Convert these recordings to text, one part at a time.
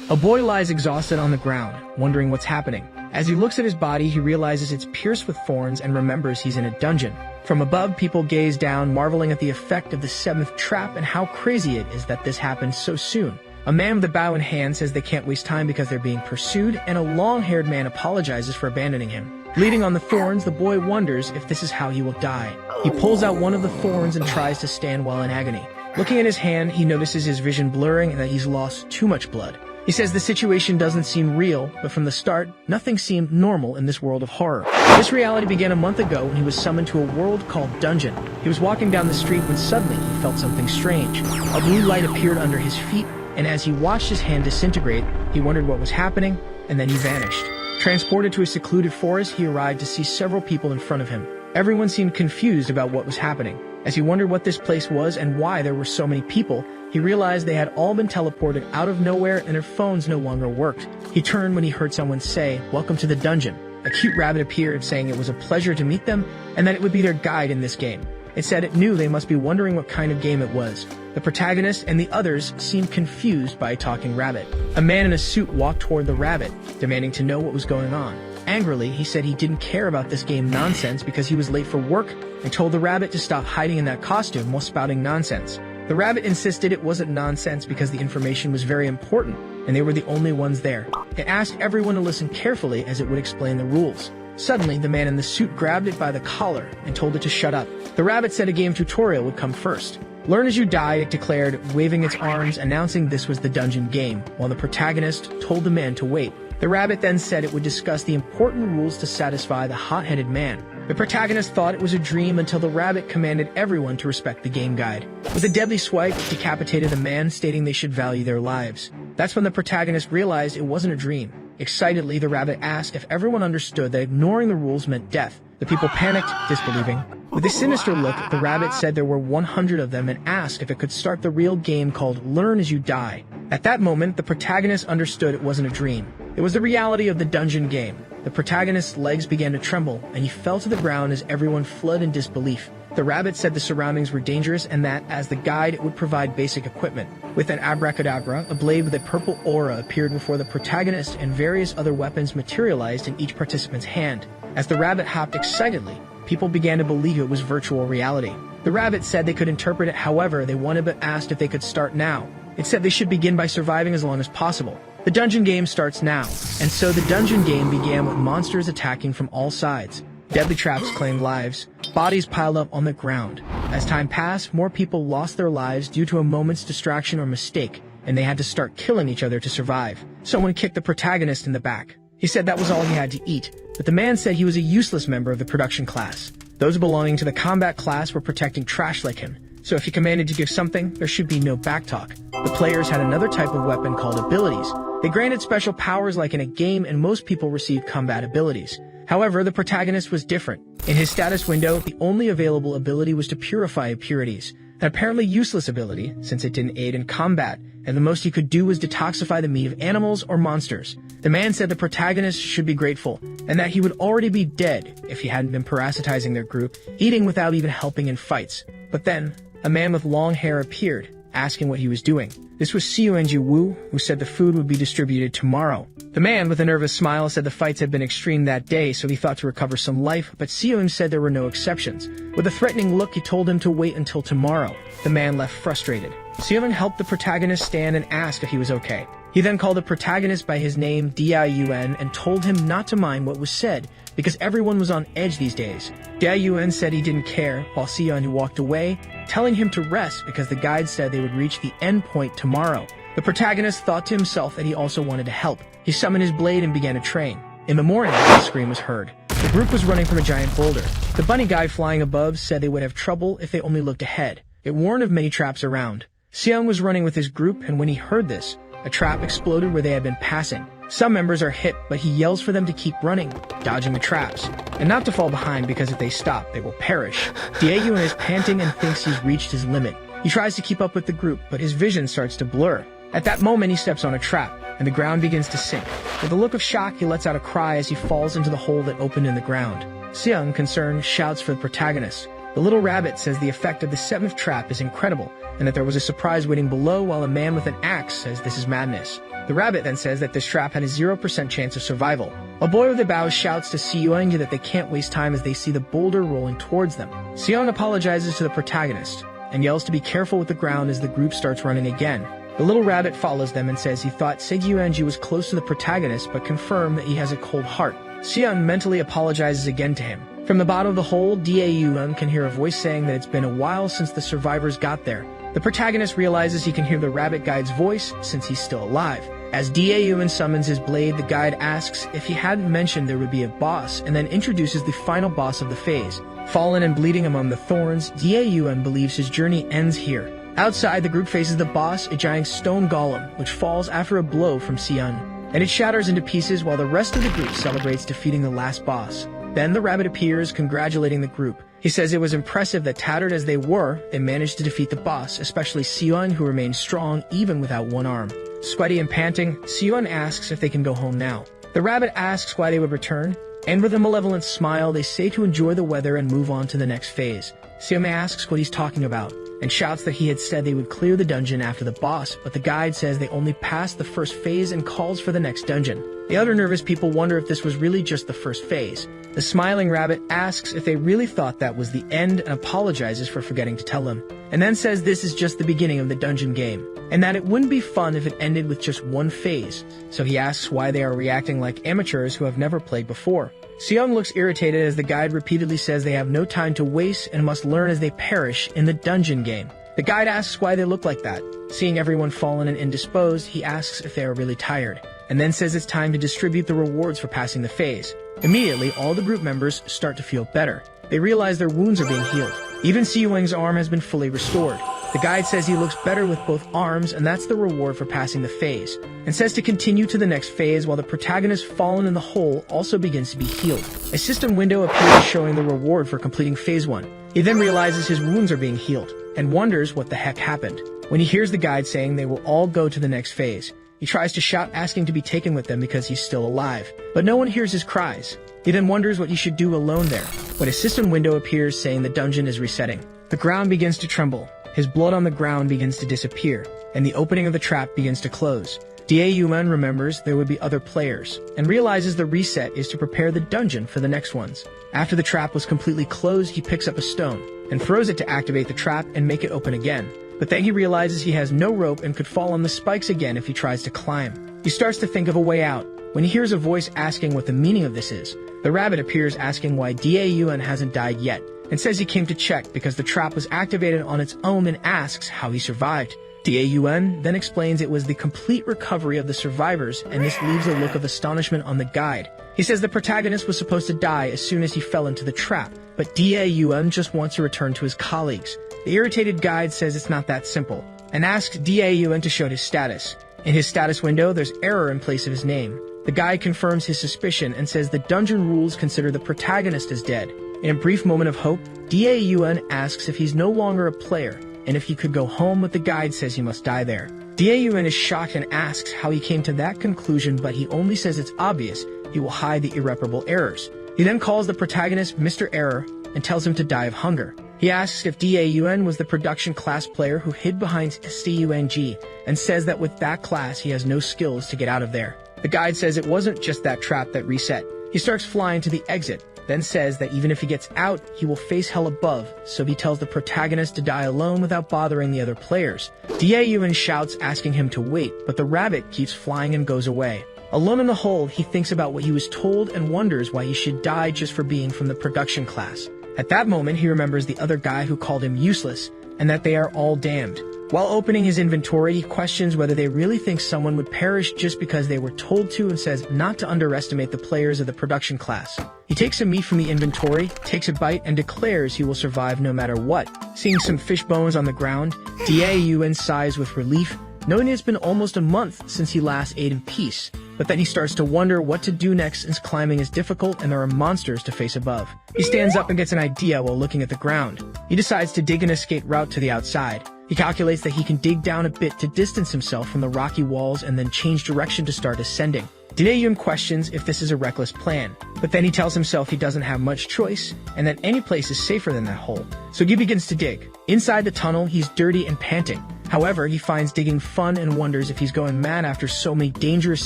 A boy lies exhausted on the ground, wondering what's happening. As he looks at his body, he realizes it's pierced with thorns and remembers he's in a dungeon. From above, people gaze down, marveling at the effect of the seventh trap and how crazy it is that this happened so soon. A man with a bow in hand says they can't waste time because they're being pursued, and a long-haired man apologizes for abandoning him. Bleeding on the thorns, the boy wonders if this is how he will die. He pulls out one of the thorns and tries to stand while in agony. Looking at his hand, he notices his vision blurring and that he's lost too much blood. He says the situation doesn't seem real, but from the start, nothing seemed normal in this world of horror. This reality began a month ago when he was summoned to a world called Dungeon. He was walking down the street when suddenly he felt something strange. A blue light appeared under his feet, and as he watched his hand disintegrate, he wondered what was happening, and then he vanished. Transported to a secluded forest, he arrived to see several people in front of him. Everyone seemed confused about what was happening. As he wondered what this place was and why there were so many people, he realized they had all been teleported out of nowhere and their phones no longer worked. He turned when he heard someone say, "Welcome to the dungeon." A cute rabbit appeared saying it was a pleasure to meet them and that it would be their guide in this game. It said it knew they must be wondering what kind of game it was. The protagonist and the others seemed confused by a talking rabbit. A man in a suit walked toward the rabbit, demanding to know what was going on. Angrily, he said he didn't care about this game nonsense because he was late for work and told the rabbit to stop hiding in that costume while spouting nonsense. The rabbit insisted it wasn't nonsense because the information was very important and they were the only ones there. It asked everyone to listen carefully as it would explain the rules. Suddenly, the man in the suit grabbed it by the collar and told it to shut up. The rabbit said a game tutorial would come first. "Learn as you die," it declared, waving its arms, announcing this was the dungeon game, while the protagonist told the man to wait. The rabbit then said it would discuss the important rules to satisfy the hot-headed man. The protagonist thought it was a dream until the rabbit commanded everyone to respect the game guide. With a deadly swipe, it decapitated the man, stating they should value their lives. That's when the protagonist realized it wasn't a dream. Excitedly, the rabbit asked if everyone understood that ignoring the rules meant death. The people panicked, disbelieving. With a sinister look, the rabbit said there were 100 of them and asked if it could start the real game called Learn as You Die. At that moment, the protagonist understood it wasn't a dream. It was the reality of the dungeon game. The protagonist's legs began to tremble, and he fell to the ground as everyone fled in disbelief. The rabbit said the surroundings were dangerous and that, as the guide, it would provide basic equipment. With an abracadabra, a blade with a purple aura appeared before the protagonist and various other weapons materialized in each participant's hand. As the rabbit hopped excitedly, people began to believe it was virtual reality. The rabbit said they could interpret it however they wanted but asked if they could start now. It said they should begin by surviving as long as possible. The dungeon game starts now, and so the dungeon game began with monsters attacking from all sides. Deadly traps claimed lives. Bodies piled up on the ground. As time passed, more people lost their lives due to a moment's distraction or mistake, and they had to start killing each other to survive. Someone kicked the protagonist in the back. He said that was all he had to eat, but the man said he was a useless member of the production class. Those belonging to the combat class were protecting trash like him, so if he commanded to give something, there should be no backtalk. The players had another type of weapon called abilities. They granted special powers like in a game, and most people received combat abilities. However, the protagonist was different. In his status window, the only available ability was to purify impurities, an apparently useless ability since it didn't aid in combat, and the most he could do was detoxify the meat of animals or monsters. The man said the protagonist should be grateful, and that he would already be dead if he hadn't been parasitizing their group, eating without even helping in fights. But then, a man with long hair appeared, asking what he was doing. This was Seoenji Woo, who said the food would be distributed tomorrow. The man, with a nervous smile, said the fights had been extreme that day, so he thought to recover some life, but Seoen said there were no exceptions. With a threatening look, he told him to wait until tomorrow. The man left frustrated. Seoen helped the protagonist stand and asked if he was okay. He then called the protagonist by his name, Diayuen, and told him not to mind what was said, because everyone was on edge these days. Diayuen said he didn't care, while Seoen walked away, telling him to rest because the guide said they would reach the end point tomorrow. The protagonist thought to himself that he also wanted to help. He summoned his blade and began to train. In the morning, a scream was heard. The group was running from a giant boulder. The bunny guy flying above said they would have trouble if they only looked ahead. It warned of many traps around. Seoen was running with his group, and when he heard this, a trap exploded where they had been passing. Some members are hit, but he yells for them to keep running, dodging the traps, and not to fall behind because if they stop, they will perish. Diayuen is panting and thinks he's reached his limit. He tries to keep up with the group, but his vision starts to blur. At that moment, he steps on a trap, and the ground begins to sink. With a look of shock, he lets out a cry as he falls into the hole that opened in the ground. Seoen, concerned, shouts for the protagonist, The little rabbit says the effect of the seventh trap is incredible, and that there was a surprise waiting below, while a man with an axe says this is madness. The rabbit then says that this trap had a 0% chance of survival. A boy with a bow shouts to Seoung that they can't waste time as they see the boulder rolling towards them. Seoung apologizes to the protagonist and yells to be careful with the ground as the group starts running again. The little rabbit follows them and says he thought Seoung was close to the protagonist but confirmed that he has a cold heart. Seoung mentally apologizes again to him. From the bottom of the hole, Daeun can hear a voice saying that it's been a while since the survivors got there. The protagonist realizes he can hear the rabbit guide's voice since he's still alive. As Daeun summons his blade, the guide asks if he hadn't mentioned there would be a boss, and then introduces the final boss of the phase. Fallen and bleeding among the thorns, Daeun believes his journey ends here. Outside, the group faces the boss, a giant stone golem, which falls after a blow from Seoung, and it shatters into pieces while the rest of the group celebrates defeating the last boss. Then the rabbit appears, congratulating the group. He says it was impressive that, tattered as they were, they managed to defeat the boss, especially Seoung, who remained strong even without one arm. Sweaty and panting, Seoung asks if they can go home now. The rabbit asks why they would return, and with a malevolent smile, they say to enjoy the weather and move on to the next phase. Seoung asks what he's talking about, and shouts that he had said they would clear the dungeon after the boss, but the guide says they only passed the first phase and calls for the next dungeon. The other nervous people wonder if this was really just the first phase. The smiling rabbit asks if they really thought that was the end and apologizes for forgetting to tell them, and then says this is just the beginning of the dungeon game, and that it wouldn't be fun if it ended with just one phase, so he asks why they are reacting like amateurs who have never played before. Seoung looks irritated as the guide repeatedly says they have no time to waste and must learn as they perish in the dungeon game. The guide asks why they look like that. Seeing everyone fallen and indisposed, he asks if they are really tired, and then says it's time to distribute the rewards for passing the phase. Immediately, all the group members start to feel better. They realize their wounds are being healed. Even Seoung's arm has been fully restored. The guide says he looks better with both arms, and that's the reward for passing the phase, and says to continue to the next phase while the protagonist fallen in the hole also begins to be healed. A system window appears showing the reward for completing phase 1. He then realizes his wounds are being healed, and wonders what the heck happened. When he hears the guide saying they will all go to the next phase, he tries to shout asking to be taken with them because he's still alive, but no one hears his cries. He then wonders what he should do alone there, when a system window appears saying the dungeon is resetting. The ground begins to tremble, his blood on the ground begins to disappear, and the opening of the trap begins to close. Daeun remembers there would be other players, and realizes the reset is to prepare the dungeon for the next ones. After the trap was completely closed, he picks up a stone, and throws it to activate the trap and make it open again. But then he realizes he has no rope and could fall on the spikes again if he tries to climb. He starts to think of a way out, when he hears a voice asking what the meaning of this is. The rabbit appears asking why Daeun hasn't died yet, and says he came to check because the trap was activated on its own and asks how he survived. Daeun then explains it was the complete recovery of the survivors, and this leaves a look of astonishment on the guide. He says the protagonist was supposed to die as soon as he fell into the trap, but Daeun just wants to return to his colleagues. The irritated guide says it's not that simple, and asks Daeun to show his status. In his status window, there's error in place of his name. The guide confirms his suspicion and says the dungeon rules consider the protagonist as dead. In a brief moment of hope, Daeun asks if he's no longer a player, and if he could go home, but the guide says he must die there. Daeun is shocked and asks how he came to that conclusion, but he only says it's obvious he will hide the irreparable errors. He then calls the protagonist Mr. Error and tells him to die of hunger. He asks if Daeun was the production class player who hid behind Seoung, and says that with that class he has no skills to get out of there. The guide says it wasn't just that trap that reset. He starts flying to the exit, then says that even if he gets out, he will face hell above, so he tells the protagonist to die alone without bothering the other players. Daeun shouts asking him to wait, but the rabbit keeps flying and goes away. Alone in the hole, he thinks about what he was told and wonders why he should die just for being from the production class. At that moment, he remembers the other guy who called him useless, and that they are all damned. While opening his inventory, he questions whether they really think someone would perish just because they were told to, and says not to underestimate the players of the production class. He takes some meat from the inventory, takes a bite, and declares he will survive no matter what. Seeing some fish bones on the ground, Daeun sighs with relief, knowing it's been almost a month since he last ate in peace. But then he starts to wonder what to do next since climbing is difficult and there are monsters to face above. He stands up and gets an idea while looking at the ground. He decides to dig an escape route to the outside. He calculates that he can dig down a bit to distance himself from the rocky walls and then change direction to start ascending. Dae-yoon questions if this is a reckless plan, but then he tells himself he doesn't have much choice and that any place is safer than that hole. So he begins to dig. Inside the tunnel, he's dirty and panting. However, he finds digging fun and wonders if he's going mad after so many dangerous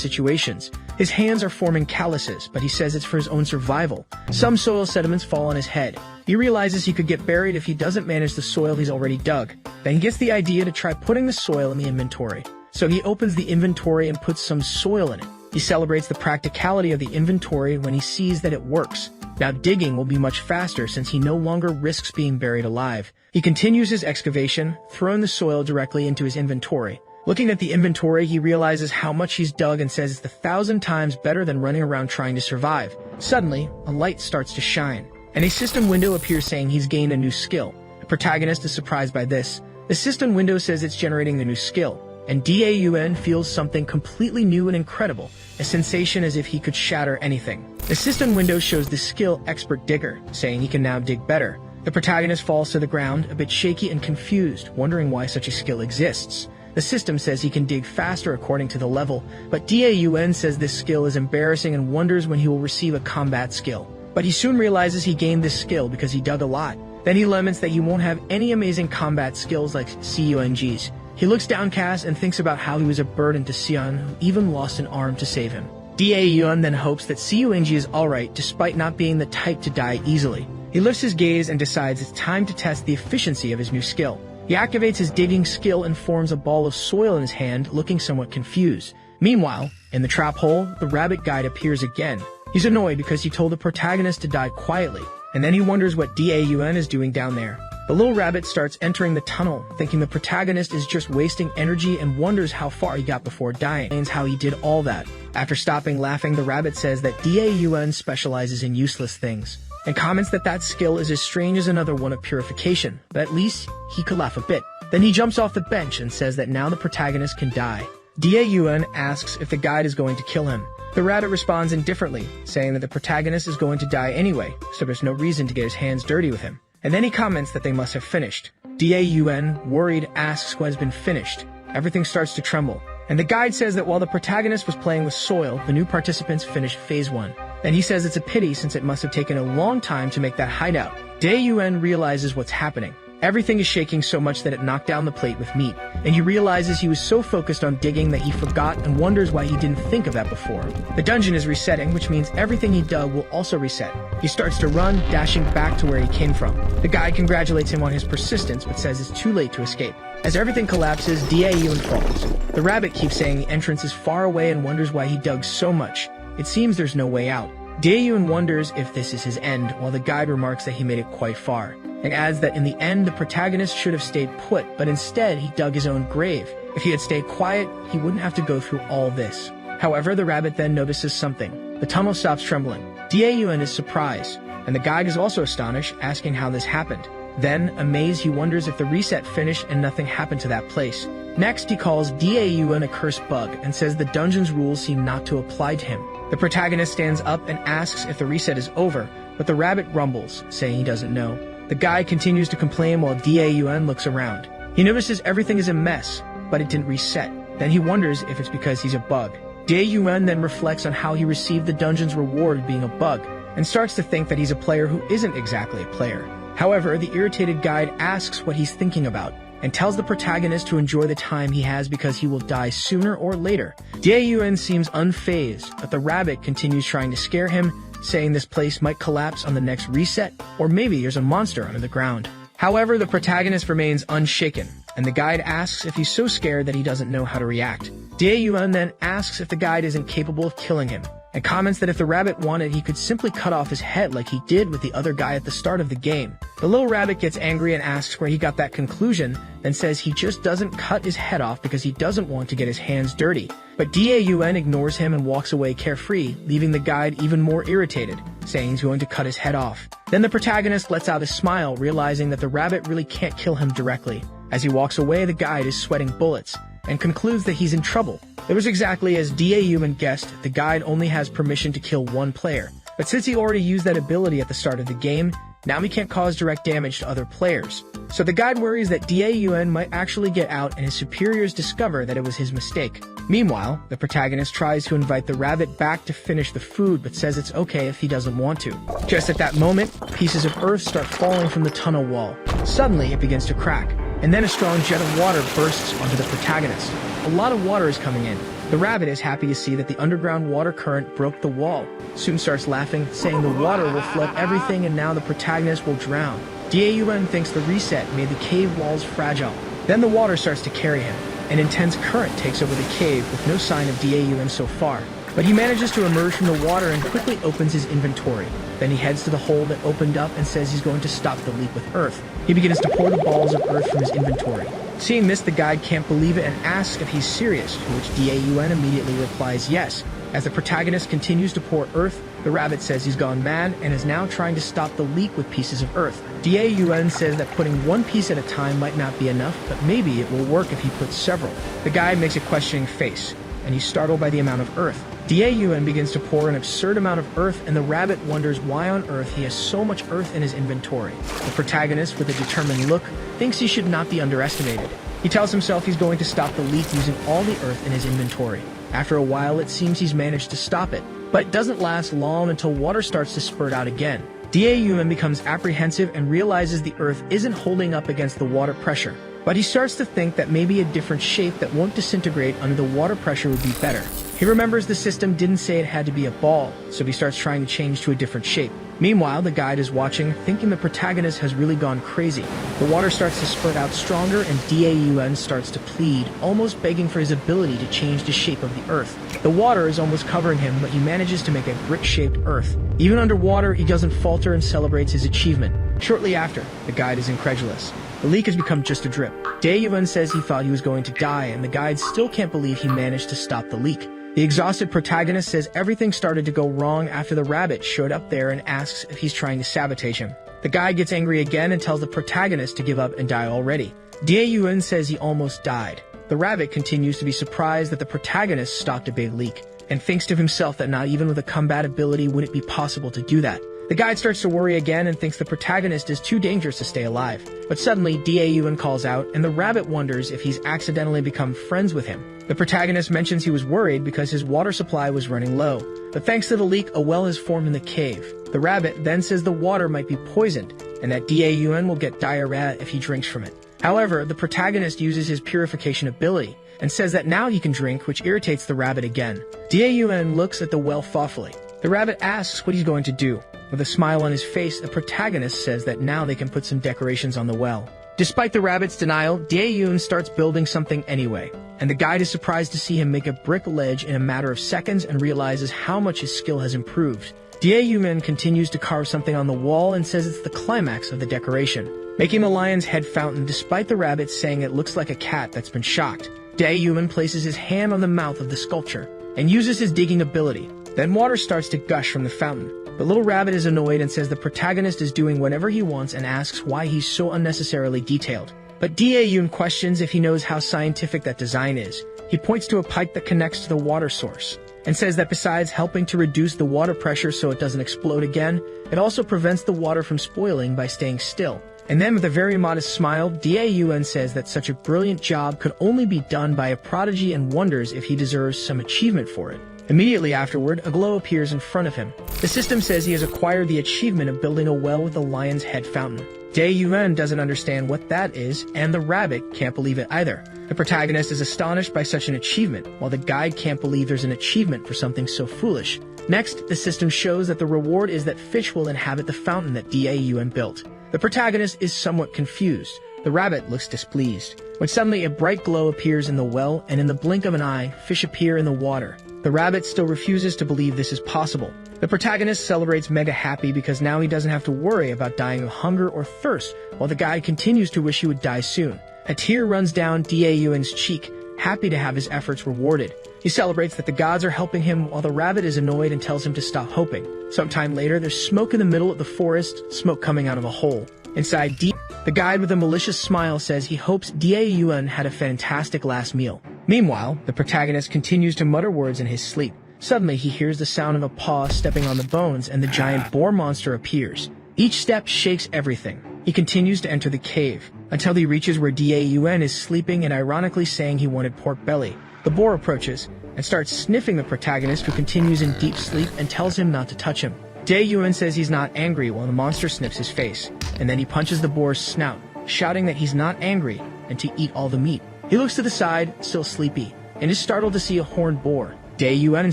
situations. His hands are forming calluses, but he says it's for his own survival. Some soil sediments fall on his head. He realizes he could get buried if he doesn't manage the soil he's already dug. Then he gets the idea to try putting the soil in the inventory. So he opens the inventory and puts some soil in it. He celebrates the practicality of the inventory when he sees that it works. Now digging will be much faster since he no longer risks being buried alive. He continues his excavation, throwing the soil directly into his inventory. Looking at the inventory, he realizes how much he's dug and says it's 1,000 times better than running around trying to survive. Suddenly, a light starts to shine, and a system window appears saying he's gained a new skill. The protagonist is surprised by this. The system window says it's generating the new skill, and Dae-yoon feels something completely new and incredible, a sensation as if he could shatter anything. The system window shows the skill Expert Digger, saying he can now dig better. The protagonist falls to the ground, a bit shaky and confused, wondering why such a skill exists. The system says he can dig faster according to the level, but Dae-yoon says this skill is embarrassing and wonders when he will receive a combat skill. But he soon realizes he gained this skill because he dug a lot. Then he laments that he won't have any amazing combat skills like Seung's. He looks downcast and thinks about how he was a burden to Seon, who even lost an arm to save him. Dae-yoon then hopes that Seung is alright despite not being the type to die easily. He lifts his gaze and decides it's time to test the efficiency of his new skill. He activates his digging skill and forms a ball of soil in his hand, looking somewhat confused. Meanwhile, in the trap hole, the rabbit guide appears again. He's annoyed because he told the protagonist to die quietly, and then he wonders what Dae-yoon is doing down there. The little rabbit starts entering the tunnel, thinking the protagonist is just wasting energy and wonders how far he got before dying, and how he did all that. After stopping laughing, the rabbit says that Dae-yoon specializes in useless things, and comments that that skill is as strange as another one of purification, but at least he could laugh a bit. Then he jumps off the bench and says that now the protagonist can die. Dae-yoon asks if the guide is going to kill him. The rabbit responds indifferently, saying that the protagonist is going to die anyway, so there's no reason to get his hands dirty with him. And then he comments that they must have finished. Dae-yoon, worried, asks what has been finished. Everything starts to tremble, and the guide says that while the protagonist was playing with soil, the new participants finished Phase 1. Then he says it's a pity since it must have taken a long time to make that hideout. Dae-yoon realizes what's happening. Everything is shaking so much that it knocked down the plate with meat, and he realizes he was so focused on digging that he forgot and wonders why he didn't think of that before. The dungeon is resetting, which means everything he dug will also reset. He starts to run, dashing back to where he came from. The guide congratulates him on his persistence, but says it's too late to escape. As everything collapses, Dae-yoon falls. The rabbit keeps saying the entrance is far away and wonders why he dug so much. It seems there's no way out. Dae-yoon wonders if this is his end, while the guide remarks that he made it quite far, and adds that in the end the protagonist should have stayed put, but instead he dug his own grave. If he had stayed quiet, he wouldn't have to go through all this. However, the rabbit then notices something. The tunnel stops trembling. Dae-yoon is surprised, and the guide is also astonished, asking how this happened. Then, amazed, he wonders if the reset finished and nothing happened to that place. Next, he calls Dae-yoon a cursed bug and says the dungeon's rules seem not to apply to him. The protagonist stands up and asks if the reset is over, but the rabbit grumbles, saying he doesn't know. The guy continues to complain while Dae-yoon looks around. He notices everything is a mess, but it didn't reset. Then he wonders if it's because he's a bug. Dae-yoon then reflects on how he received the dungeon's reward being a bug, and starts to think that he's a player who isn't exactly a player. However, the irritated guide asks what he's thinking about, and tells the protagonist to enjoy the time he has because he will die sooner or later. Dae-yoon seems unfazed, but the rabbit continues trying to scare him, saying this place might collapse on the next reset, or maybe there's a monster under the ground. However, the protagonist remains unshaken, and the guide asks if he's so scared that he doesn't know how to react. Dae-yoon then asks if the guide isn't capable of killing him, and comments that if the rabbit wanted, he could simply cut off his head like he did with the other guy at the start of the game. The little rabbit gets angry and asks where he got that conclusion, then says he just doesn't cut his head off because he doesn't want to get his hands dirty. But Dae-yoon ignores him and walks away carefree, leaving the guide even more irritated, saying he's going to cut his head off. Then the protagonist lets out a smile, realizing that the rabbit really can't kill him directly. As he walks away, the guide is sweating bullets, and concludes that he's in trouble. It was exactly as Dae-yoon guessed, the guide only has permission to kill one player. But since he already used that ability at the start of the game, Now he can't cause direct damage to other players. So the guide worries that Daeun might actually get out and his superiors discover that it was his mistake. Meanwhile, the protagonist tries to invite the rabbit back to finish the food but says it's okay if he doesn't want to. Just at that moment, pieces of earth start falling from the tunnel wall. Suddenly, it begins to crack, and then a strong jet of water bursts onto the protagonist. A lot of water is coming in. The rabbit is happy to see that the underground water current broke the wall. Soon starts laughing, saying the water will flood everything and now the protagonist will drown. Daeun thinks the reset made the cave walls fragile. Then the water starts to carry him. An intense current takes over the cave with no sign of Daeun so far. But he manages to emerge from the water and quickly opens his inventory. Then he heads to the hole that opened up and says he's going to stop the leak with earth. He begins to pour the balls of earth from his inventory. Seeing this, the guide can't believe it and asks if he's serious, to which Daeun immediately replies yes. As the protagonist continues to pour earth, the rabbit says he's gone mad and is now trying to stop the leak with pieces of earth. Daeun says that putting one piece at a time might not be enough, but maybe it will work if he puts several. The guide makes a questioning face, and he's startled by the amount of earth. Daeun begins to pour an absurd amount of earth, and the rabbit wonders why on earth he has so much earth in his inventory. The protagonist, with a determined look, thinks he should not be underestimated. He tells himself he's going to stop the leak using all the earth in his inventory. After a while, it seems he's managed to stop it, but it doesn't last long until water starts to spurt out again. Daeun becomes apprehensive and realizes the earth isn't holding up against the water pressure. But he starts to think that maybe a different shape that won't disintegrate under the water pressure would be better. He remembers the system didn't say it had to be a ball, so he starts trying to change to a different shape. Meanwhile, the guide is watching, thinking the protagonist has really gone crazy. The water starts to spurt out stronger and Daeun starts to plead, almost begging for his ability to change the shape of the earth. The water is almost covering him, but he manages to make a brick-shaped earth. Even underwater, he doesn't falter and celebrates his achievement. Shortly after, the guide is incredulous. The leak has become just a drip. Daeun says he thought he was going to die, and the guide still can't believe he managed to stop the leak. The exhausted protagonist says everything started to go wrong after the rabbit showed up there and asks if he's trying to sabotage him. The guide gets angry again and tells the protagonist to give up and die already. Daeun says he almost died. The rabbit continues to be surprised that the protagonist stopped a big leak, and thinks to himself that not even with a combat ability would it be possible to do that. The guide starts to worry again and thinks the protagonist is too dangerous to stay alive. But suddenly, Daeun calls out, and the rabbit wonders if he's accidentally become friends with him. The protagonist mentions he was worried because his water supply was running low. But thanks to the leak, a well has formed in the cave. The rabbit then says the water might be poisoned, and that Daeun will get diarrhea if he drinks from it. However, the protagonist uses his purification ability, and says that now he can drink, which irritates the rabbit again. Daeun looks at the well thoughtfully. The rabbit asks what he's going to do. With a smile on his face, the protagonist says that now they can put some decorations on the well. Despite the rabbit's denial, Daeun starts building something anyway, and the guide is surprised to see him make a brick ledge in a matter of seconds and realizes how much his skill has improved. Daeun continues to carve something on the wall and says it's the climax of the decoration, making the lion's head fountain despite the rabbit saying it looks like a cat that's been shocked. Daeun places his hand on the mouth of the sculpture and uses his digging ability. Then water starts to gush from the fountain. The little rabbit is annoyed and says the protagonist is doing whatever he wants and asks why he's so unnecessarily detailed. But Daeun questions if he knows how scientific that design is. He points to a pipe that connects to the water source and says that besides helping to reduce the water pressure so it doesn't explode again, it also prevents the water from spoiling by staying still. And then with a very modest smile, Daeun says that such a brilliant job could only be done by a prodigy and wonders if he deserves some achievement for it. Immediately afterward, a glow appears in front of him. The system says he has acquired the achievement of building a well with a lion's head fountain. Daeun doesn't understand what that is, and the rabbit can't believe it either. The protagonist is astonished by such an achievement, while the guide can't believe there's an achievement for something so foolish. Next, the system shows that the reward is that fish will inhabit the fountain that Daeun built. The protagonist is somewhat confused. The rabbit looks displeased, when suddenly a bright glow appears in the well, and in the blink of an eye, fish appear in the water. The rabbit still refuses to believe this is possible. The protagonist celebrates mega happy because now he doesn't have to worry about dying of hunger or thirst, while the guide continues to wish he would die soon. A tear runs down Daeun's cheek, happy to have his efforts rewarded. He celebrates that the gods are helping him while the rabbit is annoyed and tells him to stop hoping. Sometime later, there's smoke in the middle of the forest, smoke coming out of a hole. Inside the guide with a malicious smile says he hopes Daeun had a fantastic last meal. Meanwhile, the protagonist continues to mutter words in his sleep. Suddenly, he hears the sound of a paw stepping on the bones and the giant boar monster appears. Each step shakes everything. He continues to enter the cave, until he reaches where Daun is sleeping and ironically saying he wanted pork belly. The boar approaches, and starts sniffing the protagonist, who continues in deep sleep and tells him not to touch him. Daun says he's not angry while the monster sniffs his face, and then he punches the boar's snout, shouting that he's not angry and to eat all the meat. He looks to the side, still sleepy, and is startled to see a horned boar. Daun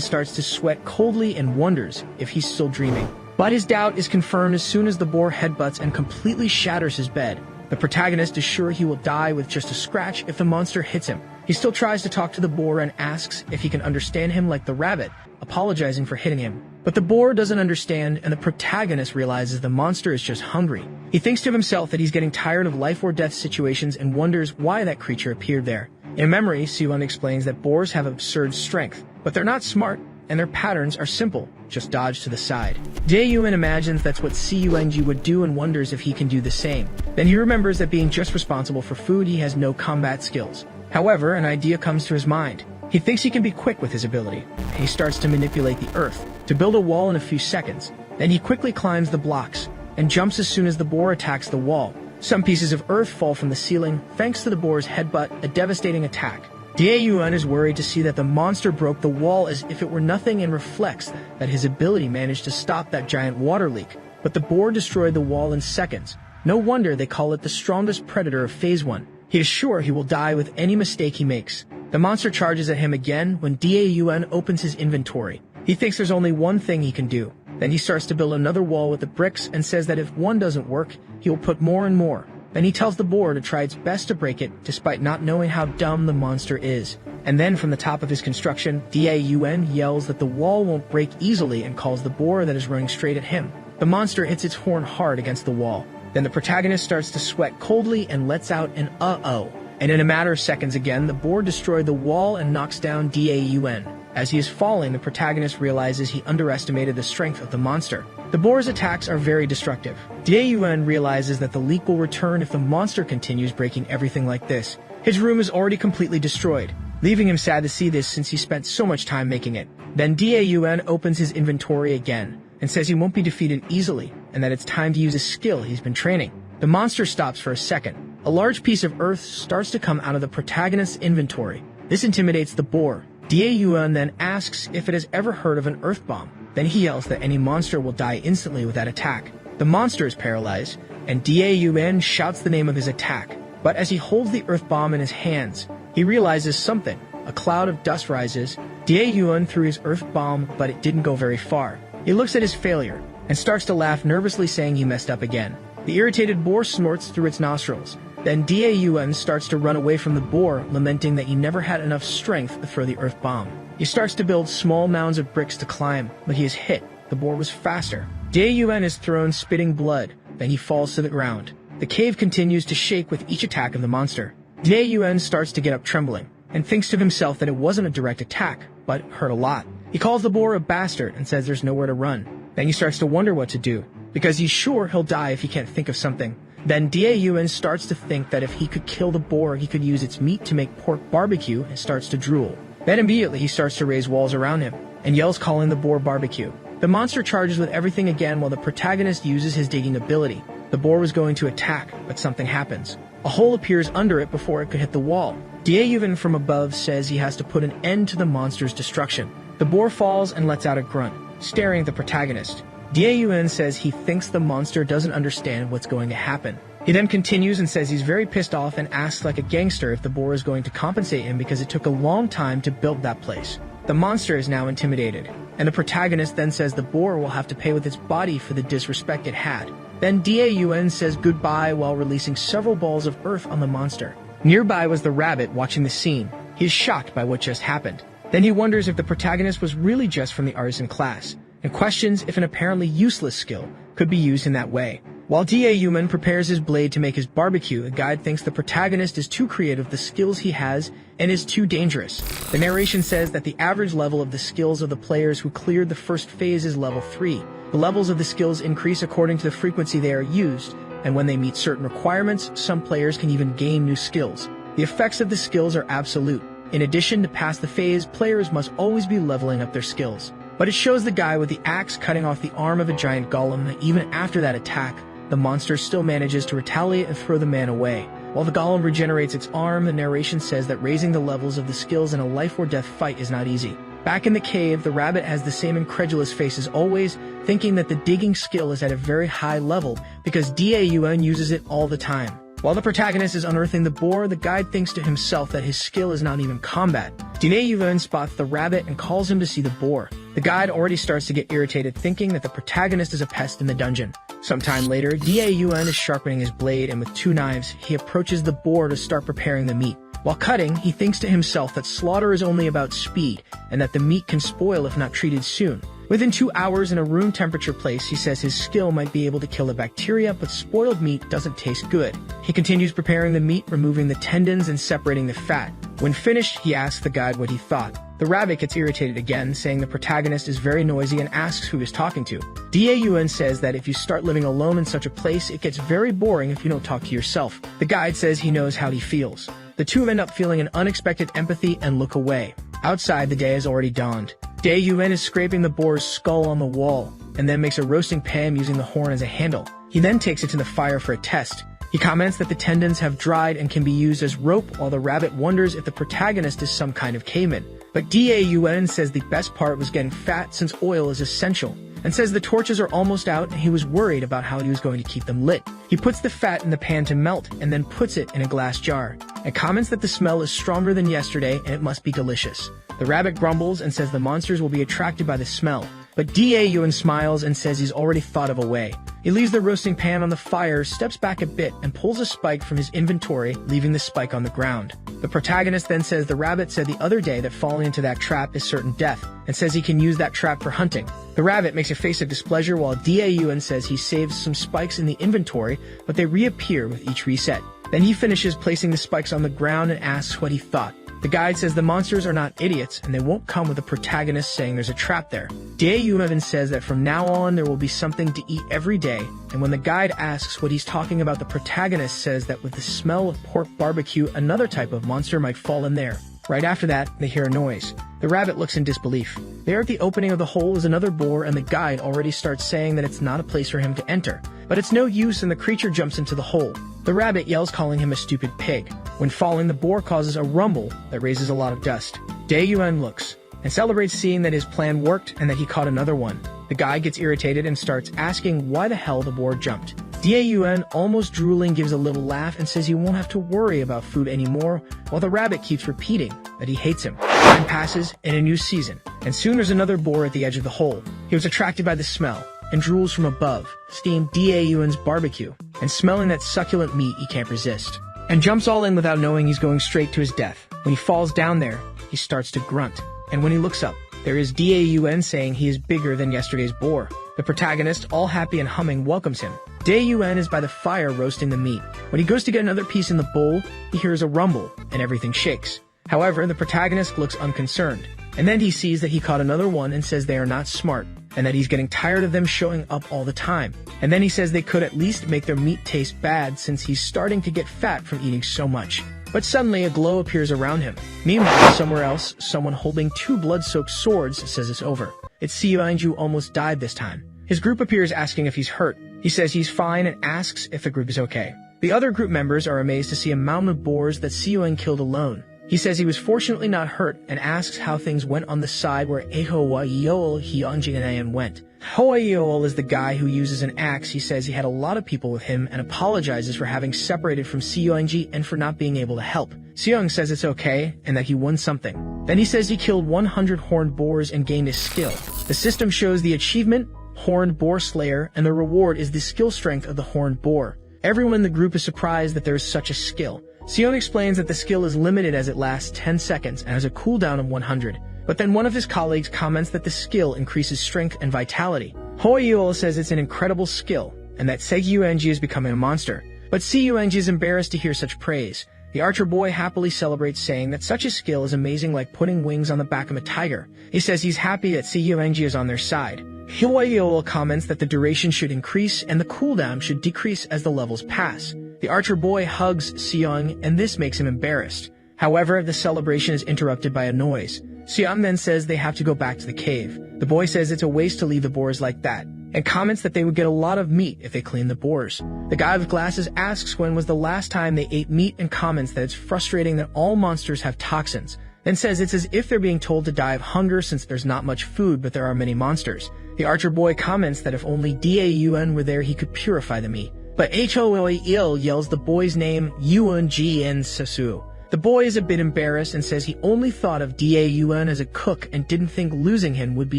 starts to sweat coldly and wonders if he's still dreaming. But his doubt is confirmed as soon as the boar headbutts and completely shatters his bed. The protagonist is sure he will die with just a scratch if the monster hits him. He still tries to talk to the boar and asks if he can understand him like the rabbit, apologizing for hitting him. But the boar doesn't understand, and the protagonist realizes the monster is just hungry. He thinks to himself that he's getting tired of life or death situations and wonders why that creature appeared there. In memory, Siwon explains that boars have absurd strength, but they're not smart, and their patterns are simple, just dodge to the side. Daeun imagines that's what Seung would do and wonders if he can do the same. Then he remembers that being just responsible for food, he has no combat skills. However, an idea comes to his mind. He thinks he can be quick with his ability. He starts to manipulate the earth to build a wall in a few seconds. Then he quickly climbs the blocks and jumps as soon as the boar attacks the wall. Some pieces of earth fall from the ceiling thanks to the boar's headbutt, a devastating attack. Daeun is worried to see that the monster broke the wall as if it were nothing and reflects that his ability managed to stop that giant water leak. But the boar destroyed the wall in seconds. No wonder they call it the strongest predator of Phase 1. He is sure he will die with any mistake he makes. The monster charges at him again when Daeun opens his inventory. He thinks there's only one thing he can do. Then he starts to build another wall with the bricks and says that if one doesn't work, he will put more and more. Then he tells the boar to try its best to break it, despite not knowing how dumb the monster is. And then from the top of his construction, Daeun yells that the wall won't break easily and calls the boar that is running straight at him. The monster hits its horn hard against the wall. Then the protagonist starts to sweat coldly and lets out an uh-oh. And in a matter of seconds again, the boar destroyed the wall and knocks down Daeun. As he is falling, the protagonist realizes he underestimated the strength of the monster. The boar's attacks are very destructive. Daeun realizes that the leak will return if the monster continues breaking everything like this. His room is already completely destroyed, leaving him sad to see this since he spent so much time making it. Then Daeun opens his inventory again and says he won't be defeated easily and that it's time to use a skill he's been training. The monster stops for a second. A large piece of earth starts to come out of the protagonist's inventory. This intimidates the boar. Daeun then asks if it has ever heard of an earth bomb. Then he yells that any monster will die instantly with that attack. The monster is paralyzed, and Daeun shouts the name of his attack. But as he holds the earth bomb in his hands, he realizes something. A cloud of dust rises. Daeun threw his earth bomb, but it didn't go very far. He looks at his failure and starts to laugh nervously, saying he messed up again. The irritated boar snorts through its nostrils. Then Daeun starts to run away from the boar, lamenting that he never had enough strength to throw the earth bomb. He starts to build small mounds of bricks to climb, but he is hit. The boar was faster. Daeun is thrown, spitting blood. Then he falls to the ground. The cave continues to shake with each attack of the monster. Daeun starts to get up trembling, and thinks to himself that it wasn't a direct attack, but hurt a lot. He calls the boar a bastard and says there's nowhere to run. Then he starts to wonder what to do, because he's sure he'll die if he can't think of something. Then Daeun starts to think that if he could kill the boar, he could use its meat to make pork barbecue, and starts to drool. Then immediately he starts to raise walls around him, and yells, calling the boar barbecue. The monster charges with everything again while the protagonist uses his digging ability. The boar was going to attack, but something happens. A hole appears under it before it could hit the wall. Daeun from above says he has to put an end to the monster's destruction. The boar falls and lets out a grunt, staring at the protagonist. Daeun says he thinks the monster doesn't understand what's going to happen. He then continues and says he's very pissed off and asks like a gangster if the boar is going to compensate him because it took a long time to build that place. The monster is now intimidated, and the protagonist then says the boar will have to pay with its body for the disrespect it had. Then Daeun says goodbye while releasing several balls of earth on the monster. Nearby was the rabbit watching the scene. He is shocked by what just happened. Then he wonders if the protagonist was really just from the artisan class, and questions if an apparently useless skill could be used in that way. While Daeun prepares his blade to make his barbecue, the guide thinks the protagonist is too creative with the skills he has and is too dangerous. The narration says that the average level of the skills of the players who cleared the first phase is level 3. The levels of the skills increase according to the frequency they are used, and when they meet certain requirements, some players can even gain new skills. The effects of the skills are absolute. In addition, to pass the phase, players must always be leveling up their skills. But it shows the guy with the axe cutting off the arm of a giant golem that even after that attack, the monster still manages to retaliate and throw the man away. While the golem regenerates its arm, the narration says that raising the levels of the skills in a life-or-death fight is not easy. Back in the cave, the rabbit has the same incredulous face as always, thinking that the digging skill is at a very high level because Daeun uses it all the time. While the protagonist is unearthing the boar, the guide thinks to himself that his skill is not even combat. Daeun spots the rabbit and calls him to see the boar. The guide already starts to get irritated, thinking that the protagonist is a pest in the dungeon. Sometime later, Daeun is sharpening his blade, and with 2 knives, he approaches the boar to start preparing the meat. While cutting, he thinks to himself that slaughter is only about speed, and that the meat can spoil if not treated soon. Within 2 hours in a room temperature place, he says his skill might be able to kill the bacteria, but spoiled meat doesn't taste good. He continues preparing the meat, removing the tendons and separating the fat. When finished, he asks the guide what he thought. The rabbit gets irritated again, saying the protagonist is very noisy and asks who he's talking to. Daeun says that if you start living alone in such a place, it gets very boring if you don't talk to yourself. The guide says he knows how he feels. The two end up feeling an unexpected empathy and look away. Outside, the day has already dawned. Daeun is scraping the boar's skull on the wall, and then makes a roasting pan using the horn as a handle. He then takes it to the fire for a test. He comments that the tendons have dried and can be used as rope, while the rabbit wonders if the protagonist is some kind of caveman. But Daeun says the best part was getting fat since oil is essential, and says the torches are almost out and he was worried about how he was going to keep them lit. He puts the fat in the pan to melt and then puts it in a glass jar, and comments that the smell is stronger than yesterday and it must be delicious. The rabbit grumbles and says the monsters will be attracted by the smell, but Daeun smiles and says he's already thought of a way. He leaves the roasting pan on the fire, steps back a bit, and pulls a spike from his inventory, leaving the spike on the ground. The protagonist then says the rabbit said the other day that falling into that trap is certain death, and says he can use that trap for hunting. The rabbit makes a face of displeasure while Daeun says he saves some spikes in the inventory, but they reappear with each reset. Then he finishes placing the spikes on the ground and asks what he thought. The guide says the monsters are not idiots and they won't come with the protagonist saying there's a trap there. Daeun says that from now on there will be something to eat every day, and when the guide asks what he's talking about, the protagonist says that with the smell of pork barbecue, another type of monster might fall in there. Right after that, they hear a noise. The rabbit looks in disbelief. There at the opening of the hole is another boar, and the guide already starts saying that it's not a place for him to enter. But it's no use, and the creature jumps into the hole. The rabbit yells, calling him a stupid pig. When falling, the boar causes a rumble that raises a lot of dust. Daeun looks and celebrates seeing that his plan worked and that he caught another one. The guy gets irritated and starts asking why the hell the boar jumped. Daeun, almost drooling, gives a little laugh and says he won't have to worry about food anymore, while the rabbit keeps repeating that he hates him. Time passes in a new season, and soon there's another boar at the edge of the hole. He was attracted by the smell and drools from above, seeing Daeun's barbecue, and smelling that succulent meat he can't resist, and jumps all in without knowing he's going straight to his death. When he falls down there, he starts to grunt, and when he looks up, there is Daeun saying he is bigger than yesterday's boar. The protagonist, all happy and humming, welcomes him. Daeun is by the fire roasting the meat. When he goes to get another piece in the bowl, he hears a rumble, and everything shakes. However, the protagonist looks unconcerned, and then he sees that he caught another one and says they are not smart, and that he's getting tired of them showing up all the time. And then he says they could at least make their meat taste bad since he's starting to get fat from eating so much. But suddenly a glow appears around him. Meanwhile, somewhere else, someone holding 2 blood-soaked swords says it's over. It's Seoinju almost died this time. His group appears asking if he's hurt. He says he's fine and asks if the group is okay. The other group members are amazed to see a mountain of boars that Seoin killed alone. He says he was fortunately not hurt and asks how things went on the side where Ahoayol Hyunjin went. Hoayol is the guy who uses an axe. He says he had a lot of people with him and apologizes for having separated from Seoinji and for not being able to help. Seong says it's okay and that he won something. Then he says he killed 100 horned boars and gained a skill. The system shows the achievement, Horned Boar Slayer, and the reward is the skill strength of the horned boar. Everyone in the group is surprised that there is such a skill. Sion explains that the skill is limited as it lasts 10 seconds and has a cooldown of 100. But then one of his colleagues comments that the skill increases strength and vitality. Hoyul says it's an incredible skill, and that Seiyuenji is becoming a monster. But Seiyuenji is embarrassed to hear such praise. The archer boy happily celebrates, saying that such a skill is amazing, like putting wings on the back of a tiger. He says he's happy that Seiyuenji is on their side. Hoyul comments that the duration should increase and the cooldown should decrease as the levels pass. The archer boy hugs Seong, and this makes him embarrassed. However, the celebration is interrupted by a noise. Seong then says they have to go back to the cave. The boy says it's a waste to leave the boars like that, and comments that they would get a lot of meat if they cleaned the boars. The guy with glasses asks when was the last time they ate meat and comments that it's frustrating that all monsters have toxins, then says it's as if they're being told to die of hunger since there's not much food but there are many monsters. The archer boy comments that if only Daun were there he could purify the meat. But Hoel yells the boy's name Eun Sasu. The boy is a bit embarrassed and says he only thought of Daun as a cook and didn't think losing him would be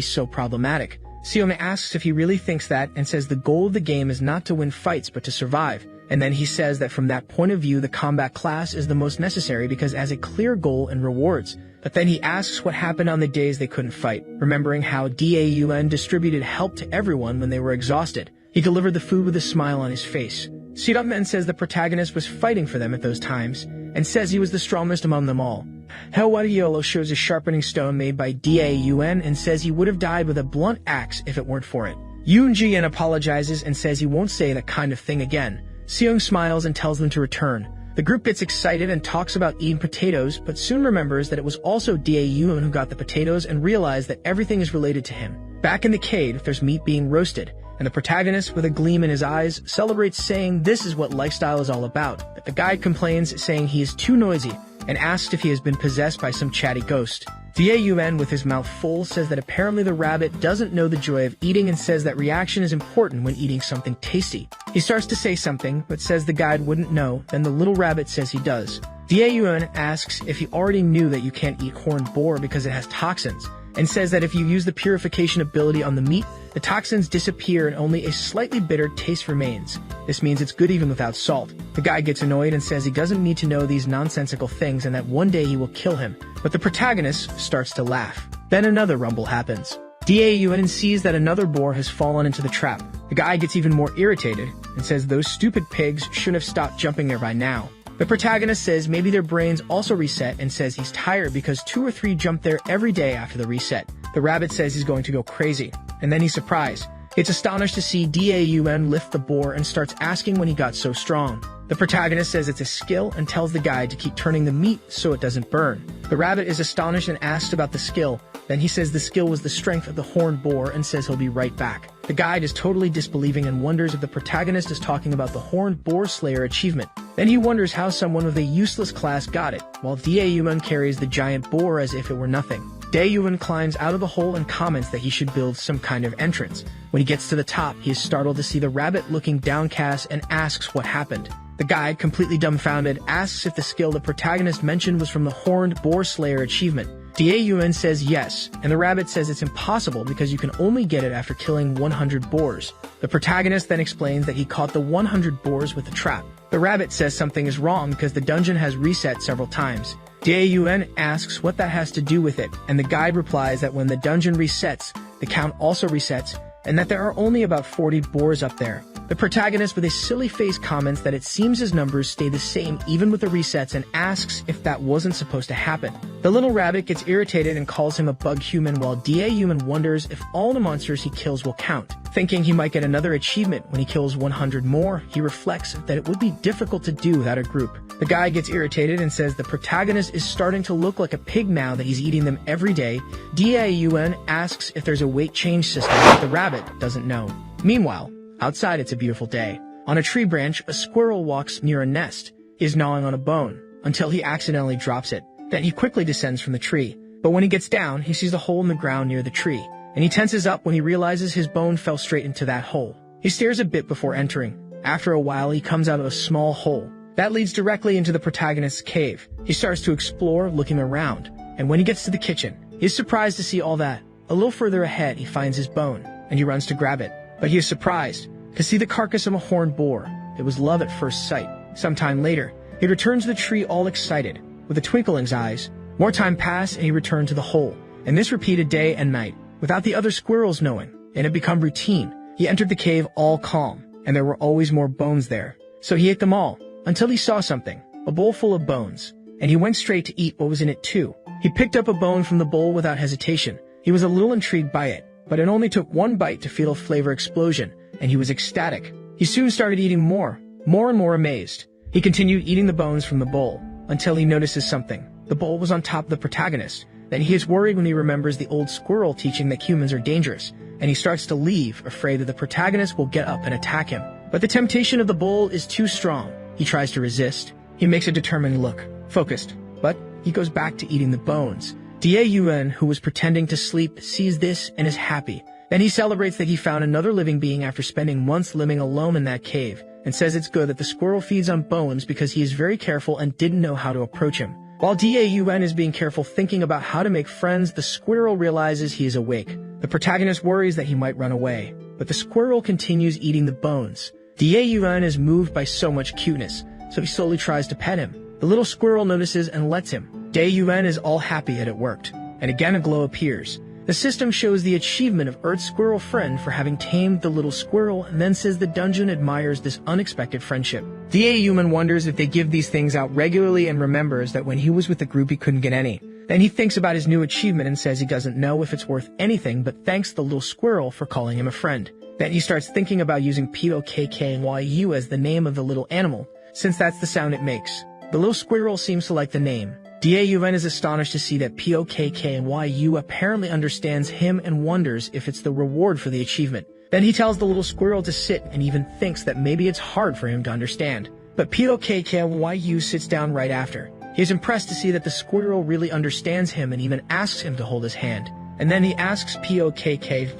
so problematic. Seong asks if he really thinks that and says the goal of the game is not to win fights but to survive. And then he says that from that point of view the combat class is the most necessary because it has a clear goal and rewards. But then he asks what happened on the days they couldn't fight, remembering how Daun distributed help to everyone when they were exhausted. He delivered the food with a smile on his face. Sidokman says the protagonist was fighting for them at those times, and says he was the strongest among them all. Helwadiolo shows a sharpening stone made by Daun and says he would have died with a blunt axe if it weren't for it. Yoon apologizes and says he won't say that kind of thing again. Seong smiles and tells them to return. The group gets excited and talks about eating potatoes, but soon remembers that it was also Daun who got the potatoes and realized that everything is related to him. Back in the cave, there's meat being roasted, and the protagonist, with a gleam in his eyes, celebrates saying this is what lifestyle is all about. But the guide complains, saying he is too noisy, and asks if he has been possessed by some chatty ghost. Daun, with his mouth full, says that apparently the rabbit doesn't know the joy of eating and says that reaction is important when eating something tasty. He starts to say something, but says the guide wouldn't know, then the little rabbit says he does. Daun asks if he already knew that you can't eat horned boar because it has toxins, and says that if you use the purification ability on the meat, the toxins disappear and only a slightly bitter taste remains. This means it's good even without salt. The guy gets annoyed and says he doesn't need to know these nonsensical things and that one day he will kill him. But the protagonist starts to laugh. Then another rumble happens. Daun sees that another boar has fallen into the trap. The guy gets even more irritated and says those stupid pigs should have stopped jumping there by now. The protagonist says maybe their brains also reset and says he's tired because 2 or 3 jump there every day after the reset. The rabbit says he's going to go crazy, and then he's surprised. It's astonished to see Daun lift the boar and starts asking when he got so strong. The protagonist says it's a skill and tells the guide to keep turning the meat so it doesn't burn. The rabbit is astonished and asks about the skill. Then he says the skill was the strength of the horned boar and says he'll be right back. The guide is totally disbelieving and wonders if the protagonist is talking about the horned boar slayer achievement. Then he wonders how someone with a useless class got it, while Daun carries the giant boar as if it were nothing. Daun climbs out of the hole and comments that he should build some kind of entrance. When he gets to the top, he is startled to see the rabbit looking downcast and asks what happened. The guide, completely dumbfounded, asks if the skill the protagonist mentioned was from the Horned Boar Slayer achievement. Daun says yes, and the rabbit says it's impossible because you can only get it after killing 100 boars. The protagonist then explains that he caught the 100 boars with a trap. The rabbit says something is wrong because the dungeon has reset several times. Daun asks what that has to do with it, and the guide replies that when the dungeon resets, the count also resets, and that there are only about 40 boars up there. The protagonist with a silly face comments that it seems his numbers stay the same even with the resets and asks if that wasn't supposed to happen. The little rabbit gets irritated and calls him a bug human while Daun wonders if all the monsters he kills will count. Thinking he might get another achievement when he kills 100 more, he reflects that it would be difficult to do without a group. The guy gets irritated and says the protagonist is starting to look like a pig now that he's eating them every day. Daun asks if there's a weight change system, but the rabbit doesn't know. Meanwhile, outside it's a beautiful day. On a tree branch, a squirrel walks near a nest. He is gnawing on a bone, until he accidentally drops it. Then he quickly descends from the tree. But when he gets down, he sees a hole in the ground near the tree, and he tenses up when he realizes his bone fell straight into that hole. He stares a bit before entering. After a while, he comes out of a small hole. That leads directly into the protagonist's cave. He starts to explore, looking around, and when he gets to the kitchen, he is surprised to see all that. A little further ahead, he finds his bone, and he runs to grab it. But he is surprised to see the carcass of a horned boar. It was love at first sight. Sometime later, he returns to the tree all excited, with a twinkle in his eyes. More time passed, and he returned to the hole, and this repeated day and night, without the other squirrels knowing, and it became routine. He entered the cave all calm, and there were always more bones there. So he ate them all, until he saw something, a bowl full of bones, and he went straight to eat what was in it too. He picked up a bone from the bowl without hesitation. He was a little intrigued by it, but it only took one bite to feel a flavor explosion, and he was ecstatic. He soon started eating more and more amazed. He continued eating the bones from the bowl, until he notices something. The bowl was on top of the protagonist, Then he is worried when he remembers the old squirrel teaching that humans are dangerous, and he starts to leave, afraid that the protagonist will get up and attack him. But the temptation of the bull is too strong. He tries to resist. He makes a determined look, focused, but he goes back to eating the bones. Daun, who was pretending to sleep, sees this and is happy. Then he celebrates that he found another living being after spending months living alone in that cave, and says it's good that the squirrel feeds on bones because he is very careful and didn't know how to approach him. While Daun is being careful thinking about how to make friends, the squirrel realizes he is awake. The protagonist worries that he might run away, but the squirrel continues eating the bones. Daun is moved by so much cuteness, so he slowly tries to pet him. The little squirrel notices and lets him. Daun is all happy that it worked, and again a glow appears. The system shows the achievement of Earth's squirrel friend for having tamed the little squirrel, and then says the dungeon admires this unexpected friendship. Daun wonders if they give these things out regularly and remembers that when he was with the group he couldn't get any. Then he thinks about his new achievement and says he doesn't know if it's worth anything, but thanks the little squirrel for calling him a friend. Then he starts thinking about using POKKYU as the name of the little animal, since that's the sound it makes. The little squirrel seems to like the name. Daun is astonished to see that POKKYU apparently understands him and wonders if it's the reward for the achievement. Then he tells the little squirrel to sit and even thinks that maybe it's hard for him to understand. But POKKYU sits down right after. He is impressed to see that the squirrel really understands him and even asks him to hold his hand. And then he asks POKKYU.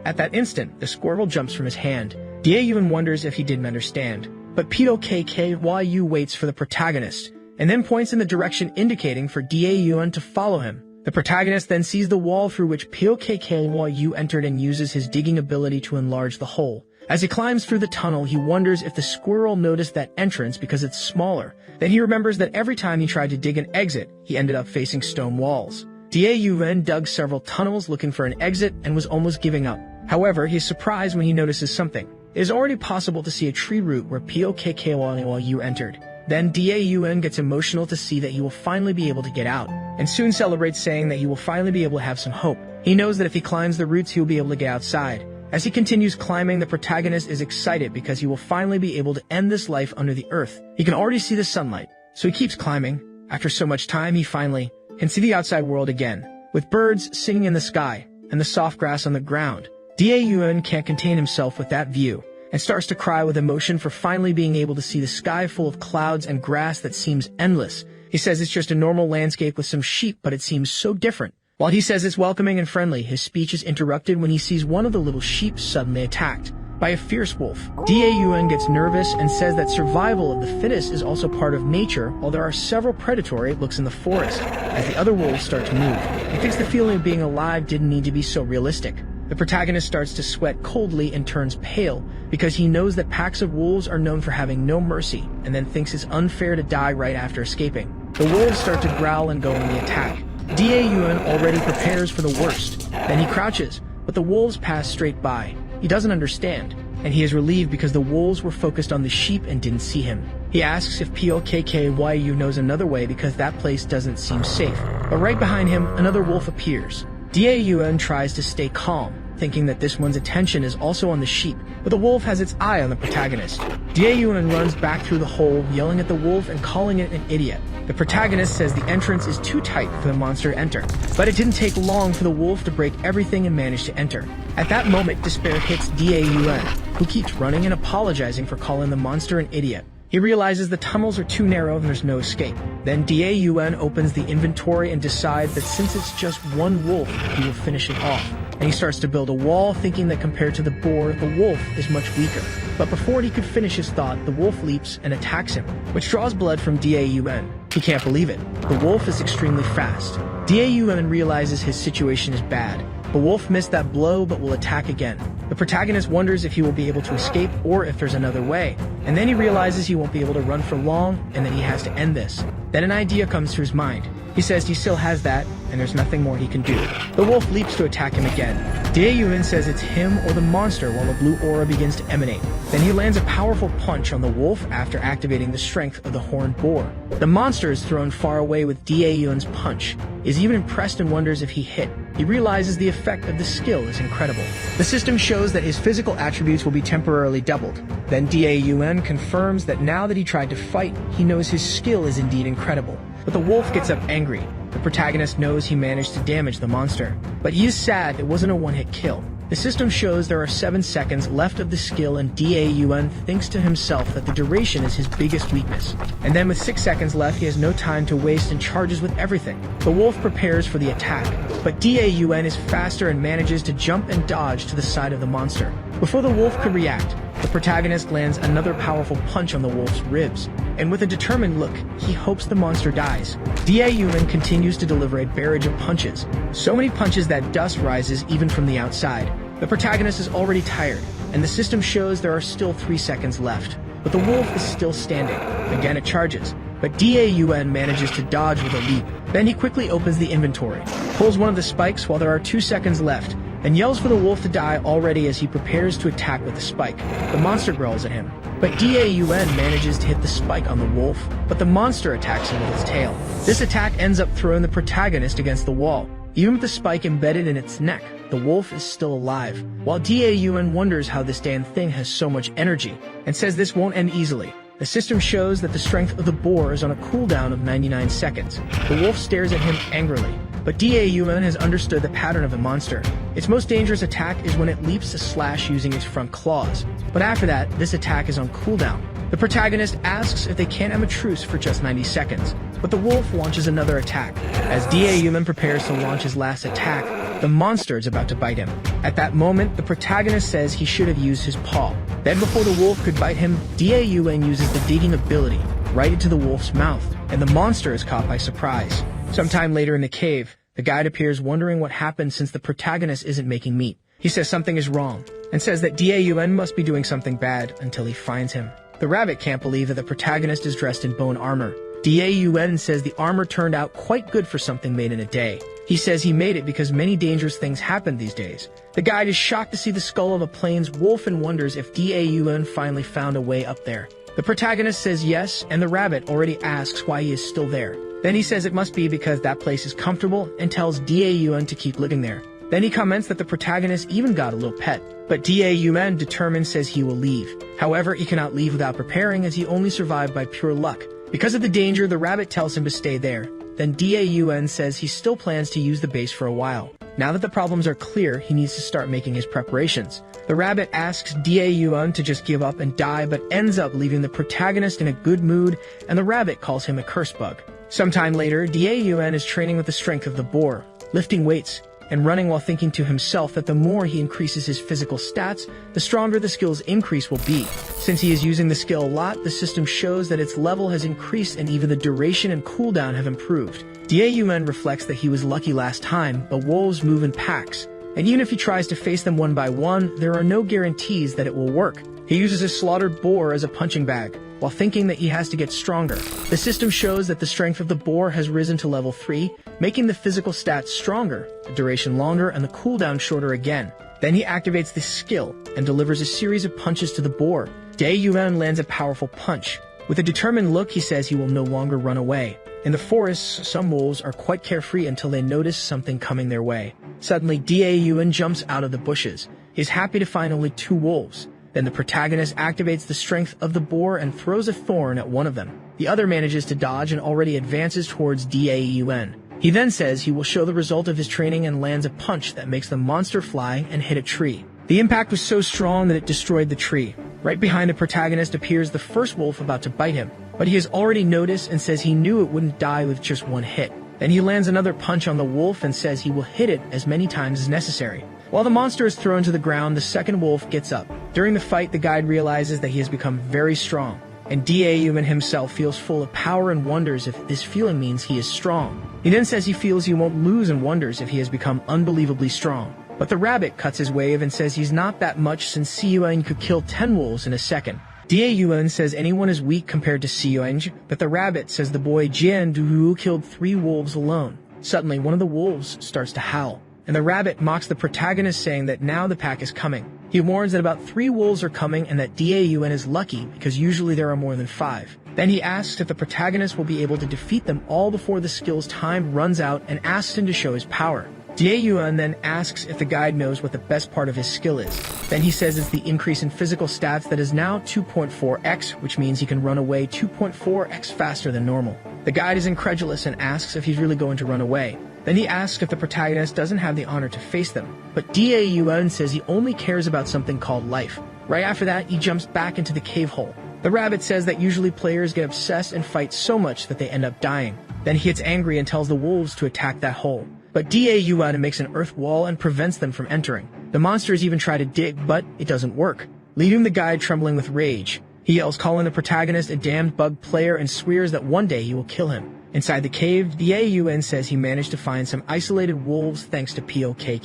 At that instant, the squirrel jumps from his hand. Daun wonders if he didn't understand. But POKKYU waits for the protagonist, and then points in the direction indicating for Daun to follow him. The protagonist then sees the wall through which POKKYU entered and uses his digging ability to enlarge the hole. As he climbs through the tunnel, he wonders if the squirrel noticed that entrance because it's smaller. Then he remembers that every time he tried to dig an exit, he ended up facing stone walls. Daun dug several tunnels looking for an exit and was almost giving up. However, he's surprised when he notices something. It is already possible to see a tree root where POKKYU entered. Then Daun gets emotional to see that he will finally be able to get out, and soon celebrates saying that he will finally be able to have some hope. He knows that if he climbs the roots he will be able to get outside. As he continues climbing, the protagonist is excited because he will finally be able to end this life under the earth. He can already see the sunlight, so he keeps climbing. After so much time, he finally can see the outside world again, with birds singing in the sky and the soft grass on the ground. Daun can't contain himself with that view, and starts to cry with emotion for finally being able to see the sky full of clouds and grass that seems endless. He says it's just a normal landscape with some sheep, but it seems so different. While he says it's welcoming and friendly, his speech is interrupted when he sees one of the little sheep suddenly attacked by a fierce wolf. Daun gets nervous and says that survival of the fittest is also part of nature, while there are several predatory looks in the forest. As the other wolves start to move, he thinks the feeling of being alive didn't need to be so realistic. The protagonist starts to sweat coldly and turns pale because he knows that packs of wolves are known for having no mercy, and then thinks it's unfair to die right after escaping. The wolves start to growl and go on the attack. Daun already prepares for the worst. Then he crouches, but the wolves pass straight by. He doesn't understand, and he is relieved because the wolves were focused on the sheep and didn't see him. He asks if POKKYU knows another way because that place doesn't seem safe. But right behind him, another wolf appears. Daun tries to stay calm, thinking that this one's attention is also on the sheep, but the wolf has its eye on the protagonist. Daun runs back through the hole, yelling at the wolf and calling it an idiot. The protagonist says the entrance is too tight for the monster to enter, but it didn't take long for the wolf to break everything and manage to enter. At that moment, despair hits Daun, who keeps running and apologizing for calling the monster an idiot. He realizes the tunnels are too narrow and there's no escape. Then Daun opens the inventory and decides that since it's just one wolf, he will finish it off. And he starts to build a wall, thinking that compared to the boar, the wolf is much weaker. But before he could finish his thought, the wolf leaps and attacks him, which draws blood from Daun. He can't believe it. The wolf is extremely fast. Daun realizes his situation is bad. The wolf missed that blow but will attack again. The protagonist wonders if he will be able to escape or if there's another way. And then he realizes he won't be able to run for long and that he has to end this. Then an idea comes to his mind. He says he still has that, and there's nothing more he can do. The wolf leaps to attack him again. Daun says it's him or the monster while a blue aura begins to emanate. Then he lands a powerful punch on the wolf after activating the strength of the horned boar. The monster is thrown far away with Daun's punch. He is even impressed and wonders if he hit. He realizes the effect of the skill is incredible. The system shows that his physical attributes will be temporarily doubled. Then Daun confirms that now that he tried to fight, he knows his skill is indeed incredible. But the wolf gets up angry. The protagonist knows he managed to damage the monster, but he is sad it wasn't a one-hit kill. The system shows there are 7 seconds left of the skill, and Daun thinks to himself that the duration is his biggest weakness. And then with 6 seconds left, he has no time to waste and charges with everything. The wolf prepares for the attack, but Daun is faster and manages to jump and dodge to the side of the monster. Before the wolf could react, the protagonist lands another powerful punch on the wolf's ribs, and with a determined look, he hopes the monster dies. Daun continues to deliver a barrage of punches, so many punches that dust rises even from the outside. The protagonist is already tired, and the system shows there are still 3 seconds left, but the wolf is still standing. Again it charges, but Daun manages to dodge with a leap. Then he quickly opens the inventory, pulls one of the spikes while there are 2 seconds left, and yells for the wolf to die already as he prepares to attack with the spike. The monster growls at him, but Daun manages to hit the spike on the wolf, but the monster attacks him with its tail. This attack ends up throwing the protagonist against the wall. Even with the spike embedded in its neck, the wolf is still alive, while Daun wonders how this damn thing has so much energy, and says this won't end easily. The system shows that the strength of the boar is on a cooldown of 99 seconds. The wolf stares at him angrily, but Daun has understood the pattern of the monster. Its most dangerous attack is when it leaps to slash using its front claws, but after that, this attack is on cooldown. The protagonist asks if they can't have a truce for just 90 seconds, but the wolf launches another attack. As Daun prepares to launch his last attack, the monster is about to bite him. At that moment, the protagonist says he should have used his paw. Then before the wolf could bite him, Daun uses the digging ability right into the wolf's mouth, and the monster is caught by surprise. Sometime later in the cave, the guide appears wondering what happened since the protagonist isn't making meat. He says something is wrong, and says that Daun must be doing something bad until he finds him. The rabbit can't believe that the protagonist is dressed in bone armor. Daun says the armor turned out quite good for something made in a day. He says he made it because many dangerous things happen these days. The guide is shocked to see the skull of a plains wolf and wonders if Daun finally found a way up there. The protagonist says yes, and the rabbit already asks why he is still there. Then he says it must be because that place is comfortable and tells Daun to keep living there. Then he comments that the protagonist even got a little pet, but Daun determined says he will leave. However, he cannot leave without preparing as he only survived by pure luck. Because of the danger, the rabbit tells him to stay there. Then Daun says he still plans to use the base for a while. Now that the problems are clear, he needs to start making his preparations. The rabbit asks Daun to just give up and die, but ends up leaving the protagonist in a good mood, and the rabbit calls him a curse bug. Sometime later, Daun is training with the strength of the boar, lifting weights, and running while thinking to himself that the more he increases his physical stats, the stronger the skill's increase will be. Since he is using the skill a lot, the system shows that its level has increased and even the duration and cooldown have improved. Daun reflects that he was lucky last time, but wolves move in packs, and even if he tries to face them one by one, there are no guarantees that it will work. He uses a slaughtered boar as a punching bag, while thinking that he has to get stronger. The system shows that the strength of the boar has risen to level 3, making the physical stats stronger, the duration longer, and the cooldown shorter again. Then he activates the skill and delivers a series of punches to the boar. Daun lands a powerful punch. With a determined look, he says he will no longer run away. In the forests, some wolves are quite carefree until they notice something coming their way. Suddenly, Daun jumps out of the bushes. He is happy to find only 2 wolves. Then the protagonist activates the strength of the boar and throws a thorn at one of them. The other manages to dodge and already advances towards Daun. He then says he will show the result of his training and lands a punch that makes the monster fly and hit a tree. The impact was so strong that it destroyed the tree. Right behind the protagonist appears the first wolf about to bite him, but he has already noticed and says he knew it wouldn't die with just one hit. Then he lands another punch on the wolf and says he will hit it as many times as necessary. While the monster is thrown to the ground, the second wolf gets up. During the fight, the guide realizes that he has become very strong, and Daun himself feels full of power and wonders if this feeling means he is strong. He then says he feels he won't lose and wonders if he has become unbelievably strong. But the rabbit cuts his wave and says he's not that much since Seiyuan could kill 10 wolves in a second. Daun says anyone is weak compared to Seiyuan, but the rabbit says the boy Jian Duhu killed 3 wolves alone. Suddenly, one of the wolves starts to howl, and the rabbit mocks the protagonist saying that now the pack is coming. He warns that about 3 wolves are coming and that Daun is lucky because usually there are more than 5. Then he asks if the protagonist will be able to defeat them all before the skill's time runs out and asks him to show his power. Daeyuan then asks if the guide knows what the best part of his skill is. Then he says it's the increase in physical stats that is now 2.4x, which means he can run away 2.4x faster than normal. The guide is incredulous and asks if he's really going to run away. Then he asks if the protagonist doesn't have the honor to face them, but Daeyuan says he only cares about something called life. Right after that, he jumps back into the cave hole. The rabbit says that usually players get obsessed and fight so much that they end up dying. Then he gets angry and tells the wolves to attack that hole. But Daeyuan makes an earth wall and prevents them from entering. The monsters even try to dig, but it doesn't work, leaving the guide trembling with rage. He yells, calling the protagonist a damned bug player, and swears that one day he will kill him. Inside the cave, Daeyuan says he managed to find some isolated wolves thanks to POK.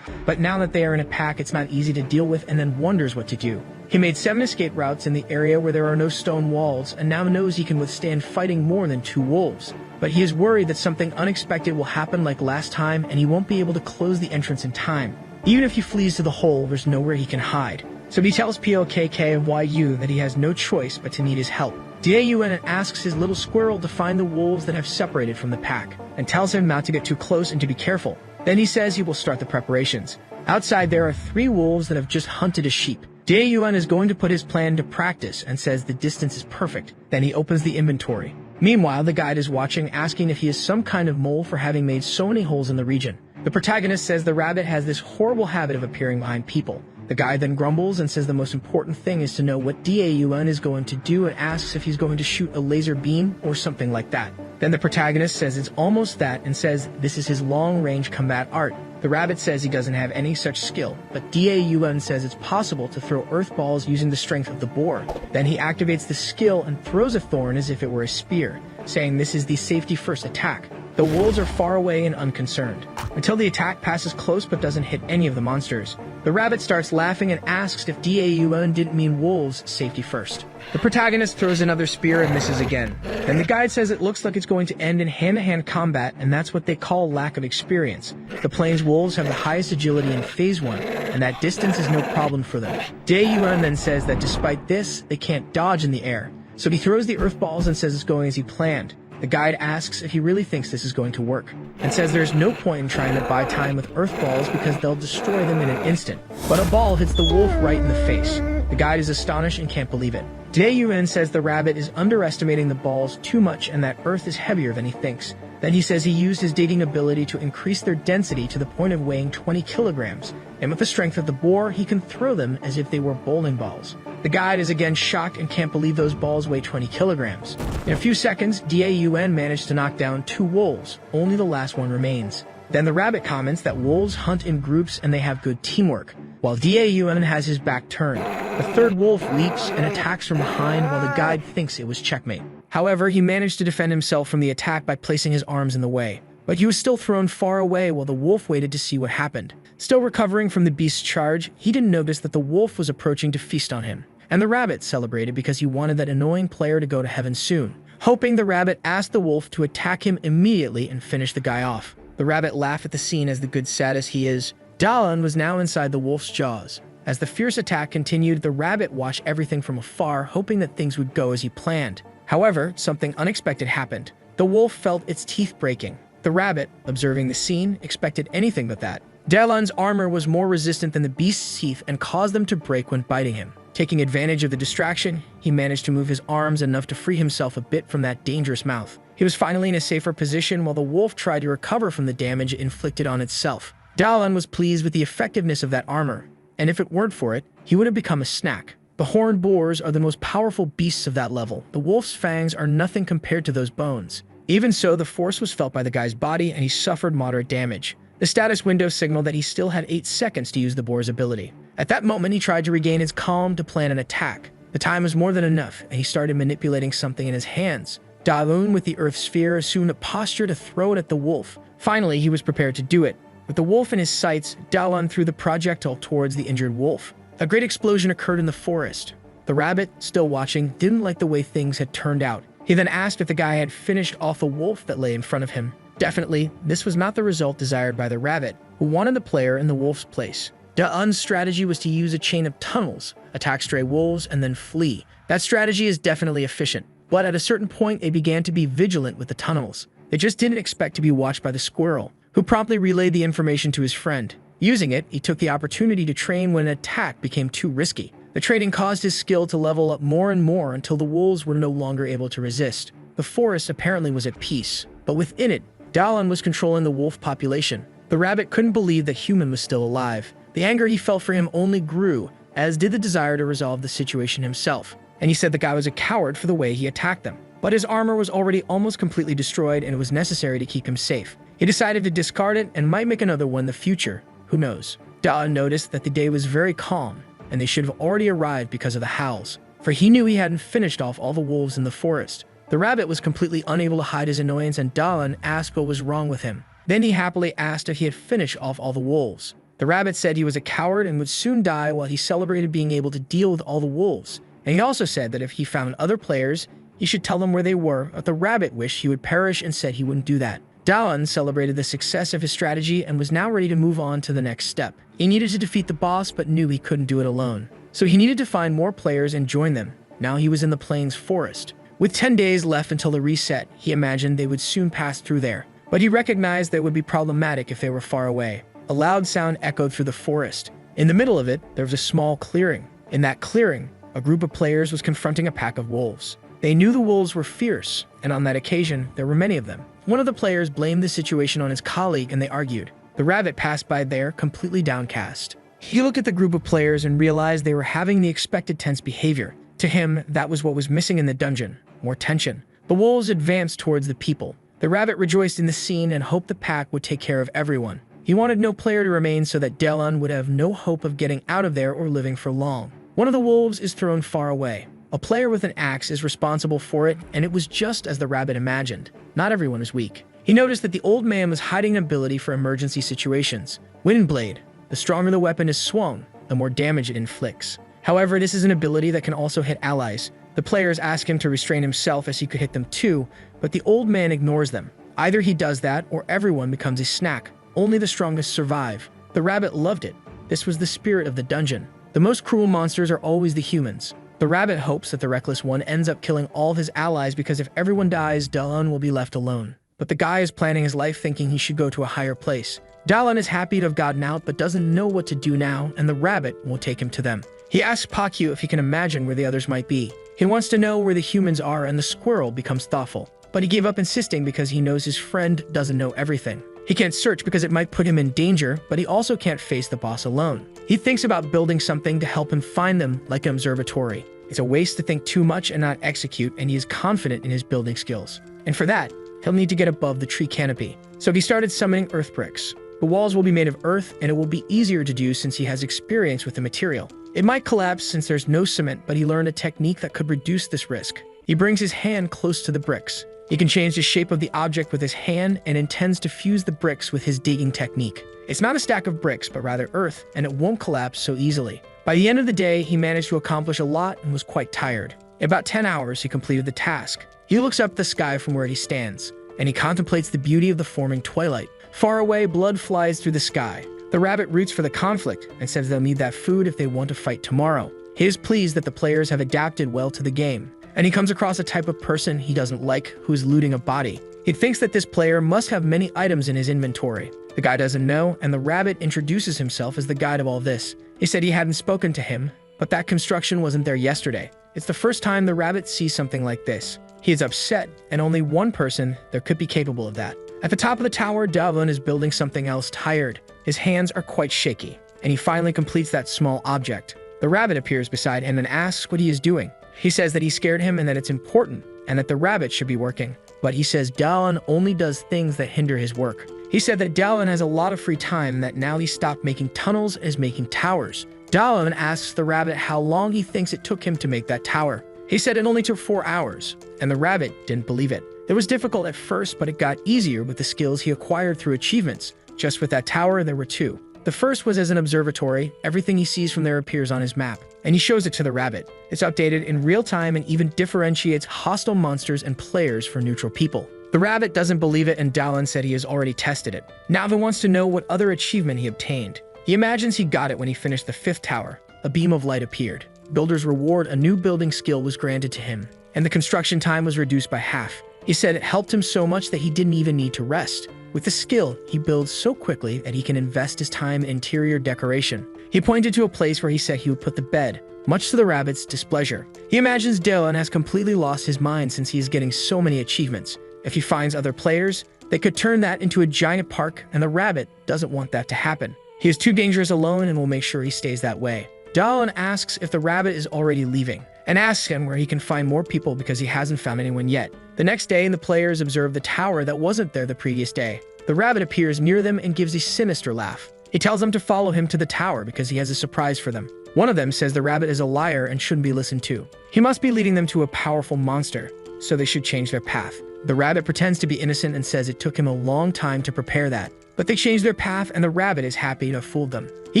But now that they are in a pack, it's not easy to deal with, and then wonders what to do. He made 7 escape routes in the area where there are no stone walls, and now knows he can withstand fighting more than 2 wolves. But he is worried that something unexpected will happen like last time, and he won't be able to close the entrance in time. Even if he flees to the hole, there's nowhere he can hide. So he tells POKK that he has no choice but to need his help. Daeyuan asks his little squirrel to find the wolves that have separated from the pack, and tells him not to get too close and to be careful. Then he says he will start the preparations. Outside there are 3 wolves that have just hunted a sheep. Daeyuan is going to put his plan to practice and says the distance is perfect. Then he opens the inventory. Meanwhile, the guide is watching, asking if he is some kind of mole for having made so many holes in the region. The protagonist says the rabbit has this horrible habit of appearing behind people. The guide then grumbles and says the most important thing is to know what Daeyuan is going to do, and asks if he's going to shoot a laser beam or something like that. Then the protagonist says it's almost that and says this is his long-range combat art. The rabbit says he doesn't have any such skill, but Daeyuan says it's possible to throw earth balls using the strength of the boar. Then he activates the skill and throws a thorn as if it were a spear, saying this is the safety first attack. The wolves are far away and unconcerned, until the attack passes close but doesn't hit any of the monsters. The rabbit starts laughing and asks if Daeyuan didn't mean wolves safety first. The protagonist throws another spear and misses again. Then the guide says it looks like it's going to end in hand-to-hand combat, and that's what they call lack of experience. The plains wolves have the highest agility in Phase 1, and that distance is no problem for them. Daeyuan then says that despite this, they can't dodge in the air. So he throws the earth balls and says it's going as he planned. The guide asks if he really thinks this is going to work, and says there's no point in trying to buy time with earth balls because they'll destroy them in an instant. But a ball hits the wolf right in the face. The guide is astonished and can't believe it. Daeyuan says the rabbit is underestimating the balls too much and that earth is heavier than he thinks. Then he says he used his dating ability to increase their density to the point of weighing 20 kilograms, and with the strength of the boar, he can throw them as if they were bowling balls. The guide is again shocked and can't believe those balls weigh 20 kilograms. In a few seconds, Daeyuan managed to knock down 2 wolves. Only the last one remains. Then the rabbit comments that wolves hunt in groups and they have good teamwork, while Daeyuan has his back turned. The third wolf leaps and attacks from behind while the guide thinks it was checkmate. However, he managed to defend himself from the attack by placing his arms in the way. But he was still thrown far away while the wolf waited to see what happened. Still recovering from the beast's charge, he didn't notice that the wolf was approaching to feast on him. And the rabbit celebrated because he wanted that annoying player to go to heaven soon. Hoping, the rabbit asked the wolf to attack him immediately and finish the guy off. The rabbit laughed at the scene as the good sadist he is. Dalan was now inside the wolf's jaws. As the fierce attack continued, the rabbit watched everything from afar, hoping that things would go as he planned. However, something unexpected happened. The wolf felt its teeth breaking. The rabbit, observing the scene, expected anything but that. Dalan's armor was more resistant than the beast's teeth and caused them to break when biting him. Taking advantage of the distraction, he managed to move his arms enough to free himself a bit from that dangerous mouth. He was finally in a safer position while the wolf tried to recover from the damage inflicted on itself. Dalan was pleased with the effectiveness of that armor, and if it weren't for it, he would have become a snack. The horned boars are the most powerful beasts of that level. The wolf's fangs are nothing compared to those bones. Even so, the force was felt by the guy's body, and he suffered moderate damage. The status window signaled that he still had 8 seconds to use the boar's ability. At that moment, he tried to regain his calm to plan an attack. The time was more than enough, and he started manipulating something in his hands. Dalun, with the earth sphere, assumed a posture to throw it at the wolf. Finally, he was prepared to do it. With the wolf in his sights, Dalan threw the projectile towards the injured wolf. A great explosion occurred in the forest. The rabbit, still watching, didn't like the way things had turned out. He then asked if the guy had finished off the wolf that lay in front of him. Definitely, this was not the result desired by the rabbit, who wanted the player in the wolf's place. Dalan's strategy was to use a chain of tunnels, attack stray wolves, and then flee. That strategy is definitely efficient, but at a certain point, they began to be vigilant with the tunnels. They just didn't expect to be watched by the squirrel, who promptly relayed the information to his friend. Using it, he took the opportunity to train when an attack became too risky. The training caused his skill to level up more and more until the wolves were no longer able to resist. The forest apparently was at peace, but within it, Dalan was controlling the wolf population. The rabbit couldn't believe that human was still alive. The anger he felt for him only grew, as did the desire to resolve the situation himself. And he said the guy was a coward for the way he attacked them. But his armor was already almost completely destroyed and it was necessary to keep him safe. He decided to discard it and might make another one in the future. Who knows? Dalan noticed that the day was very calm, and they should have already arrived because of the howls, for he knew he hadn't finished off all the wolves in the forest. The rabbit was completely unable to hide his annoyance, and Dalan asked what was wrong with him. Then he happily asked if he had finished off all the wolves. The rabbit said he was a coward and would soon die, while he celebrated being able to deal with all the wolves. And he also said that if he found other players, he should tell them where they were, but the rabbit wished he would perish and said he wouldn't do that. Dalan celebrated the success of his strategy and was now ready to move on to the next step. He needed to defeat the boss but knew he couldn't do it alone. So he needed to find more players and join them. Now he was in the Plains Forest. With 10 days left until the reset, he imagined they would soon pass through there. But he recognized that it would be problematic if they were far away. A loud sound echoed through the forest. In the middle of it, there was a small clearing. In that clearing, a group of players was confronting a pack of wolves. They knew the wolves were fierce, and on that occasion, there were many of them. One of the players blamed the situation on his colleague and they argued. The rabbit passed by there, completely downcast. He looked at the group of players and realized they were having the expected tense behavior. To him, that was what was missing in the dungeon, more tension. The wolves advanced towards the people. The rabbit rejoiced in the scene and hoped the pack would take care of everyone. He wanted no player to remain so that Dalan would have no hope of getting out of there or living for long. One of the wolves is thrown far away. A player with an axe is responsible for it, and it was just as the rabbit imagined. Not everyone is weak. He noticed that the old man was hiding an ability for emergency situations. Windblade. The stronger the weapon is swung, the more damage it inflicts. However, this is an ability that can also hit allies. The players ask him to restrain himself as he could hit them too, but the old man ignores them. Either he does that or everyone becomes a snack. Only the strongest survive. The rabbit loved it. This was the spirit of the dungeon. The most cruel monsters are always the humans. The rabbit hopes that the reckless one ends up killing all of his allies because if everyone dies, Dalan will be left alone. But the guy is planning his life thinking he should go to a higher place. Dalan is happy to have gotten out but doesn't know what to do now, and the rabbit will take him to them. He asks Pakyu if he can imagine where the others might be. He wants to know where the humans are, and the squirrel becomes thoughtful. But he gave up insisting because he knows his friend doesn't know everything. He can't search because it might put him in danger, but he also can't face the boss alone. He thinks about building something to help him find them, like an observatory. It's a waste to think too much and not execute, and he is confident in his building skills. And for that, he'll need to get above the tree canopy. So he started summoning earth bricks. The walls will be made of earth, and it will be easier to do since he has experience with the material. It might collapse since there's no cement, but he learned a technique that could reduce this risk. He brings his hand close to the bricks. He can change the shape of the object with his hand and intends to fuse the bricks with his digging technique. It's not a stack of bricks, but rather earth, and it won't collapse so easily. By the end of the day, he managed to accomplish a lot and was quite tired. In about 10 hours, he completed the task. He looks up at the sky from where he stands, and he contemplates the beauty of the forming twilight. Far away, blood flies through the sky. The rabbit roots for the conflict and says they'll need that food if they want to fight tomorrow. He is pleased that the players have adapted well to the game, and he comes across a type of person he doesn't like who is looting a body. He thinks that this player must have many items in his inventory. The guy doesn't know, and the rabbit introduces himself as the guide of all this. He said he hadn't spoken to him, but that construction wasn't there yesterday. It's the first time the rabbit sees something like this. He is upset, and only one person there could be capable of that. At the top of the tower, Davlin is building something else tired. His hands are quite shaky, and he finally completes that small object. The rabbit appears beside him and asks what he is doing. He says that he scared him and that it's important, and that the rabbit should be working. But he says Dalan only does things that hinder his work. He said that Dalan has a lot of free time and that now he stopped making tunnels and is making towers. Dalan asks the rabbit how long he thinks it took him to make that tower. He said it only took 4 hours, and the rabbit didn't believe it. It was difficult at first, but it got easier with the skills he acquired through achievements. Just with that tower, there were 2. The first was as an observatory. Everything he sees from there appears on his map, and he shows it to the rabbit. It's updated in real time and even differentiates hostile monsters and players for neutral people. The rabbit doesn't believe it, and Dalan said he has already tested it. Now he wants to know what other achievement he obtained. He imagines he got it when he finished the 5th tower. A beam of light appeared. Builder's reward, a new building skill was granted to him, and the construction time was reduced by half. He said it helped him so much that he didn't even need to rest. With the skill, he builds so quickly that he can invest his time in interior decoration. He pointed to a place where he said he would put the bed, much to the rabbit's displeasure. He imagines Dylan has completely lost his mind since he is getting so many achievements. If he finds other players, they could turn that into a giant park, and the rabbit doesn't want that to happen. He is too dangerous alone and will make sure he stays that way. Dylan asks if the rabbit is already leaving, and asks him where he can find more people because he hasn't found anyone yet. The next day, the players observe the tower that wasn't there the previous day. The rabbit appears near them and gives a sinister laugh. He tells them to follow him to the tower because he has a surprise for them. One of them says the rabbit is a liar and shouldn't be listened to. He must be leading them to a powerful monster, so they should change their path. The rabbit pretends to be innocent and says it took him a long time to prepare that. But they change their path and the rabbit is happy to have fooled them. He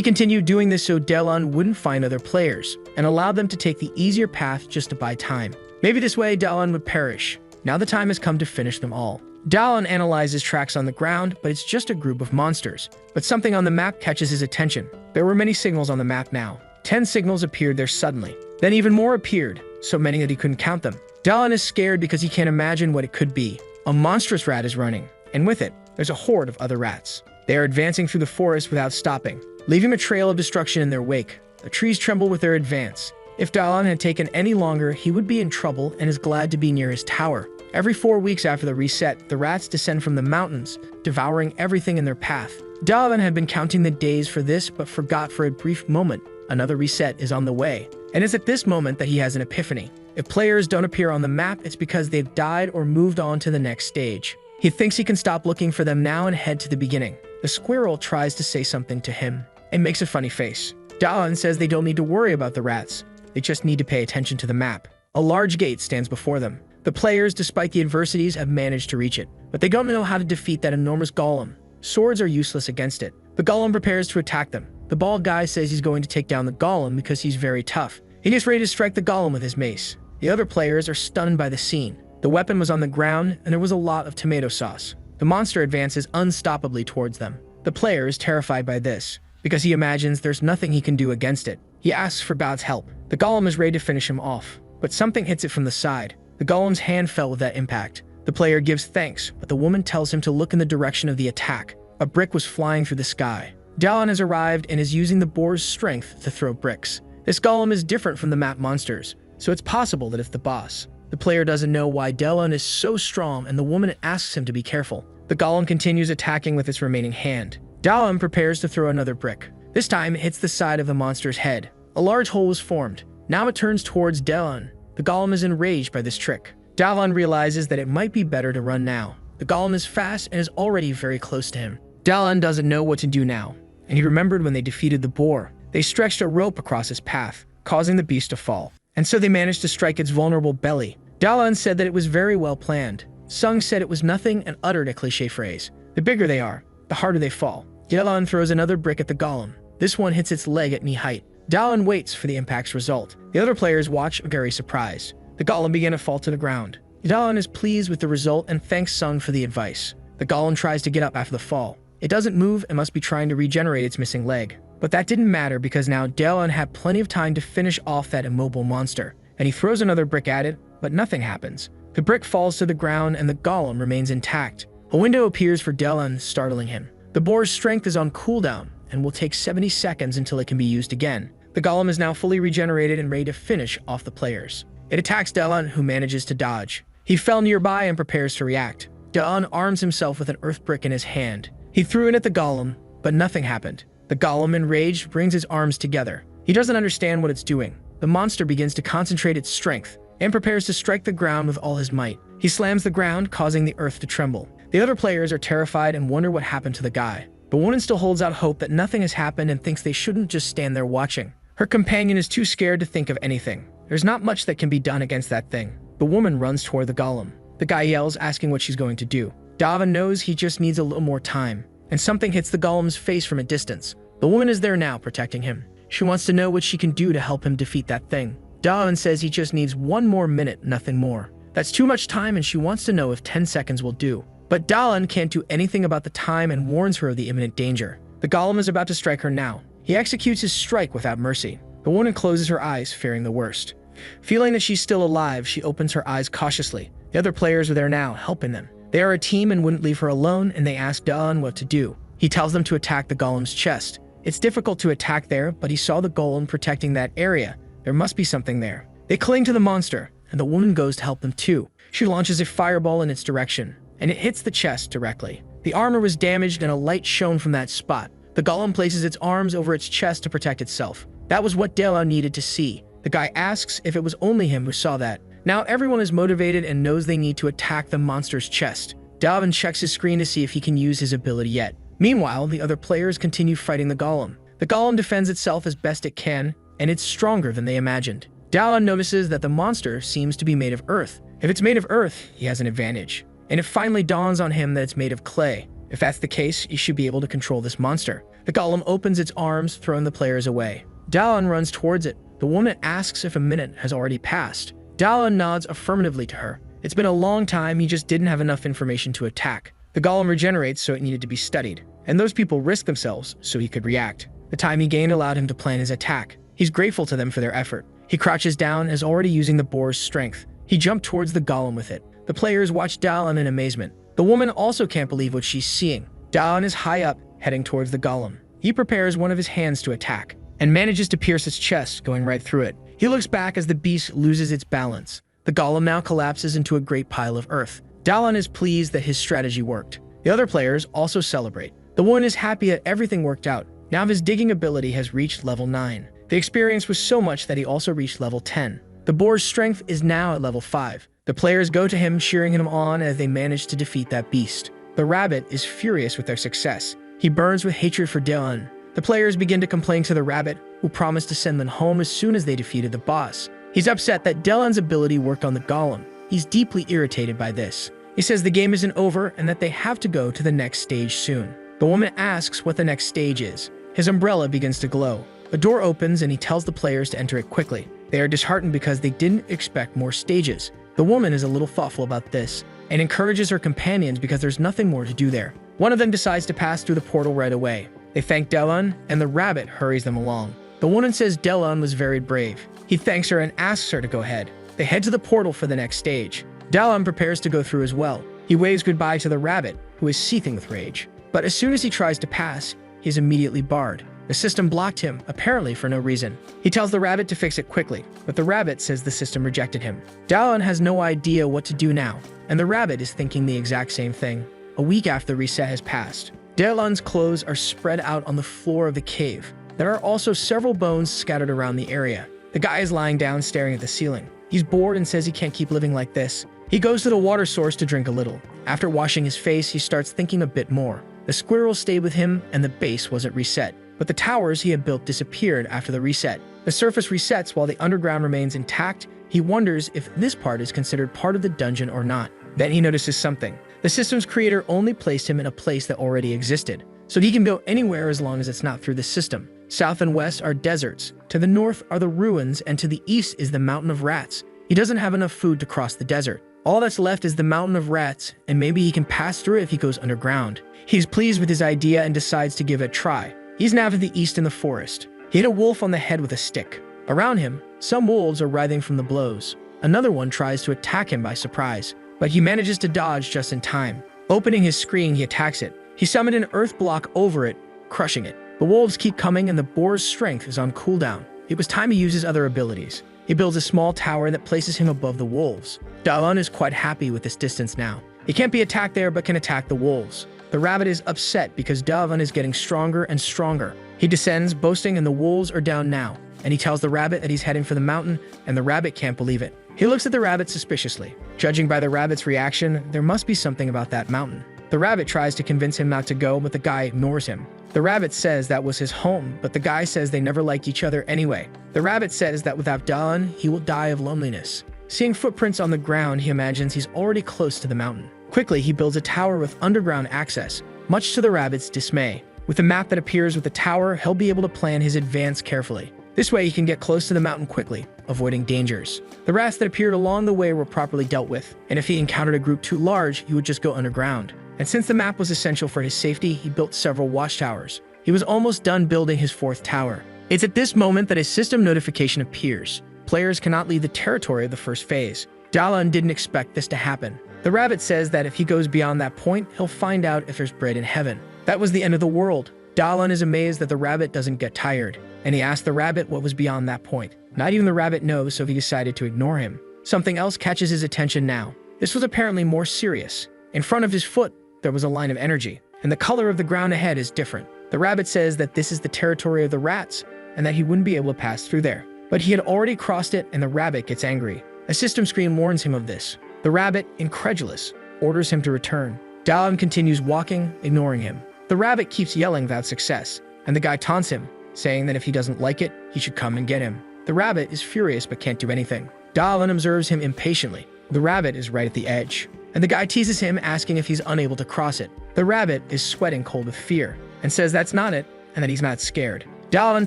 continued doing this so Dylan wouldn't find other players and allowed them to take the easier path just to buy time. Maybe this way Dylan would perish. Now the time has come to finish them all. Dylan analyzes tracks on the ground, but it's just a group of monsters. But something on the map catches his attention. There were many signals on the map now. 10 signals appeared there suddenly. Then even more appeared, so many that he couldn't count them. Dylan is scared because he can't imagine what it could be. A monstrous rat is running, and with it, there's a horde of other rats. They are advancing through the forest without stopping, leaving a trail of destruction in their wake. The trees tremble with their advance. If Dylan had taken any longer, he would be in trouble and is glad to be near his tower. Every 4 weeks after the reset, the rats descend from the mountains, devouring everything in their path. Dylan had been counting the days for this, but forgot for a brief moment. Another reset is on the way, and it's at this moment that he has an epiphany. If players don't appear on the map, it's because they've died or moved on to the next stage. He thinks he can stop looking for them now and head to the beginning. The squirrel tries to say something to him and makes a funny face. Dylan says they don't need to worry about the rats. They just need to pay attention to the map. A large gate stands before them. The players, despite the adversities, have managed to reach it, but they don't know how to defeat that enormous golem. Swords are useless against it. The golem prepares to attack them. The bald guy says he's going to take down the golem because he's very tough. He gets ready to strike the golem with his mace. The other players are stunned by the scene. The weapon was on the ground, and there was a lot of tomato sauce. The monster advances unstoppably towards them. The player is terrified by this, because he imagines there's nothing he can do against it. He asks for God's help. The golem is ready to finish him off, but something hits it from the side. The golem's hand fell with that impact. The player gives thanks, but the woman tells him to look in the direction of the attack. A brick was flying through the sky. Dylan has arrived and is using the boar's strength to throw bricks. This golem is different from the map monsters, so it's possible that it's the boss. The player doesn't know why Dylan is so strong, and the woman asks him to be careful. The golem continues attacking with its remaining hand. Dylan prepares to throw another brick. This time, it hits the side of the monster's head. A large hole is formed. Now it turns towards Dylan. The golem is enraged by this trick. Dylan realizes that it might be better to run now. The golem is fast and is already very close to him. Dylan doesn't know what to do now, and he remembered when they defeated the boar. They stretched a rope across his path, causing the beast to fall, and so they managed to strike its vulnerable belly. Dylan said that it was very well planned. Sung said it was nothing and uttered a cliché phrase. The bigger they are, the harder they fall. Dylan throws another brick at the golem. This one hits its leg at knee height. Dylan waits for the impact's result. The other players watch, very surprised. The golem began to fall to the ground. Dylan is pleased with the result and thanks Sung for the advice. The golem tries to get up after the fall. It doesn't move and must be trying to regenerate its missing leg. But that didn't matter because now Dylan had plenty of time to finish off that immobile monster. And he throws another brick at it, but nothing happens. The brick falls to the ground and the golem remains intact. A window appears for Dylan, startling him. The boar's strength is on cooldown and will take 70 seconds until it can be used again. The golem is now fully regenerated and ready to finish off the players. It attacks Dylan, who manages to dodge. He fell nearby and prepares to react. Dylan arms himself with an earth brick in his hand. He threw it at the golem, but nothing happened. The golem, enraged, brings his arms together. He doesn't understand what it's doing. The monster begins to concentrate its strength and prepares to strike the ground with all his might. He slams the ground, causing the earth to tremble. The other players are terrified and wonder what happened to the guy. The woman still holds out hope that nothing has happened and thinks they shouldn't just stand there watching. Her companion is too scared to think of anything. There's not much that can be done against that thing. The woman runs toward the golem. The guy yells, asking what she's going to do. Dava knows he just needs a little more time, and something hits the golem's face from a distance. The woman is there now, protecting him. She wants to know what she can do to help him defeat that thing. Davan says he just needs 1 more minute, nothing more. That's too much time, and she wants to know if 10 seconds will do. But Dalan can't do anything about the time and warns her of the imminent danger. The golem is about to strike her now. He executes his strike without mercy. The woman closes her eyes, fearing the worst. Feeling that she's still alive, she opens her eyes cautiously. The other players are there now, helping them. They are a team and wouldn't leave her alone, and they ask Dalan what to do. He tells them to attack the golem's chest. It's difficult to attack there, but he saw the golem protecting that area. There must be something there. They cling to the monster, and the woman goes to help them too. She launches a fireball in its direction, and it hits the chest directly. The armor was damaged and a light shone from that spot. The golem places its arms over its chest to protect itself. That was what Dalan needed to see. The guy asks if it was only him who saw that. Now everyone is motivated and knows they need to attack the monster's chest. Dalan checks his screen to see if he can use his ability yet. Meanwhile, the other players continue fighting the golem. The golem defends itself as best it can, and it's stronger than they imagined. Dalan notices that the monster seems to be made of earth. If it's made of earth, he has an advantage. And it finally dawns on him that it's made of clay. If that's the case, he should be able to control this monster. The golem opens its arms, throwing the players away. Dalan runs towards it. The woman asks if a minute has already passed. Dalan nods affirmatively to her. It's been a long time, he just didn't have enough information to attack. The golem regenerates, so it needed to be studied. And those people risked themselves so he could react. The time he gained allowed him to plan his attack. He's grateful to them for their effort. He crouches down as already using the boar's strength. He jumped towards the golem with it. The players watch Dalan in amazement. The woman also can't believe what she's seeing. Dalan is high up, heading towards the golem. He prepares one of his hands to attack, and manages to pierce its chest, going right through it. He looks back as the beast loses its balance. The golem now collapses into a great pile of earth. Dalan is pleased that his strategy worked. The other players also celebrate. The woman is happy that everything worked out. Now his digging ability has reached level 9. The experience was so much that he also reached level 10. The boar's strength is now at level 5. The players go to him, cheering him on as they manage to defeat that beast. The rabbit is furious with their success. He burns with hatred for Dalan. The players begin to complain to the rabbit, who promised to send them home as soon as they defeated the boss. He's upset that Dalan's ability worked on the golem. He's deeply irritated by this. He says the game isn't over and that they have to go to the next stage soon. The woman asks what the next stage is. His umbrella begins to glow. A door opens and he tells the players to enter it quickly. They are disheartened because they didn't expect more stages. The woman is a little thoughtful about this and encourages her companions because there's nothing more to do there. One of them decides to pass through the portal right away. They thank Dalan, and the rabbit hurries them along. The woman says Dalan was very brave. He thanks her and asks her to go ahead. They head to the portal for the next stage. Dalan prepares to go through as well. He waves goodbye to the rabbit, who is seething with rage. But as soon as he tries to pass, he is immediately barred. The system blocked him, apparently for no reason. He tells the rabbit to fix it quickly, but the rabbit says the system rejected him. Dalan has no idea what to do now, and the rabbit is thinking the exact same thing. A week after the reset has passed, Dalan's clothes are spread out on the floor of the cave. There are also several bones scattered around the area. The guy is lying down staring at the ceiling. He's bored and says he can't keep living like this. He goes to the water source to drink a little. After washing his face, he starts thinking a bit more. The squirrel stayed with him and the base wasn't reset. But the towers he had built disappeared after the reset. The surface resets while the underground remains intact. He wonders if this part is considered part of the dungeon or not. Then he notices something. The system's creator only placed him in a place that already existed, so he can build anywhere as long as it's not through the system. South and west are deserts. To the north are the ruins, and to the east is the mountain of rats. He doesn't have enough food to cross the desert. All that's left is the mountain of rats, and maybe he can pass through it if he goes underground. He's pleased with his idea and decides to give it a try. He's now to the east in the forest. He hit a wolf on the head with a stick. Around him, some wolves are writhing from the blows. Another one tries to attack him by surprise, but he manages to dodge just in time. Opening his screen, he attacks it. He summoned an earth block over it, crushing it. The wolves keep coming and the boar's strength is on cooldown. It was time to use his other abilities. He builds a small tower that places him above the wolves. Dalan is quite happy with this distance now. He can't be attacked there but can attack the wolves. The rabbit is upset because Dalan is getting stronger and stronger. He descends, boasting, and the wolves are down now. And he tells the rabbit that he's heading for the mountain, and the rabbit can't believe it. He looks at the rabbit suspiciously. Judging by the rabbit's reaction, there must be something about that mountain. The rabbit tries to convince him not to go, but the guy ignores him. The rabbit says that was his home, but the guy says they never liked each other anyway. The rabbit says that without Dalan, he will die of loneliness. Seeing footprints on the ground, he imagines he's already close to the mountain. Quickly, he builds a tower with underground access, much to the rabbit's dismay. With a map that appears with the tower, he'll be able to plan his advance carefully. This way, he can get close to the mountain quickly, avoiding dangers. The rats that appeared along the way were properly dealt with, and if he encountered a group too large, he would just go underground. And since the map was essential for his safety, he built several watchtowers. He was almost done building his 4th tower. It's at this moment that a system notification appears. Players cannot leave the territory of the first phase. Dalan didn't expect this to happen. The rabbit says that if he goes beyond that point, he'll find out if there's bread in heaven. That was the end of the world. Dalan is amazed that the rabbit doesn't get tired, and he asks the rabbit what was beyond that point. Not even the rabbit knows, so he decided to ignore him. Something else catches his attention now. This was apparently more serious. In front of his foot, there was a line of energy, and the color of the ground ahead is different. The rabbit says that this is the territory of the rats, and that he wouldn't be able to pass through there. But he had already crossed it, and the rabbit gets angry. A system screen warns him of this. The rabbit, incredulous, orders him to return. Dalan continues walking, ignoring him. The rabbit keeps yelling without success, and the guy taunts him, saying that if he doesn't like it, he should come and get him. The rabbit is furious but can't do anything. Dalan observes him impatiently. The rabbit is right at the edge, and the guy teases him, asking if he's unable to cross it. The rabbit is sweating cold with fear, and says that's not it, and that he's not scared. Dalan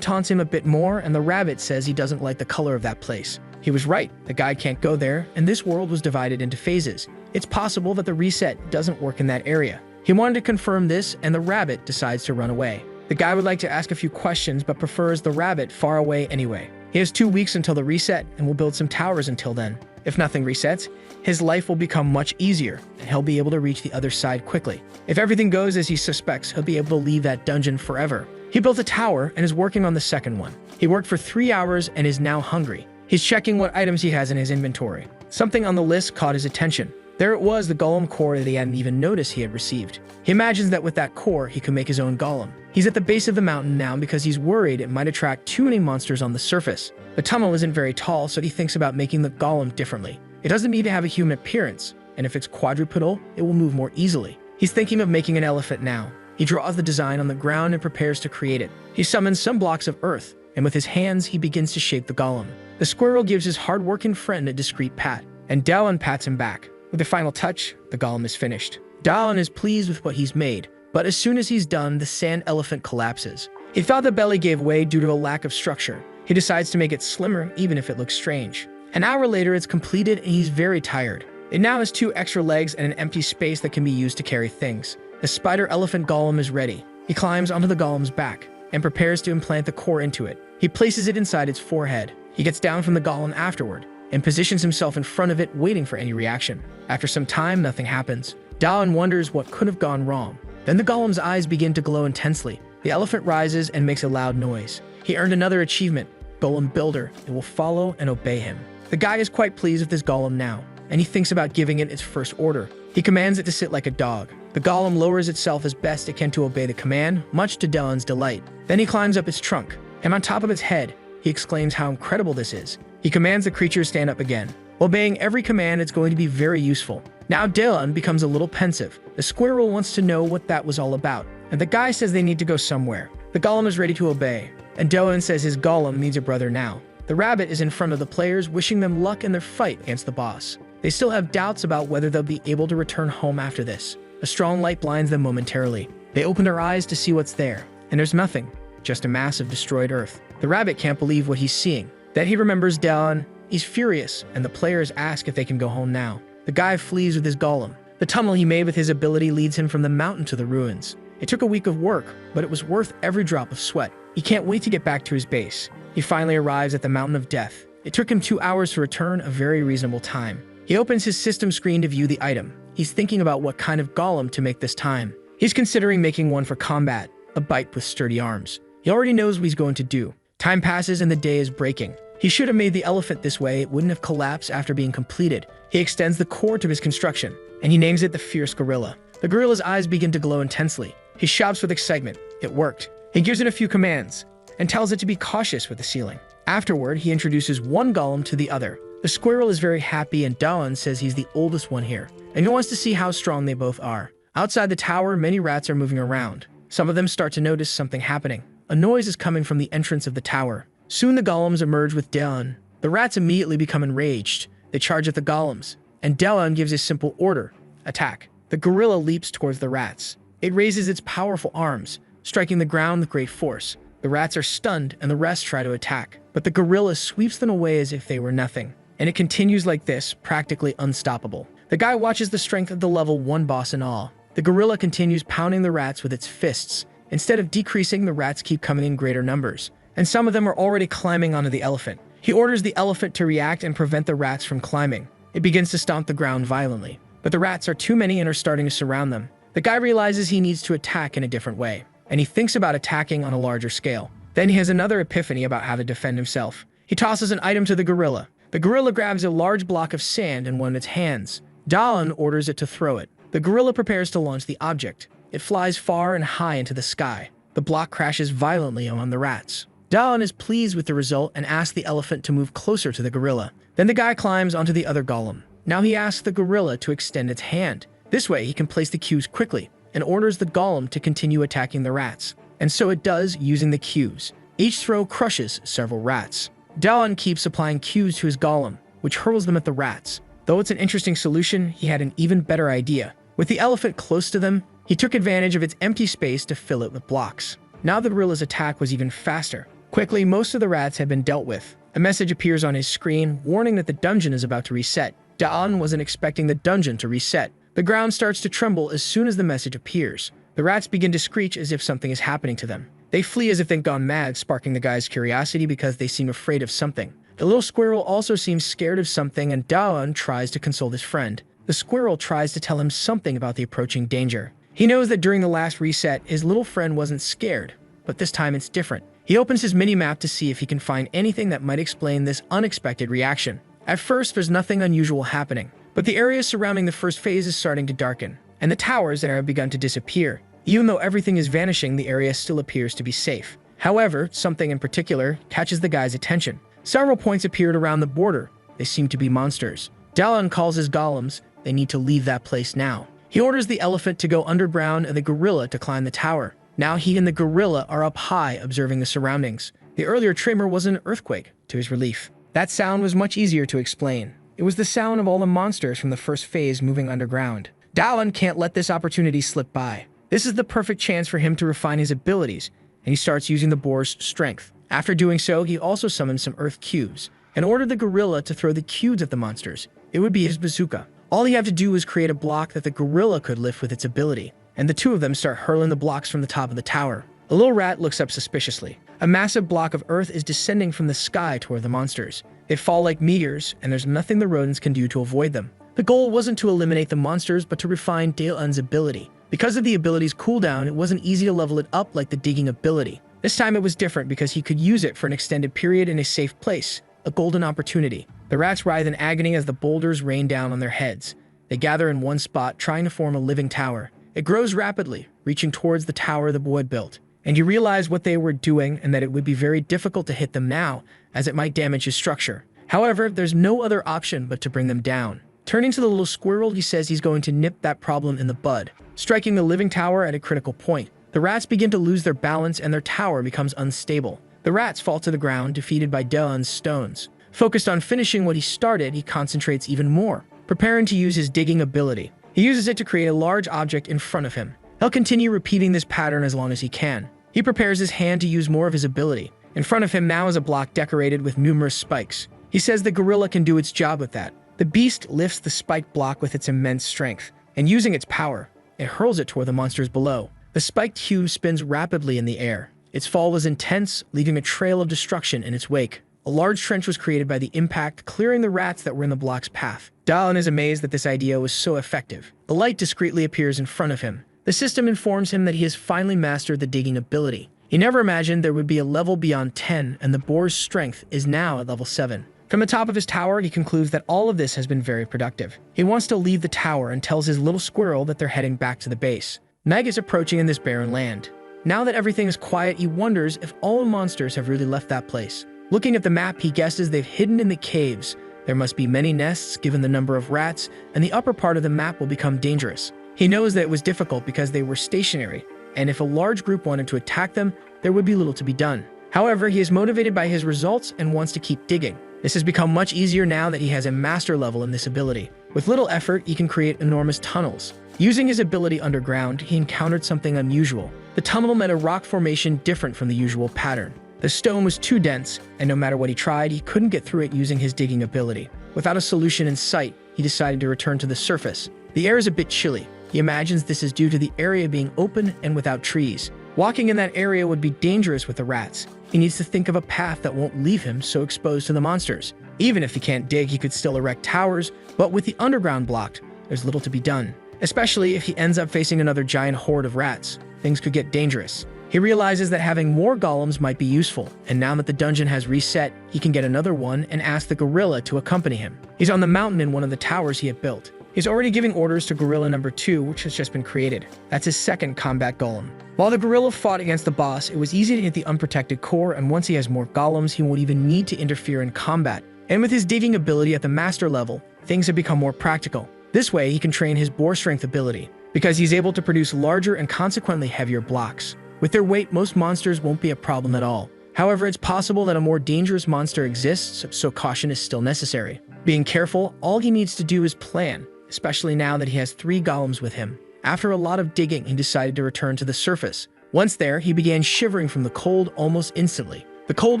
taunts him a bit more, and the rabbit says he doesn't like the color of that place. He was right, the guy can't go there, and this world was divided into phases. It's possible that the reset doesn't work in that area. He wanted to confirm this, and the rabbit decides to run away. The guy would like to ask a few questions, but prefers the rabbit far away anyway. He has 2 weeks until the reset, and will build some towers until then. If nothing resets, his life will become much easier, and he'll be able to reach the other side quickly. If everything goes as he suspects, he'll be able to leave that dungeon forever. He built a tower and is working on the second one. He worked for 3 hours and is now hungry. He's checking what items he has in his inventory. Something on the list caught his attention. There it was, the golem core that he hadn't even noticed he had received. He imagines that with that core, he can make his own golem. He's at the base of the mountain now because he's worried it might attract too many monsters on the surface. The tunnel isn't very tall, so he thinks about making the golem differently. It doesn't need to have a human appearance, and if it's quadrupedal, it will move more easily. He's thinking of making an elephant now. He draws the design on the ground and prepares to create it. He summons some blocks of earth, and with his hands, he begins to shape the golem. The squirrel gives his hard-working friend a discreet pat, and Dalan pats him back. With the final touch, the golem is finished. Dalan is pleased with what he's made, but as soon as he's done, the sand elephant collapses. He thought the belly gave way due to a lack of structure. He decides to make it slimmer, even if it looks strange. An hour later, it's completed, and he's very tired. It now has 2 extra legs and an empty space that can be used to carry things. The spider elephant golem is ready. He climbs onto the golem's back and prepares to implant the core into it. He places it inside its forehead. He gets down from the golem afterward and positions himself in front of it, waiting for any reaction. After some time, nothing happens. Dalan wonders what could have gone wrong. Then the golem's eyes begin to glow intensely. The elephant rises and makes a loud noise. He earned another achievement, Golem Builder. It will follow and obey him. The guy is quite pleased with his golem now, and he thinks about giving it its first order. He commands it to sit like a dog. The golem lowers itself as best it can to obey the command, much to Dalan's delight. Then he climbs up its trunk, and on top of its head, he exclaims how incredible this is. He commands the creature to stand up again. Obeying every command is going to be very useful. Now Dalan becomes a little pensive. The squirrel wants to know what that was all about, and the guy says they need to go somewhere. The golem is ready to obey, and Dalan says his golem needs a brother now. The rabbit is in front of the players, wishing them luck in their fight against the boss. They still have doubts about whether they'll be able to return home after this. A strong light blinds them momentarily. They open their eyes to see what's there, and there's nothing, just a mass of destroyed earth. The rabbit can't believe what he's seeing. Then he remembers Dalan. He's furious, and the players ask if they can go home now. The guy flees with his golem. The tunnel he made with his ability leads him from the mountain to the ruins. It took a week of work, but it was worth every drop of sweat. He can't wait to get back to his base. He finally arrives at the Mountain of Death. It took him 2 hours to return, a very reasonable time. He opens his system screen to view the item. He's thinking about what kind of golem to make this time. He's considering making one for combat, a bite with sturdy arms. He already knows what he's going to do. Time passes and the day is breaking. He should have made the elephant this way. It wouldn't have collapsed after being completed. He extends the core to his construction, and he names it the Fierce Gorilla. The gorilla's eyes begin to glow intensely. He shouts with excitement. It worked. He gives it a few commands and tells it to be cautious with the ceiling. Afterward, he introduces one golem to the other. The squirrel is very happy, and Dalan says he's the oldest one here, and he wants to see how strong they both are. Outside the tower, many rats are moving around. Some of them start to notice something happening. A noise is coming from the entrance of the tower. Soon the golems emerge with Dalan. The rats immediately become enraged. They charge at the golems, and Dalan gives a simple order: attack. The gorilla leaps towards the rats. It raises its powerful arms, striking the ground with great force. The rats are stunned, and the rest try to attack, but the gorilla sweeps them away as if they were nothing. And it continues like this, practically unstoppable. The guy watches the strength of the level 1 boss in awe. The gorilla continues pounding the rats with its fists. Instead of decreasing, the rats keep coming in greater numbers, and some of them are already climbing onto the elephant. He orders the elephant to react and prevent the rats from climbing. It begins to stomp the ground violently, but the rats are too many and are starting to surround them. The guy realizes he needs to attack in a different way, and he thinks about attacking on a larger scale. Then he has another epiphany about how to defend himself. He tosses an item to the gorilla. The gorilla grabs a large block of sand in one of its hands. Dawn orders it to throw it. The gorilla prepares to launch the object. It flies far and high into the sky. The block crashes violently among the rats. Dawn is pleased with the result and asks the elephant to move closer to the gorilla. Then the guy climbs onto the other golem. Now he asks the gorilla to extend its hand. This way he can place the cues quickly, and orders the golem to continue attacking the rats. And so it does, using the cues. Each throw crushes several rats. Dawn keeps applying cues to his golem, which hurls them at the rats. Though it's an interesting solution, he had an even better idea. With the elephant close to them, he took advantage of its empty space to fill it with blocks. Now the gorilla's attack was even faster. Quickly, most of the rats had been dealt with. A message appears on his screen, warning that the dungeon is about to reset. Dawn wasn't expecting the dungeon to reset. The ground starts to tremble as soon as the message appears. The rats begin to screech as if something is happening to them. They flee as if they've gone mad, sparking the guy's curiosity because they seem afraid of something. The little squirrel also seems scared of something, and Dawn tries to console his friend. The squirrel tries to tell him something about the approaching danger. He knows that during the last reset, his little friend wasn't scared, but this time it's different. He opens his mini-map to see if he can find anything that might explain this unexpected reaction. At first, there's nothing unusual happening, but the area surrounding the first phase is starting to darken, and the towers there have begun to disappear. Even though everything is vanishing, the area still appears to be safe. However, something in particular catches the guy's attention. Several points appeared around the border. They seem to be monsters. Dawn calls his golems. They need to leave that place now. He orders the elephant to go underground and the gorilla to climb the tower. Now he and the gorilla are up high, observing the surroundings. The earlier tremor was an earthquake, to his relief. That sound was much easier to explain. It was the sound of all the monsters from the first phase moving underground. Dawn can't let this opportunity slip by. This is the perfect chance for him to refine his abilities, and he starts using the boar's strength. After doing so, he also summons some earth cubes, and ordered the gorilla to throw the cubes at the monsters. It would be his bazooka. All he had to do was create a block that the gorilla could lift with its ability, and the two of them start hurling the blocks from the top of the tower. A little rat looks up suspiciously. A massive block of earth is descending from the sky toward the monsters. They fall like meteors, and there's nothing the rodents can do to avoid them. The goal wasn't to eliminate the monsters, but to refine Daeun's ability. Because of the ability's cooldown, it wasn't easy to level it up like the digging ability. This time it was different because he could use it for an extended period in a safe place, a golden opportunity. The rats writhe in agony as the boulders rain down on their heads. They gather in one spot, trying to form a living tower. It grows rapidly, reaching towards the tower the boy had built. And you realize what they were doing and that it would be very difficult to hit them now, as it might damage his structure. However, there's no other option but to bring them down. Turning to the little squirrel, he says he's going to nip that problem in the bud, striking the living tower at a critical point. The rats begin to lose their balance and their tower becomes unstable. The rats fall to the ground, defeated by Daeun's stones. Focused on finishing what he started, he concentrates even more, preparing to use his digging ability. He uses it to create a large object in front of him. He'll continue repeating this pattern as long as he can. He prepares his hand to use more of his ability. In front of him now is a block decorated with numerous spikes. He says the gorilla can do its job with that. The beast lifts the spiked block with its immense strength, and using its power, it hurls it toward the monsters below. The spiked cube spins rapidly in the air. Its fall was intense, leaving a trail of destruction in its wake. A large trench was created by the impact, clearing the rats that were in the block's path. Daeun is amazed that this idea was so effective. The light discreetly appears in front of him. The system informs him that he has finally mastered the digging ability. He never imagined there would be a level beyond 10, and the boar's strength is now at level 7. From the top of his tower, he concludes that all of this has been very productive. He wants to leave the tower and tells his little squirrel that they're heading back to the base. Night is approaching in this barren land. Now that everything is quiet, he wonders if all the monsters have really left that place. Looking at the map, he guesses they've hidden in the caves. There must be many nests given the number of rats, and the upper part of the map will become dangerous. He knows that it was difficult because they were stationary, and if a large group wanted to attack them, there would be little to be done. However, he is motivated by his results and wants to keep digging. This has become much easier now that he has a master level in this ability. With little effort, he can create enormous tunnels. Using his ability underground, he encountered something unusual. The tunnel met a rock formation different from the usual pattern. The stone was too dense, and no matter what he tried, he couldn't get through it using his digging ability. Without a solution in sight, he decided to return to the surface. The air is a bit chilly. He imagines this is due to the area being open and without trees. Walking in that area would be dangerous with the rats. He needs to think of a path that won't leave him so exposed to the monsters. Even if he can't dig, he could still erect towers, but with the underground blocked, there's little to be done. Especially if he ends up facing another giant horde of rats, things could get dangerous. He realizes that having more golems might be useful, and now that the dungeon has reset, he can get another one and ask the gorilla to accompany him. He's on the mountain in one of the towers he had built. He's already giving orders to gorilla number 2, which has just been created. That's his second combat golem. While the gorilla fought against the boss, it was easy to hit the unprotected core, and once he has more golems, he won't even need to interfere in combat. And with his digging ability at the master level, things have become more practical. This way, he can train his bore strength ability, because he's able to produce larger and consequently heavier blocks. With their weight, most monsters won't be a problem at all. However, it's possible that a more dangerous monster exists, so caution is still necessary. Being careful, all he needs to do is plan, especially now that he has 3 golems with him. After a lot of digging, he decided to return to the surface. Once there, he began shivering from the cold almost instantly. The cold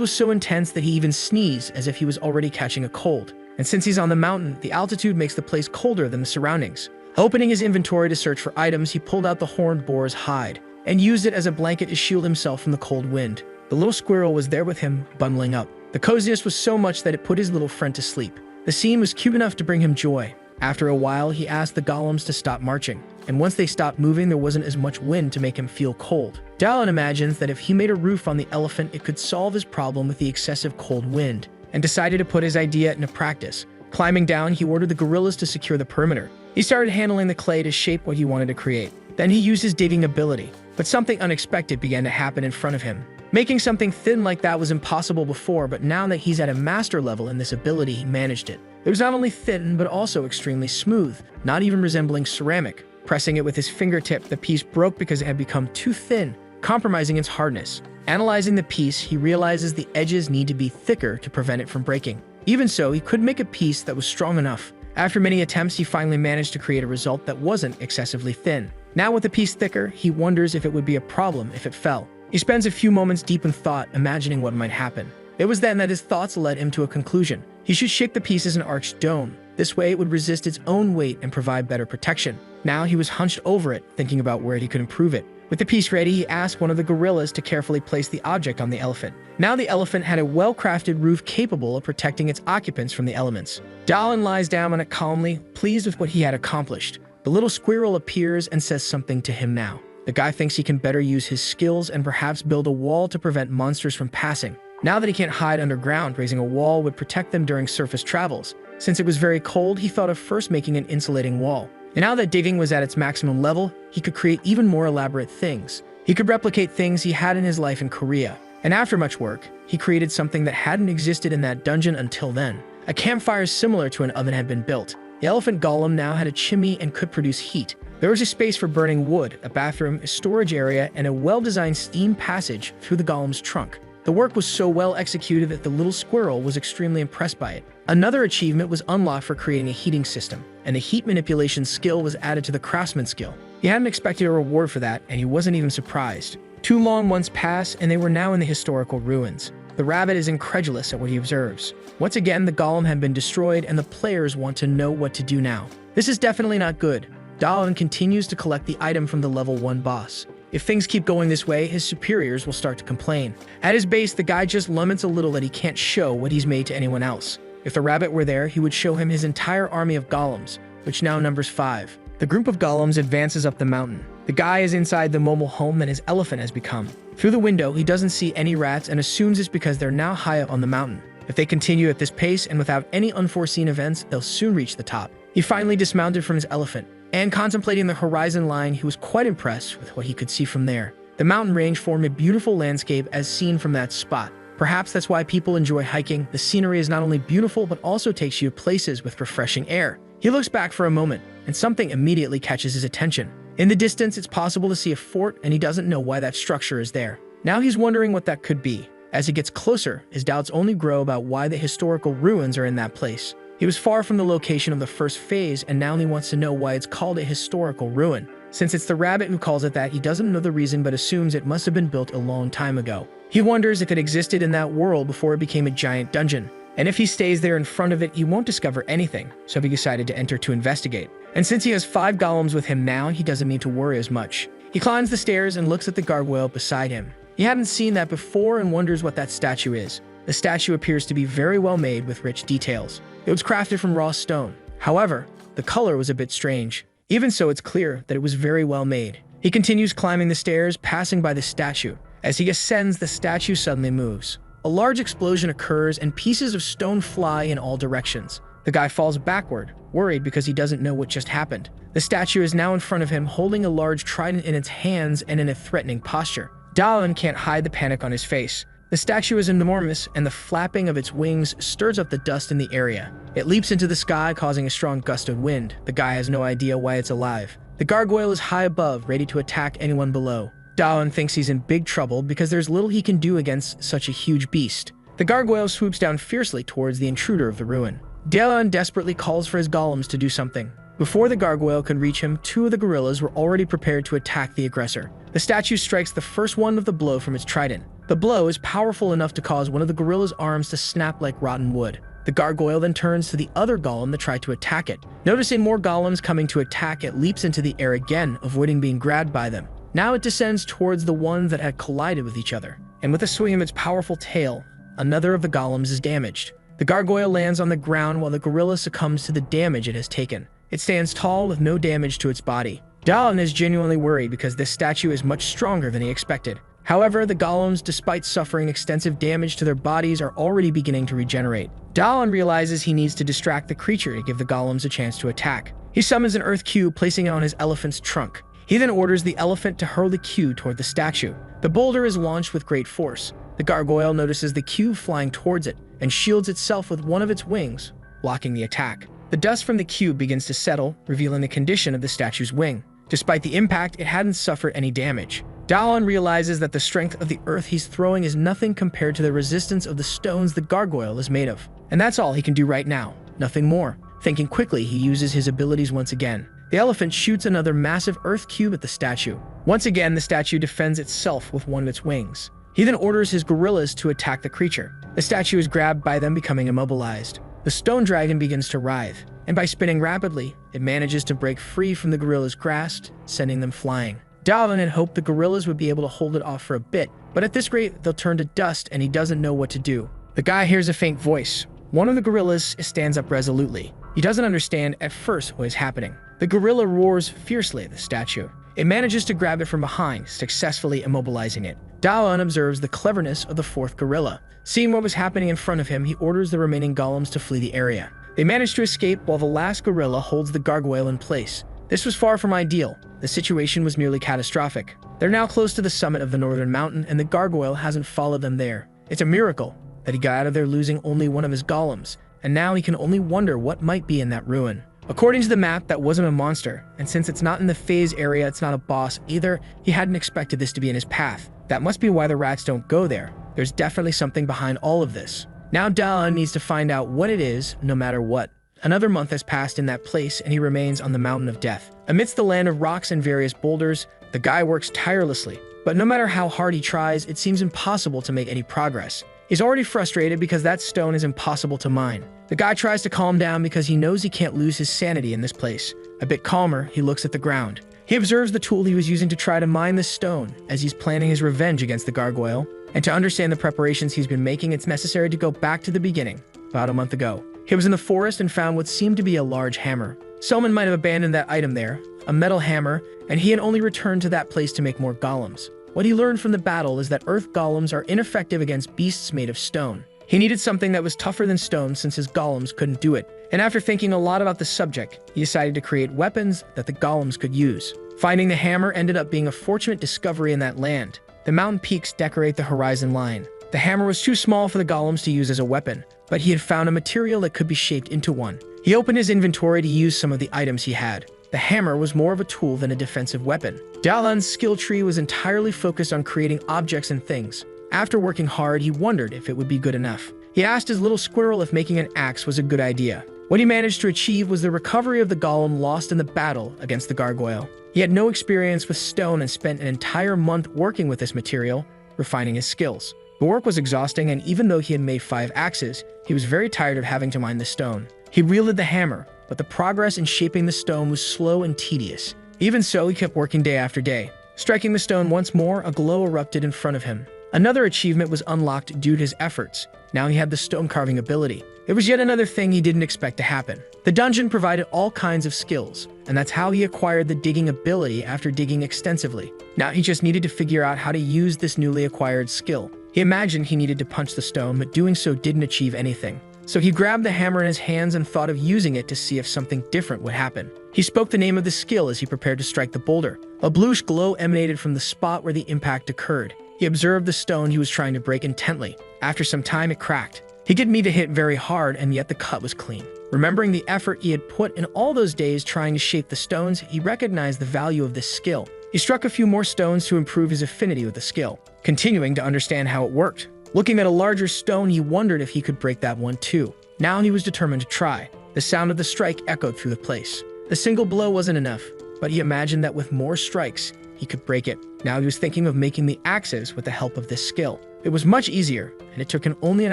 was so intense that he even sneezed as if he was already catching a cold. And since he's on the mountain, the altitude makes the place colder than the surroundings. Opening his inventory to search for items, he pulled out the horned boar's hide and used it as a blanket to shield himself from the cold wind. The little squirrel was there with him, bundling up. The coziness was so much that it put his little friend to sleep. The scene was cute enough to bring him joy. After a while, he asked the golems to stop marching, and once they stopped moving, there wasn't as much wind to make him feel cold. Dallin imagines that if he made a roof on the elephant, it could solve his problem with the excessive cold wind, and decided to put his idea into practice. Climbing down, he ordered the gorillas to secure the perimeter. He started handling the clay to shape what he wanted to create. Then he used his digging ability, but something unexpected began to happen in front of him. Making something thin like that was impossible before, but now that he's at a master level in this ability, he managed it. It was not only thin, but also extremely smooth, not even resembling ceramic. Pressing it with his fingertip, the piece broke because it had become too thin, compromising its hardness. Analyzing the piece, he realizes the edges need to be thicker to prevent it from breaking. Even so, he could make a piece that was strong enough. After many attempts, he finally managed to create a result that wasn't excessively thin. Now with the piece thicker, he wonders if it would be a problem if it fell. He spends a few moments deep in thought, imagining what might happen. It was then that his thoughts led him to a conclusion. He should shape the piece as an arched dome. This way it would resist its own weight and provide better protection. Now he was hunched over it, thinking about where he could improve it. With the piece ready, he asked one of the gorillas to carefully place the object on the elephant. Now the elephant had a well-crafted roof capable of protecting its occupants from the elements. Dallin lies down on it calmly, pleased with what he had accomplished. The little squirrel appears and says something to him now. The guy thinks he can better use his skills and perhaps build a wall to prevent monsters from passing. Now that he can't hide underground, raising a wall would protect them during surface travels. Since it was very cold, he thought of first making an insulating wall. And now that digging was at its maximum level, he could create even more elaborate things. He could replicate things he had in his life in Korea. And after much work, he created something that hadn't existed in that dungeon until then. A campfire similar to an oven had been built. The elephant golem now had a chimney and could produce heat. There was a space for burning wood, a bathroom, a storage area, and a well-designed steam passage through the golem's trunk. The work was so well executed that the little squirrel was extremely impressed by it. Another achievement was unlocked for creating a heating system, and the heat manipulation skill was added to the craftsman skill. He hadn't expected a reward for that, and he wasn't even surprised. 2 long months pass, and they were now in the historical ruins. The rabbit is incredulous at what he observes. Once again, the golem had been destroyed, and the players want to know what to do now. This is definitely not good. Dallin continues to collect the item from the level 1 boss. If things keep going this way, his superiors will start to complain. At his base, the guy just laments a little that he can't show what he's made to anyone else. If the rabbit were there, he would show him his entire army of golems, which now numbers 5. The group of golems advances up the mountain. The guy is inside the mobile home that his elephant has become. Through the window, he doesn't see any rats and assumes it's because they're now high up on the mountain. If they continue at this pace and without any unforeseen events, they'll soon reach the top. He finally dismounted from his elephant, and contemplating the horizon line, he was quite impressed with what he could see from there. The mountain range formed a beautiful landscape as seen from that spot. Perhaps that's why people enjoy hiking. The scenery is not only beautiful, but also takes you to places with refreshing air. He looks back for a moment, and something immediately catches his attention. In the distance, it's possible to see a fort, and he doesn't know why that structure is there. Now he's wondering what that could be. As he gets closer, his doubts only grow about why the historical ruins are in that place. He was far from the location of the first phase, and now he wants to know why it's called a historical ruin. Since it's the rabbit who calls it that, he doesn't know the reason but assumes it must have been built a long time ago. He wonders if it existed in that world before it became a giant dungeon. And if he stays there in front of it, he won't discover anything, so he decided to enter to investigate. And since he has 5 golems with him now, he doesn't need to worry as much. He climbs the stairs and looks at the gargoyle beside him. He hadn't seen that before and wonders what that statue is. The statue appears to be very well made with rich details. It was crafted from raw stone. However, the color was a bit strange. Even so, it's clear that it was very well made. He continues climbing the stairs, passing by the statue. As he ascends, the statue suddenly moves. A large explosion occurs and pieces of stone fly in all directions. The guy falls backward, worried because he doesn't know what just happened. The statue is now in front of him, holding a large trident in its hands and in a threatening posture. Dalan can't hide the panic on his face. The statue is enormous, and the flapping of its wings stirs up the dust in the area. It leaps into the sky, causing a strong gust of wind. The guy has no idea why it's alive. The gargoyle is high above, ready to attack anyone below. Dalan thinks he's in big trouble because there's little he can do against such a huge beast. The gargoyle swoops down fiercely towards the intruder of the ruin. Dalan desperately calls for his golems to do something. Before the gargoyle can reach him, two of the gorillas were already prepared to attack the aggressor. The statue strikes the first one with the blow from its trident. The blow is powerful enough to cause one of the gorilla's arms to snap like rotten wood. The gargoyle then turns to the other golem to try to attack it. Noticing more golems coming to attack, it leaps into the air again, avoiding being grabbed by them. Now it descends towards the ones that had collided with each other. And with a swing of its powerful tail, another of the golems is damaged. The gargoyle lands on the ground while the gorilla succumbs to the damage it has taken. It stands tall with no damage to its body. Dalan is genuinely worried because this statue is much stronger than he expected. However, the golems, despite suffering extensive damage to their bodies, are already beginning to regenerate. Dalan realizes he needs to distract the creature to give the golems a chance to attack. He summons an earth cube, placing it on his elephant's trunk. He then orders the elephant to hurl the cube toward the statue. The boulder is launched with great force. The gargoyle notices the cube flying towards it and shields itself with one of its wings, blocking the attack. The dust from the cube begins to settle, revealing the condition of the statue's wing. Despite the impact, it hadn't suffered any damage. Dalan realizes that the strength of the earth he's throwing is nothing compared to the resistance of the stones the gargoyle is made of. And that's all he can do right now, nothing more. Thinking quickly, he uses his abilities once again. The elephant shoots another massive earth cube at the statue. Once again, the statue defends itself with one of its wings. He then orders his gorillas to attack the creature. The statue is grabbed by them, becoming immobilized. The stone dragon begins to writhe, and by spinning rapidly, it manages to break free from the gorilla's grasp, sending them flying. Dalan had hoped the gorillas would be able to hold it off for a bit, but at this rate, they'll turn to dust and he doesn't know what to do. The guy hears a faint voice. One of the gorillas stands up resolutely. He doesn't understand at first what is happening. The gorilla roars fiercely at the statue. It manages to grab it from behind, successfully immobilizing it. Dalan observes the cleverness of the fourth gorilla. Seeing what was happening in front of him, he orders the remaining golems to flee the area. They manage to escape while the last gorilla holds the gargoyle in place. This was far from ideal. The situation was nearly catastrophic. They're now close to the summit of the northern mountain, and the gargoyle hasn't followed them there. It's a miracle that he got out of there losing only one of his golems, and now he can only wonder what might be in that ruin. According to the map, that wasn't a monster, and since it's not in the phase area, it's not a boss either. He hadn't expected this to be in his path. That must be why the rats don't go there. There's definitely something behind all of this. Now Dalan needs to find out what it is, no matter what. Another month has passed in that place, and he remains on the mountain of death. Amidst the land of rocks and various boulders, the guy works tirelessly. But no matter how hard he tries, it seems impossible to make any progress. He's already frustrated because that stone is impossible to mine. The guy tries to calm down because he knows he can't lose his sanity in this place. A bit calmer, he looks at the ground. He observes the tool he was using to try to mine the stone as he's planning his revenge against the gargoyle. And to understand the preparations he's been making, it's necessary to go back to the beginning, about a month ago. He was in the forest and found what seemed to be a large hammer. Someone might have abandoned that item there, a metal hammer, and he had only returned to that place to make more golems. What he learned from the battle is that earth golems are ineffective against beasts made of stone. He needed something that was tougher than stone since his golems couldn't do it. And after thinking a lot about the subject, he decided to create weapons that the golems could use. Finding the hammer ended up being a fortunate discovery in that land. The mountain peaks decorate the horizon line. The hammer was too small for the golems to use as a weapon, but he had found a material that could be shaped into one. He opened his inventory to use some of the items he had. The hammer was more of a tool than a defensive weapon. Dalan's skill tree was entirely focused on creating objects and things. After working hard, he wondered if it would be good enough. He asked his little squirrel if making an axe was a good idea. What he managed to achieve was the recovery of the golem lost in the battle against the gargoyle. He had no experience with stone and spent an entire month working with this material, refining his skills. The work was exhausting, and even though he had made 5 axes, he was very tired of having to mine the stone. He wielded the hammer, but the progress in shaping the stone was slow and tedious. Even so, he kept working day after day. Striking the stone once more, a glow erupted in front of him. Another achievement was unlocked due to his efforts. Now he had the stone carving ability. It was yet another thing he didn't expect to happen. The dungeon provided all kinds of skills, and that's how he acquired the digging ability after digging extensively. Now he just needed to figure out how to use this newly acquired skill. He imagined he needed to punch the stone, but doing so didn't achieve anything. So he grabbed the hammer in his hands and thought of using it to see if something different would happen. He spoke the name of the skill as he prepared to strike the boulder. A bluish glow emanated from the spot where the impact occurred. He observed the stone he was trying to break intently. After some time, it cracked. He didn't mean to hit very hard, and yet the cut was clean. Remembering the effort he had put in all those days trying to shape the stones, he recognized the value of this skill. He struck a few more stones to improve his affinity with the skill, continuing to understand how it worked. Looking at a larger stone, he wondered if he could break that one too. Now he was determined to try. The sound of the strike echoed through the place. The single blow wasn't enough, but he imagined that with more strikes, he could break it. Now he was thinking of making the axes with the help of this skill. It was much easier, and it took him only an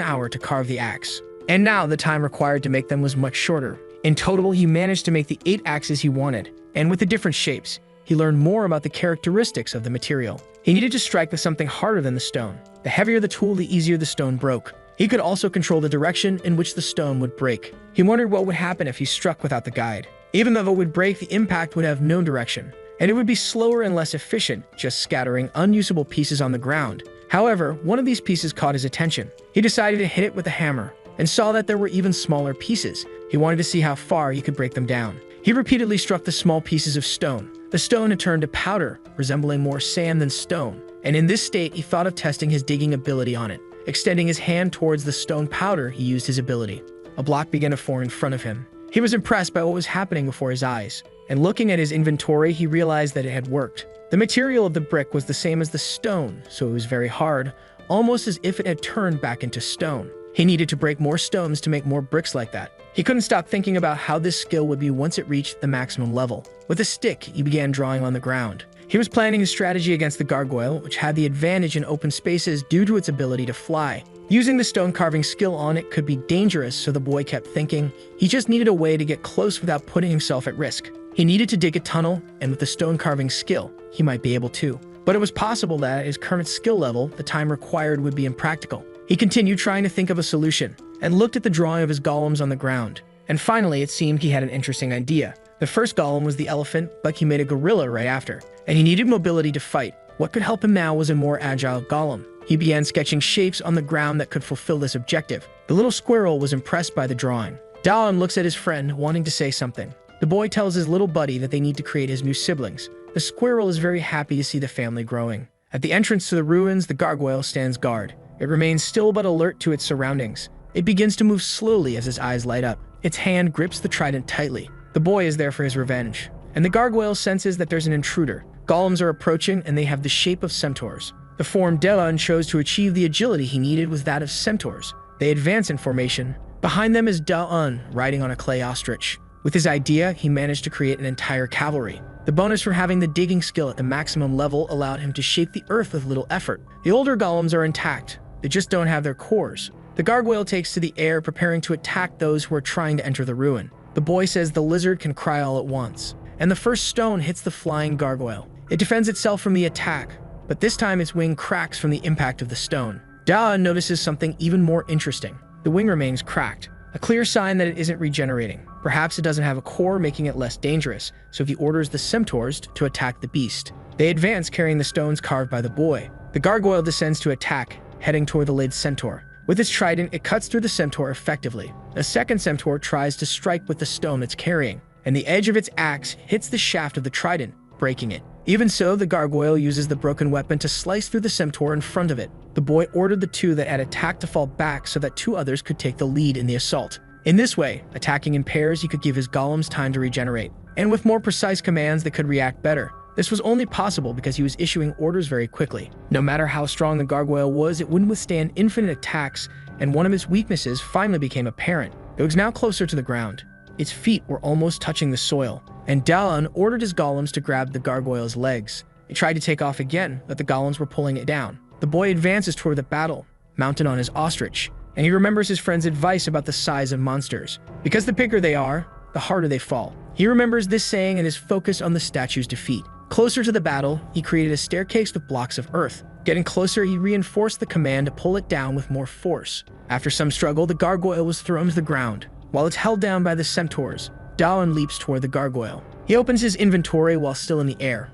hour to carve the axe. And now the time required to make them was much shorter. In total, he managed to make the 8 axes he wanted, and with the different shapes, he learned more about the characteristics of the material. He needed to strike with something harder than the stone. The heavier the tool, the easier the stone broke. He could also control the direction in which the stone would break. He wondered what would happen if he struck without the guide. Even though it would break, the impact would have no direction, and it would be slower and less efficient, just scattering unusable pieces on the ground. However, one of these pieces caught his attention. He decided to hit it with a hammer, and saw that there were even smaller pieces. He wanted to see how far he could break them down. He repeatedly struck the small pieces of stone. The stone had turned to powder, resembling more sand than stone, and in this state he thought of testing his digging ability on it. Extending his hand towards the stone powder, he used his ability. A block began to form in front of him. He was impressed by what was happening before his eyes, and looking at his inventory, he realized that it had worked. The material of the brick was the same as the stone, so it was very hard, almost as if it had turned back into stone. He needed to break more stones to make more bricks like that. He couldn't stop thinking about how this skill would be once it reached the maximum level. With a stick, he began drawing on the ground. He was planning his strategy against the gargoyle, which had the advantage in open spaces due to its ability to fly. Using the stone carving skill on it could be dangerous, so the boy kept thinking he just needed a way to get close without putting himself at risk. He needed to dig a tunnel, and with the stone carving skill, he might be able to. But it was possible that at his current skill level, the time required would be impractical. He continued trying to think of a solution, and looked at the drawing of his golems on the ground. And finally, it seemed he had an interesting idea. The first golem was the elephant, but he made a gorilla right after, and he needed mobility to fight. What could help him now was a more agile golem. He began sketching shapes on the ground that could fulfill this objective. The little squirrel was impressed by the drawing. Daon looks at his friend, wanting to say something. The boy tells his little buddy that they need to create his new siblings. The squirrel is very happy to see the family growing. At the entrance to the ruins, the gargoyle stands guard. It remains still but alert to its surroundings. It begins to move slowly as his eyes light up. Its hand grips the trident tightly. The boy is there for his revenge, and the gargoyle senses that there's an intruder. Golems are approaching, and they have the shape of centaurs. The form Daon chose to achieve the agility he needed was that of centaurs. They advance in formation. Behind them is Daon, riding on a clay ostrich. With his idea, he managed to create an entire cavalry. The bonus for having the digging skill at the maximum level allowed him to shape the earth with little effort. The older golems are intact. They just don't have their cores. The gargoyle takes to the air, preparing to attack those who are trying to enter the ruin. The boy says the lizard can cry all at once, and the first stone hits the flying gargoyle. It defends itself from the attack, but this time its wing cracks from the impact of the stone. Daon notices something even more interesting. The wing remains cracked, a clear sign that it isn't regenerating. Perhaps it doesn't have a core, making it less dangerous, so he orders the centaurs to attack the beast. They advance, carrying the stones carved by the boy. The gargoyle descends to attack, heading toward the laid centaur. With its trident, it cuts through the centaur effectively. A second centaur tries to strike with the stone it's carrying, and the edge of its axe hits the shaft of the trident, breaking it. Even so, the gargoyle uses the broken weapon to slice through the centaur in front of it. The boy ordered the two that had attacked to fall back so that 2 others could take the lead in the assault. In this way, attacking in pairs, he could give his golems time to regenerate, and with more precise commands they could react better. This was only possible because he was issuing orders very quickly. No matter how strong the gargoyle was, it wouldn't withstand infinite attacks, and one of its weaknesses finally became apparent. It was now closer to the ground. Its feet were almost touching the soil, and Daon ordered his golems to grab the gargoyle's legs. It tried to take off again, but the golems were pulling it down. The boy advances toward the battle, mounted on his ostrich, and he remembers his friend's advice about the size of monsters. Because the bigger they are, the harder they fall. He remembers this saying and is focused on the statue's defeat. Closer to the battle, he created a staircase with blocks of earth. Getting closer, he reinforced the command to pull it down with more force. After some struggle, the gargoyle was thrown to the ground. While it's held down by the centaurs, Daon leaps toward the gargoyle. He opens his inventory while still in the air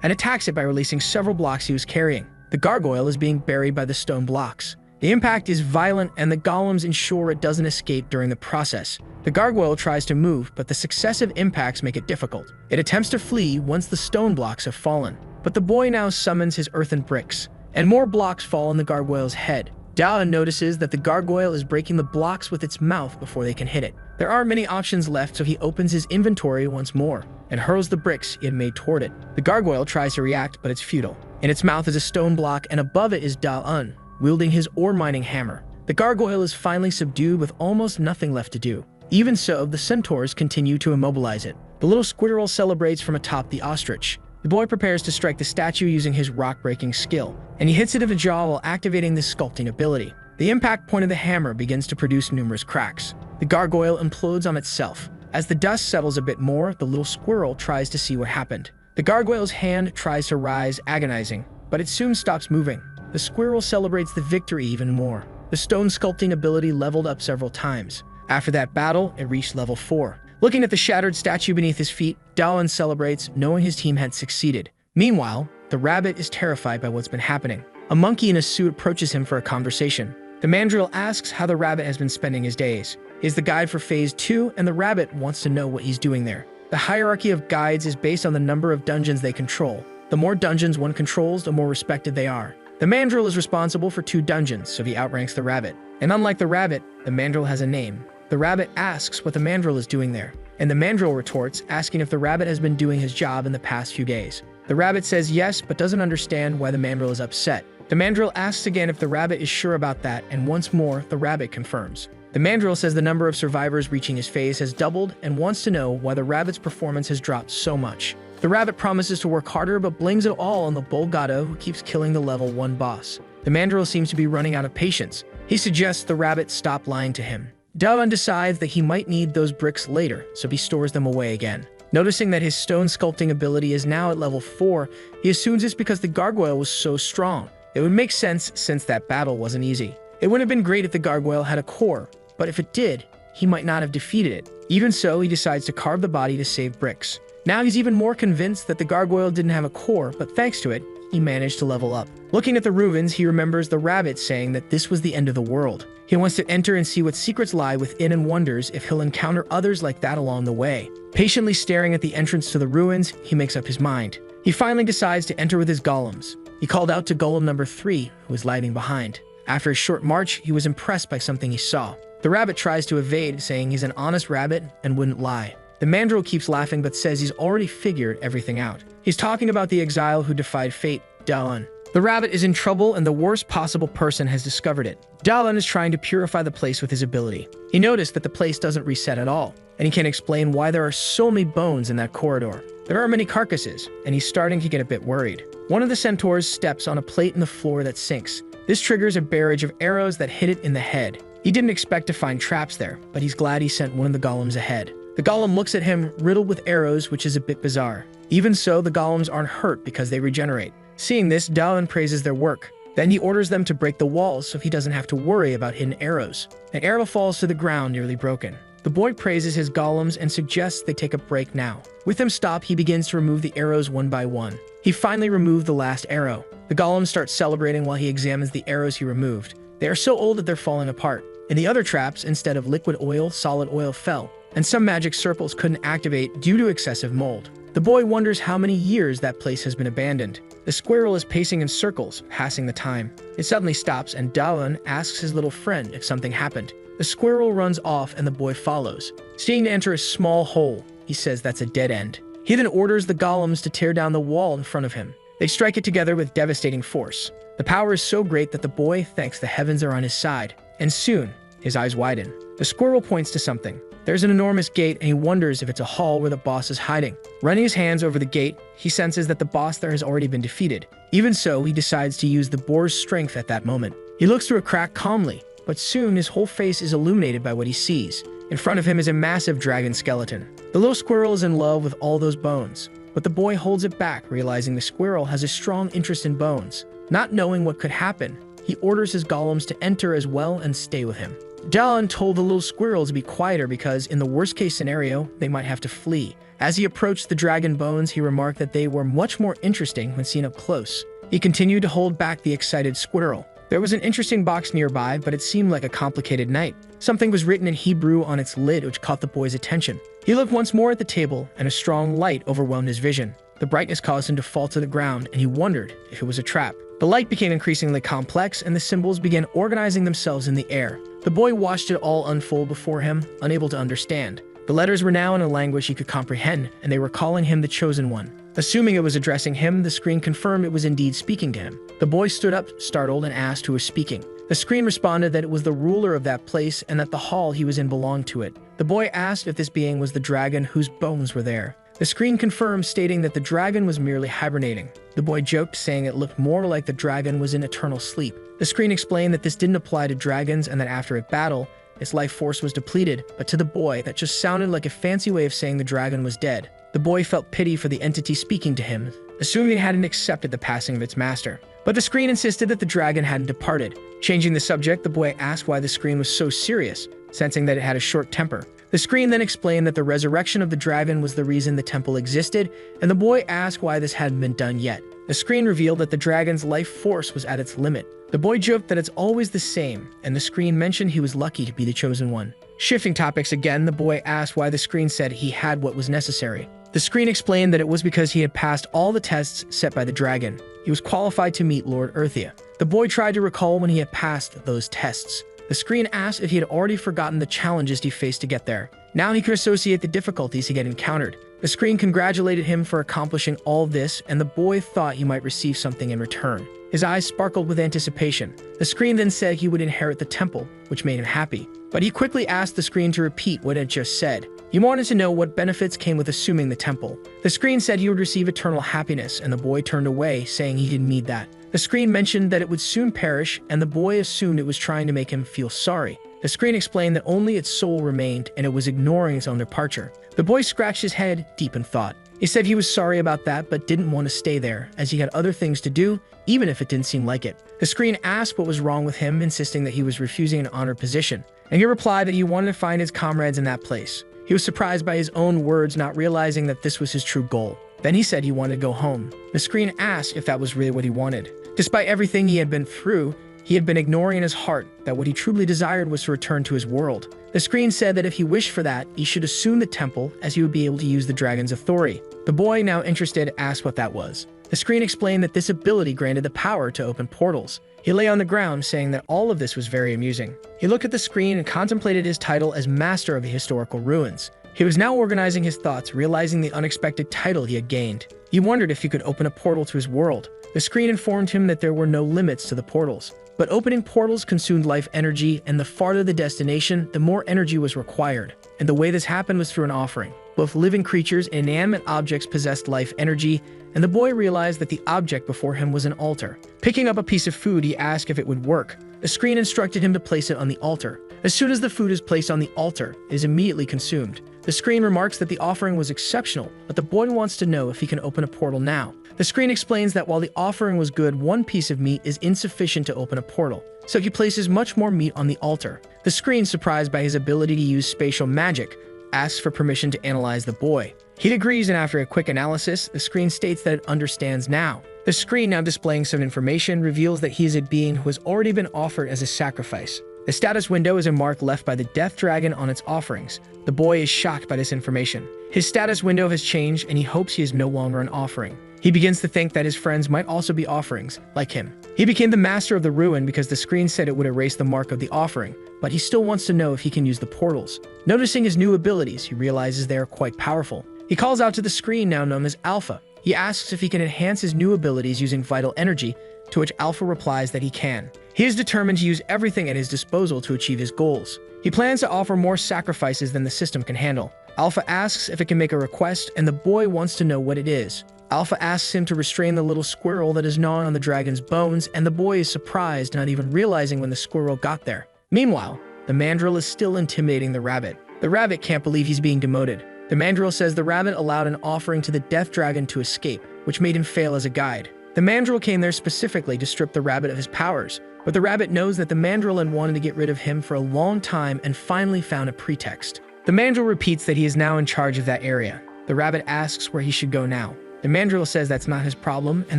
and attacks it by releasing several blocks he was carrying. The gargoyle is being buried by the stone blocks. The impact is violent, and the golems ensure it doesn't escape during the process. The gargoyle tries to move, but the successive impacts make it difficult. It attempts to flee once the stone blocks have fallen. But the boy now summons his earthen bricks, and more blocks fall on the gargoyle's head. Daon notices that the gargoyle is breaking the blocks with its mouth before they can hit it. There aren't many options left, so he opens his inventory once more and hurls the bricks he had made toward it. The gargoyle tries to react, but it's futile. In its mouth is a stone block, and above it is Daon, wielding his ore-mining hammer. The gargoyle is finally subdued with almost nothing left to do. Even so, the centaurs continue to immobilize it. The little squirrel celebrates from atop the ostrich. The boy prepares to strike the statue using his rock-breaking skill, and he hits it in the jaw while activating this sculpting ability. The impact point of the hammer begins to produce numerous cracks. The gargoyle implodes on itself. As the dust settles a bit more, the little squirrel tries to see what happened. The gargoyle's hand tries to rise, agonizing, but it soon stops moving. The squirrel celebrates the victory even more. The stone sculpting ability leveled up several times. After that battle, it reached level 4. Looking at the shattered statue beneath his feet, Daon celebrates, knowing his team had succeeded. Meanwhile, the rabbit is terrified by what's been happening. A monkey in a suit approaches him for a conversation. The mandrill asks how the rabbit has been spending his days. He's the guide for Phase 2, and the rabbit wants to know what he's doing there. The hierarchy of guides is based on the number of dungeons they control. The more dungeons one controls, the more respected they are. The mandrill is responsible for 2 dungeons, so he outranks the rabbit. And unlike the rabbit, the mandrill has a name. The rabbit asks what the mandrill is doing there, and the mandrill retorts, asking if the rabbit has been doing his job in the past few days. The rabbit says yes, but doesn't understand why the mandrill is upset. The mandrill asks again if the rabbit is sure about that, and once more, the rabbit confirms. The mandrill says the number of survivors reaching his phase has doubled and wants to know why the rabbit's performance has dropped so much. The rabbit promises to work harder, but blames it all on the Bolgado who keeps killing the level 1 boss. The mandrill seems to be running out of patience. He suggests the rabbit stop lying to him. Daon decides that he might need those bricks later, so he stores them away again. Noticing that his stone sculpting ability is now at level 4, he assumes it's because the gargoyle was so strong. It would make sense since that battle wasn't easy. It wouldn't have been great if the gargoyle had a core, but if it did, he might not have defeated it. Even so, he decides to carve the body to save bricks. Now he's even more convinced that the gargoyle didn't have a core, but thanks to it, he managed to level up. Looking at the ruins, he remembers the rabbit saying that this was the end of the world. He wants to enter and see what secrets lie within and wonders if he'll encounter others like that along the way. Patiently staring at the entrance to the ruins, he makes up his mind. He finally decides to enter with his golems. He called out to golem number 3, who was lagging behind. After a short march, he was impressed by something he saw. The rabbit tries to evade, saying he's an honest rabbit and wouldn't lie. The mandrill keeps laughing but says he's already figured everything out. He's talking about the exile who defied fate, Daon. The rabbit is in trouble and the worst possible person has discovered it. Daon is trying to purify the place with his ability. He noticed that the place doesn't reset at all, and he can't explain why there are so many bones in that corridor. There are many carcasses, and he's starting to get a bit worried. One of the centaurs steps on a plate in the floor that sinks. This triggers a barrage of arrows that hit it in the head. He didn't expect to find traps there, but he's glad he sent one of the golems ahead. The golem looks at him, riddled with arrows, which is a bit bizarre. Even so, the golems aren't hurt because they regenerate. Seeing this, Daon praises their work. Then he orders them to break the walls so he doesn't have to worry about hidden arrows. An arrow falls to the ground, nearly broken. The boy praises his golems and suggests they take a break now. With them stopped, he begins to remove the arrows one by one. He finally removed the last arrow. The golem starts celebrating while he examines the arrows he removed. They are so old that they're falling apart. In the other traps, instead of liquid oil, solid oil fell, and some magic circles couldn't activate due to excessive mold. The boy wonders how many years that place has been abandoned. The squirrel is pacing in circles, passing the time. It suddenly stops, and Daon asks his little friend if something happened. The squirrel runs off, and the boy follows. Seeing to enter a small hole, he says that's a dead end. He then orders the golems to tear down the wall in front of him. They strike it together with devastating force. The power is so great that the boy thinks the heavens are on his side, and soon, his eyes widen. The squirrel points to something. There's an enormous gate, and he wonders if it's a hall where the boss is hiding. Running his hands over the gate, he senses that the boss there has already been defeated. Even so, he decides to use the boar's strength at that moment. He looks through a crack calmly, but soon his whole face is illuminated by what he sees. In front of him is a massive dragon skeleton. The little squirrel is in love with all those bones, but the boy holds it back, realizing the squirrel has a strong interest in bones. Not knowing what could happen, he orders his golems to enter as well and stay with him. Dawn told the little squirrel to be quieter because, in the worst-case scenario, they might have to flee. As he approached the dragon bones, he remarked that they were much more interesting when seen up close. He continued to hold back the excited squirrel. There was an interesting box nearby, but it seemed like a complicated night. Something was written in Hebrew on its lid, which caught the boy's attention. He looked once more at the table, and a strong light overwhelmed his vision. The brightness caused him to fall to the ground, and he wondered if it was a trap. The light became increasingly complex, and the symbols began organizing themselves in the air. The boy watched it all unfold before him, unable to understand. The letters were now in a language he could comprehend, and they were calling him the Chosen One. Assuming it was addressing him, the screen confirmed it was indeed speaking to him. The boy stood up, startled, and asked who was speaking. The screen responded that it was the ruler of that place and that the hall he was in belonged to it. The boy asked if this being was the dragon whose bones were there. The screen confirmed, stating that the dragon was merely hibernating. The boy joked, saying it looked more like the dragon was in eternal sleep. The screen explained that this didn't apply to dragons and that after a battle, its life force was depleted, but to the boy, that just sounded like a fancy way of saying the dragon was dead. The boy felt pity for the entity speaking to him, assuming it hadn't accepted the passing of its master. But the screen insisted that the dragon hadn't departed. Changing the subject, the boy asked why the screen was so serious, sensing that it had a short temper. The screen then explained that the resurrection of the dragon was the reason the temple existed, and the boy asked why this hadn't been done yet. The screen revealed that the dragon's life force was at its limit. The boy joked that it's always the same, and the screen mentioned he was lucky to be the chosen one. Shifting topics again, the boy asked why the screen said he had what was necessary. The screen explained that it was because he had passed all the tests set by the dragon. He was qualified to meet Lord Earthia. The boy tried to recall when he had passed those tests. The screen asked if he had already forgotten the challenges he faced to get there. Now he could associate the difficulties he had encountered. The screen congratulated him for accomplishing all this, and the boy thought he might receive something in return. His eyes sparkled with anticipation. The screen then said he would inherit the temple, which made him happy. But he quickly asked the screen to repeat what it just said. He wanted to know what benefits came with assuming the temple. The screen said he would receive eternal happiness, and the boy turned away, saying he didn't need that. The screen mentioned that it would soon perish, and the boy assumed it was trying to make him feel sorry. The screen explained that only its soul remained, and it was ignoring its own departure. The boy scratched his head, deep in thought. He said he was sorry about that, but didn't want to stay there, as he had other things to do, even if it didn't seem like it. The screen asked what was wrong with him, insisting that he was refusing an honored position, and he replied that he wanted to find his comrades in that place. He was surprised by his own words, not realizing that this was his true goal. Then he said he wanted to go home. The screen asked if that was really what he wanted. Despite everything he had been through, he had been ignoring in his heart that what he truly desired was to return to his world. The screen said that if he wished for that, he should assume the temple, as he would be able to use the dragon's authority. The boy, now interested, asked what that was. The screen explained that this ability granted the power to open portals. He lay on the ground, saying that all of this was very amusing. He looked at the screen and contemplated his title as Master of the Historical Ruins. He was now organizing his thoughts, realizing the unexpected title he had gained. He wondered if he could open a portal to his world. The screen informed him that there were no limits to the portals. But opening portals consumed life energy, and the farther the destination, the more energy was required. And the way this happened was through an offering. Both living creatures and inanimate objects possessed life energy, and the boy realized that the object before him was an altar. Picking up a piece of food, he asked if it would work. The screen instructed him to place it on the altar. As soon as the food is placed on the altar, it is immediately consumed. The screen remarks that the offering was exceptional, but the boy wants to know if he can open a portal now. The screen explains that while the offering was good, one piece of meat is insufficient to open a portal, so he places much more meat on the altar. The screen, surprised by his ability to use spatial magic, asks for permission to analyze the boy. He agrees, and after a quick analysis, the screen states that it understands now. The screen, now displaying some information, reveals that he is a being who has already been offered as a sacrifice. The status window is a mark left by the death dragon on its offerings. The boy is shocked by this information. His status window has changed, and he hopes he is no longer an offering. He begins to think that his friends might also be offerings, like him. He became the master of the ruin because the screen said it would erase the mark of the offering, but he still wants to know if he can use the portals. Noticing his new abilities, he realizes they are quite powerful. He calls out to the screen, now known as Alpha. He asks if he can enhance his new abilities using vital energy, to which Alpha replies that he can. He is determined to use everything at his disposal to achieve his goals. He plans to offer more sacrifices than the system can handle. Alpha asks if it can make a request, and the boy wants to know what it is. Alpha asks him to restrain the little squirrel that is gnawing on the dragon's bones, and the boy is surprised, not even realizing when the squirrel got there. Meanwhile, the mandrill is still intimidating the rabbit. The rabbit can't believe he's being demoted. The mandrill says the rabbit allowed an offering to the death dragon to escape, which made him fail as a guide. The mandrill came there specifically to strip the rabbit of his powers, but the rabbit knows that the mandrill had wanted to get rid of him for a long time and finally found a pretext. The mandrill repeats that he is now in charge of that area. The rabbit asks where he should go now. The mandrill says that's not his problem and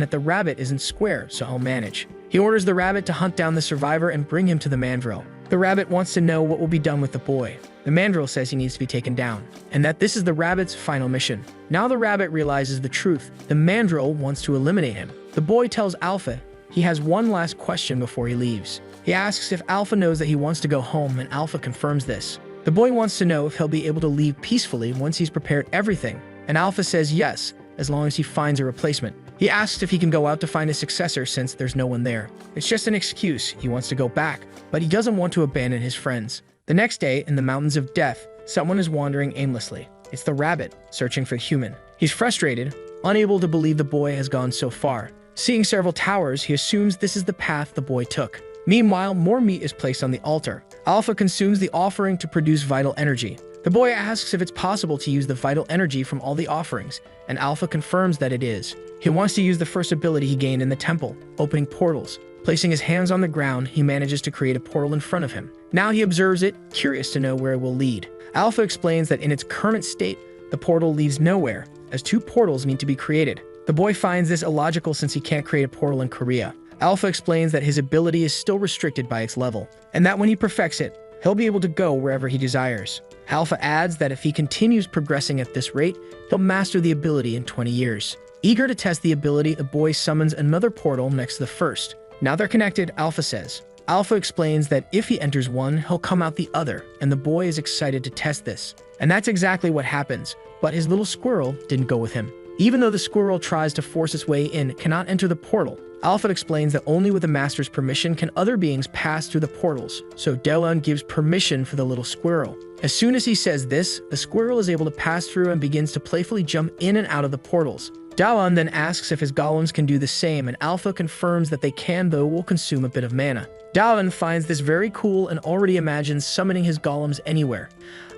that the rabbit isn't square, so he'll manage. He orders the rabbit to hunt down the survivor and bring him to the mandrill. The rabbit wants to know what will be done with the boy. The mandrill says he needs to be taken down, and that this is the rabbit's final mission. Now the rabbit realizes the truth. The mandrill wants to eliminate him. The boy tells Alpha he has one last question before he leaves. He asks if Alpha knows that he wants to go home, and Alpha confirms this. The boy wants to know if he'll be able to leave peacefully once he's prepared everything, and Alpha says yes, as long as he finds a replacement. He asks if he can go out to find a successor since there's no one there. It's just an excuse. He wants to go back, but he doesn't want to abandon his friends. The next day, in the Mountains of Death, someone is wandering aimlessly. It's the rabbit, searching for the human. He's frustrated, unable to believe the boy has gone so far. Seeing several towers, he assumes this is the path the boy took. Meanwhile, more meat is placed on the altar. Alpha consumes the offering to produce vital energy. The boy asks if it's possible to use the vital energy from all the offerings, and Alpha confirms that it is. He wants to use the first ability he gained in the temple, opening portals. Placing his hands on the ground, he manages to create a portal in front of him. Now he observes it, curious to know where it will lead. Alpha explains that in its current state, the portal leads nowhere, as 2 portals need to be created. The boy finds this illogical since he can't create a portal in Korea. Alpha explains that his ability is still restricted by its level, and that when he perfects it, he'll be able to go wherever he desires. Alpha adds that if he continues progressing at this rate, he'll master the ability in 20 years. Eager to test the ability, the boy summons another portal next to the first. Now they're connected, Alpha says. Alpha explains that if he enters one, he'll come out the other, and the boy is excited to test this. And that's exactly what happens, but his little squirrel didn't go with him. Even though the squirrel tries to force its way in, it cannot enter the portal. Alpha explains that only with the master's permission can other beings pass through the portals, so Delon gives permission for the little squirrel. As soon as he says this, the squirrel is able to pass through and begins to playfully jump in and out of the portals. Dalan then asks if his golems can do the same, and Alpha confirms that they can, though will consume a bit of mana. Dalan finds this very cool and already imagines summoning his golems anywhere.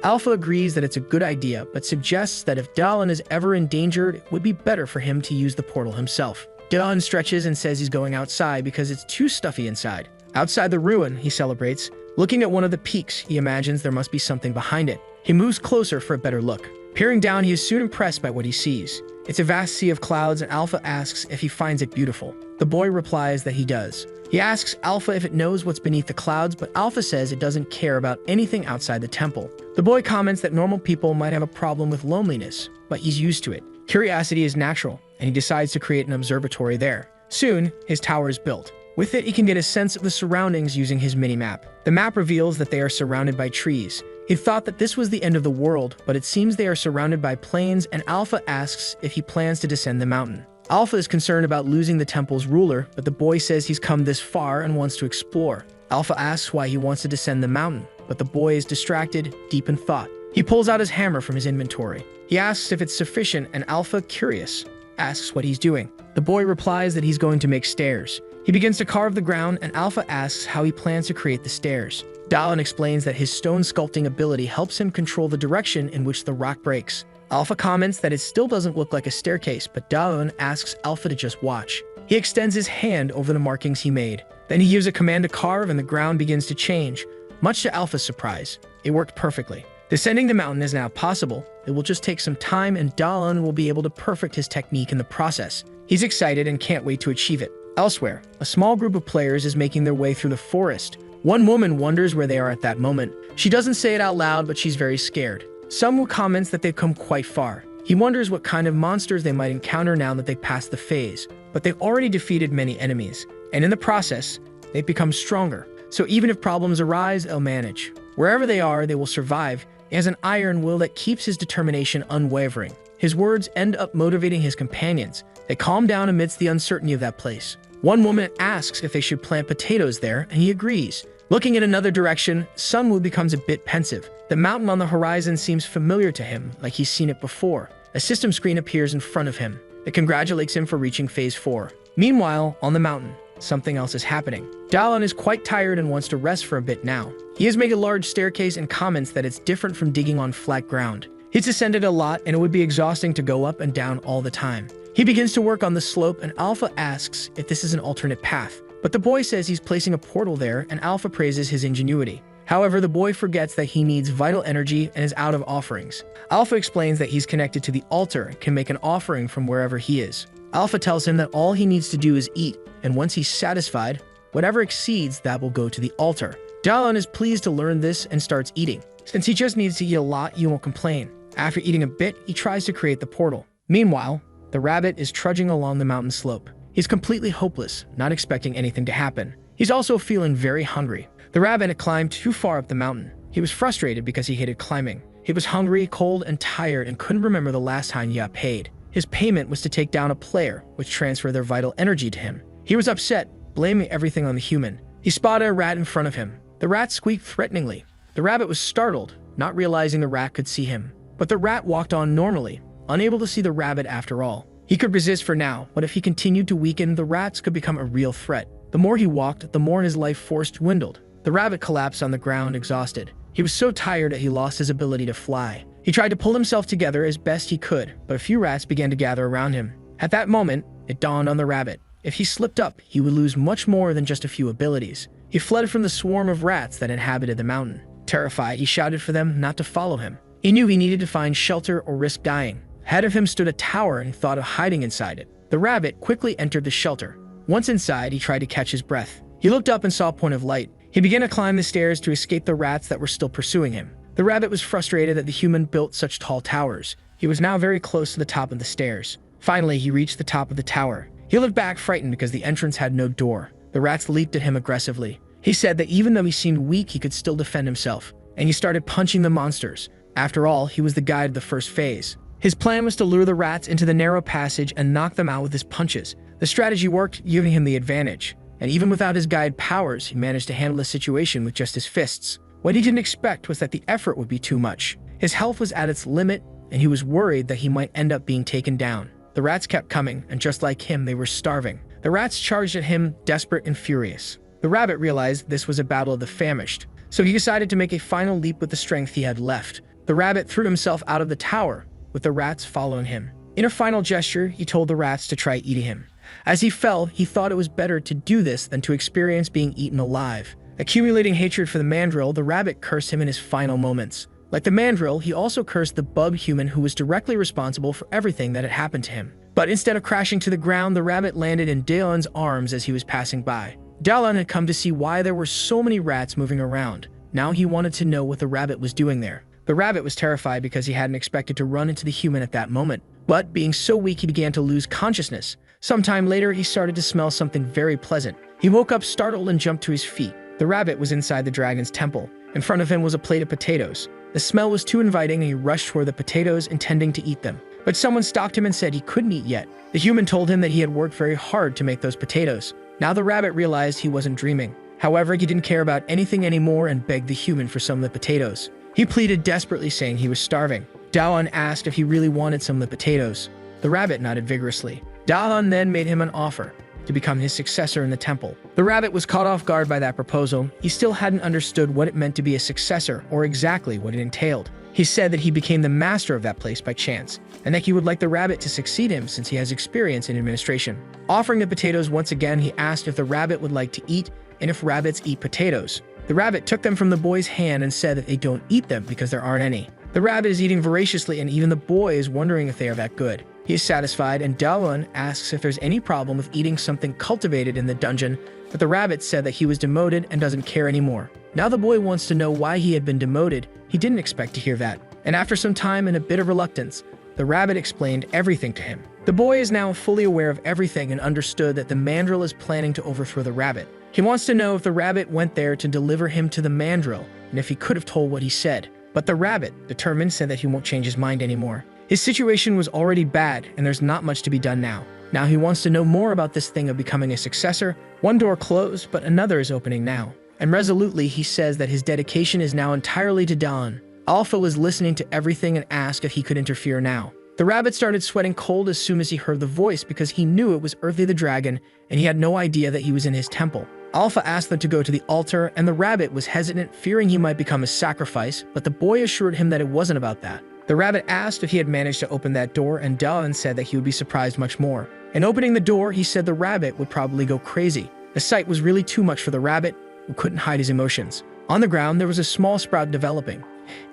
Alpha agrees that it's a good idea, but suggests that if Dalan is ever endangered, it would be better for him to use the portal himself. Dalan stretches and says he's going outside because it's too stuffy inside. Outside the ruin, he celebrates. Looking at one of the peaks, he imagines there must be something behind it. He moves closer for a better look. Peering down, he is soon impressed by what he sees. It's a vast sea of clouds, and Alpha asks if he finds it beautiful. The boy replies that he does. He asks Alpha if it knows what's beneath the clouds, but Alpha says it doesn't care about anything outside the temple. The boy comments that normal people might have a problem with loneliness, but he's used to it. Curiosity is natural, and he decides to create an observatory there. Soon, his tower is built. With it, he can get a sense of the surroundings using his mini-map. The map reveals that they are surrounded by trees. He thought that this was the end of the world, but it seems they are surrounded by plains, and Alpha asks if he plans to descend the mountain. Alpha is concerned about losing the temple's ruler, but the boy says he's come this far and wants to explore. Alpha asks why he wants to descend the mountain, but the boy is distracted, deep in thought. He pulls out his hammer from his inventory. He asks if it's sufficient, and Alpha, curious, asks what he's doing. The boy replies that he's going to make stairs. He begins to carve the ground, and Alpha asks how he plans to create the stairs. Dalan explains that his stone sculpting ability helps him control the direction in which the rock breaks. Alpha comments that it still doesn't look like a staircase, but Dalan asks Alpha to just watch. He extends his hand over the markings he made. Then he gives a command to carve, and the ground begins to change. Much to Alpha's surprise, it worked perfectly. Descending the mountain is now possible. It will just take some time, and Dalan will be able to perfect his technique in the process. He's excited and can't wait to achieve it. Elsewhere, a small group of players is making their way through the forest. One woman wonders where they are at that moment. She doesn't say it out loud, but she's very scared. Someone comments that they've come quite far. He wonders what kind of monsters they might encounter now that they've passed the phase. But they've already defeated many enemies, and in the process, they've become stronger. So even if problems arise, they'll manage. Wherever they are, they will survive. He has an iron will that keeps his determination unwavering. His words end up motivating his companions. They calm down amidst the uncertainty of that place. One woman asks if they should plant potatoes there, and he agrees. Looking in another direction, Sunwoo becomes a bit pensive. The mountain on the horizon seems familiar to him, like he's seen it before. A system screen appears in front of him. It congratulates him for reaching Phase 4. Meanwhile, on the mountain, something else is happening. Dalan is quite tired and wants to rest for a bit now. He has made a large staircase and comments that it's different from digging on flat ground. He's descended a lot and it would be exhausting to go up and down all the time. He begins to work on the slope and Alpha asks if this is an alternate path. But the boy says he's placing a portal there and Alpha praises his ingenuity. However, the boy forgets that he needs vital energy and is out of offerings. Alpha explains that he's connected to the altar and can make an offering from wherever he is. Alpha tells him that all he needs to do is eat, and once he's satisfied, whatever exceeds that will go to the altar. Dalan is pleased to learn this and starts eating. Since he just needs to eat a lot, he won't complain. After eating a bit, he tries to create the portal. Meanwhile, the rabbit is trudging along the mountain slope. He's completely hopeless, not expecting anything to happen. He's also feeling very hungry. The rabbit had climbed too far up the mountain. He was frustrated because he hated climbing. He was hungry, cold, and tired and couldn't remember the last time he got paid. His payment was to take down a player, which transferred their vital energy to him. He was upset, blaming everything on the human. He spotted a rat in front of him. The rat squeaked threateningly. The rabbit was startled, not realizing the rat could see him. But the rat walked on normally, unable to see the rabbit after all. He could resist for now, but if he continued to weaken, the rats could become a real threat. The more he walked, the more his life force dwindled. The rabbit collapsed on the ground, exhausted. He was so tired that he lost his ability to fly. He tried to pull himself together as best he could, but a few rats began to gather around him. At that moment, it dawned on the rabbit. If he slipped up, he would lose much more than just a few abilities. He fled from the swarm of rats that inhabited the mountain. Terrified, he shouted for them not to follow him. He knew he needed to find shelter or risk dying. Ahead of him stood a tower and he thought of hiding inside it. The rabbit quickly entered the shelter. Once inside, he tried to catch his breath. He looked up and saw a point of light. He began to climb the stairs to escape the rats that were still pursuing him. The rabbit was frustrated that the human built such tall towers. He was now very close to the top of the stairs. Finally, he reached the top of the tower. He looked back frightened because the entrance had no door. The rats leaped at him aggressively. He said that even though he seemed weak, he could still defend himself. And he started punching the monsters. After all, he was the guide of the first phase. His plan was to lure the rats into the narrow passage and knock them out with his punches. The strategy worked, giving him the advantage. And even without his guide powers, he managed to handle the situation with just his fists. What he didn't expect was that the effort would be too much. His health was at its limit, and he was worried that he might end up being taken down. The rats kept coming, and just like him, they were starving. The rats charged at him, desperate and furious. The rabbit realized this was a battle of the famished, so he decided to make a final leap with the strength he had left. The rabbit threw himself out of the tower, with the rats following him. In a final gesture, he told the rats to try eating him. As he fell, he thought it was better to do this than to experience being eaten alive. Accumulating hatred for the mandrill, the rabbit cursed him in his final moments. Like the mandrill, he also cursed the bug human who was directly responsible for everything that had happened to him. But instead of crashing to the ground, the rabbit landed in Dalan's arms as he was passing by. Dalan had come to see why there were so many rats moving around. Now he wanted to know what the rabbit was doing there. The rabbit was terrified because he hadn't expected to run into the human at that moment. But being so weak, he began to lose consciousness. Sometime later, he started to smell something very pleasant. He woke up startled and jumped to his feet. The rabbit was inside the dragon's temple. In front of him was a plate of potatoes. The smell was too inviting and he rushed toward the potatoes, intending to eat them. But someone stopped him and said he couldn't eat yet. The human told him that he had worked very hard to make those potatoes. Now the rabbit realized he wasn't dreaming. However, he didn't care about anything anymore and begged the human for some of the potatoes. He pleaded desperately, saying he was starving. Dalan asked if he really wanted some of the potatoes. The rabbit nodded vigorously. Dalan then made him an offer to become his successor in the temple. The rabbit was caught off guard by that proposal. He still hadn't understood what it meant to be a successor or exactly what it entailed. He said that he became the master of that place by chance, and that he would like the rabbit to succeed him since he has experience in administration. Offering the potatoes once again, he asked if the rabbit would like to eat and if rabbits eat potatoes. The rabbit took them from the boy's hand and said that they don't eat them because there aren't any. The rabbit is eating voraciously and even the boy is wondering if they are that good. He is satisfied and Dalan asks if there's any problem with eating something cultivated in the dungeon, but the rabbit said that he was demoted and doesn't care anymore. Now the boy wants to know why he had been demoted. He didn't expect to hear that. And after some time and a bit of reluctance, the rabbit explained everything to him. The boy is now fully aware of everything and understood that the mandrill is planning to overthrow the rabbit. He wants to know if the rabbit went there to deliver him to the mandrill and if he could have told what he said. But the rabbit, determined, said that he won't change his mind anymore. His situation was already bad and there's not much to be done now. Now he wants to know more about this thing of becoming a successor. One door closed, but another is opening now. And resolutely, he says that his dedication is now entirely to Dalan. Alpha was listening to everything and asked if he could interfere now. The rabbit started sweating cold as soon as he heard the voice because he knew it was Earthly the dragon and he had no idea that he was in his temple. Alpha asked them to go to the altar and the rabbit was hesitant, fearing he might become a sacrifice, but the boy assured him that it wasn't about that. The rabbit asked if he had managed to open that door, and Dalan said that he would be surprised much more. In opening the door, he said the rabbit would probably go crazy. The sight was really too much for the rabbit, who couldn't hide his emotions. On the ground, there was a small sprout developing,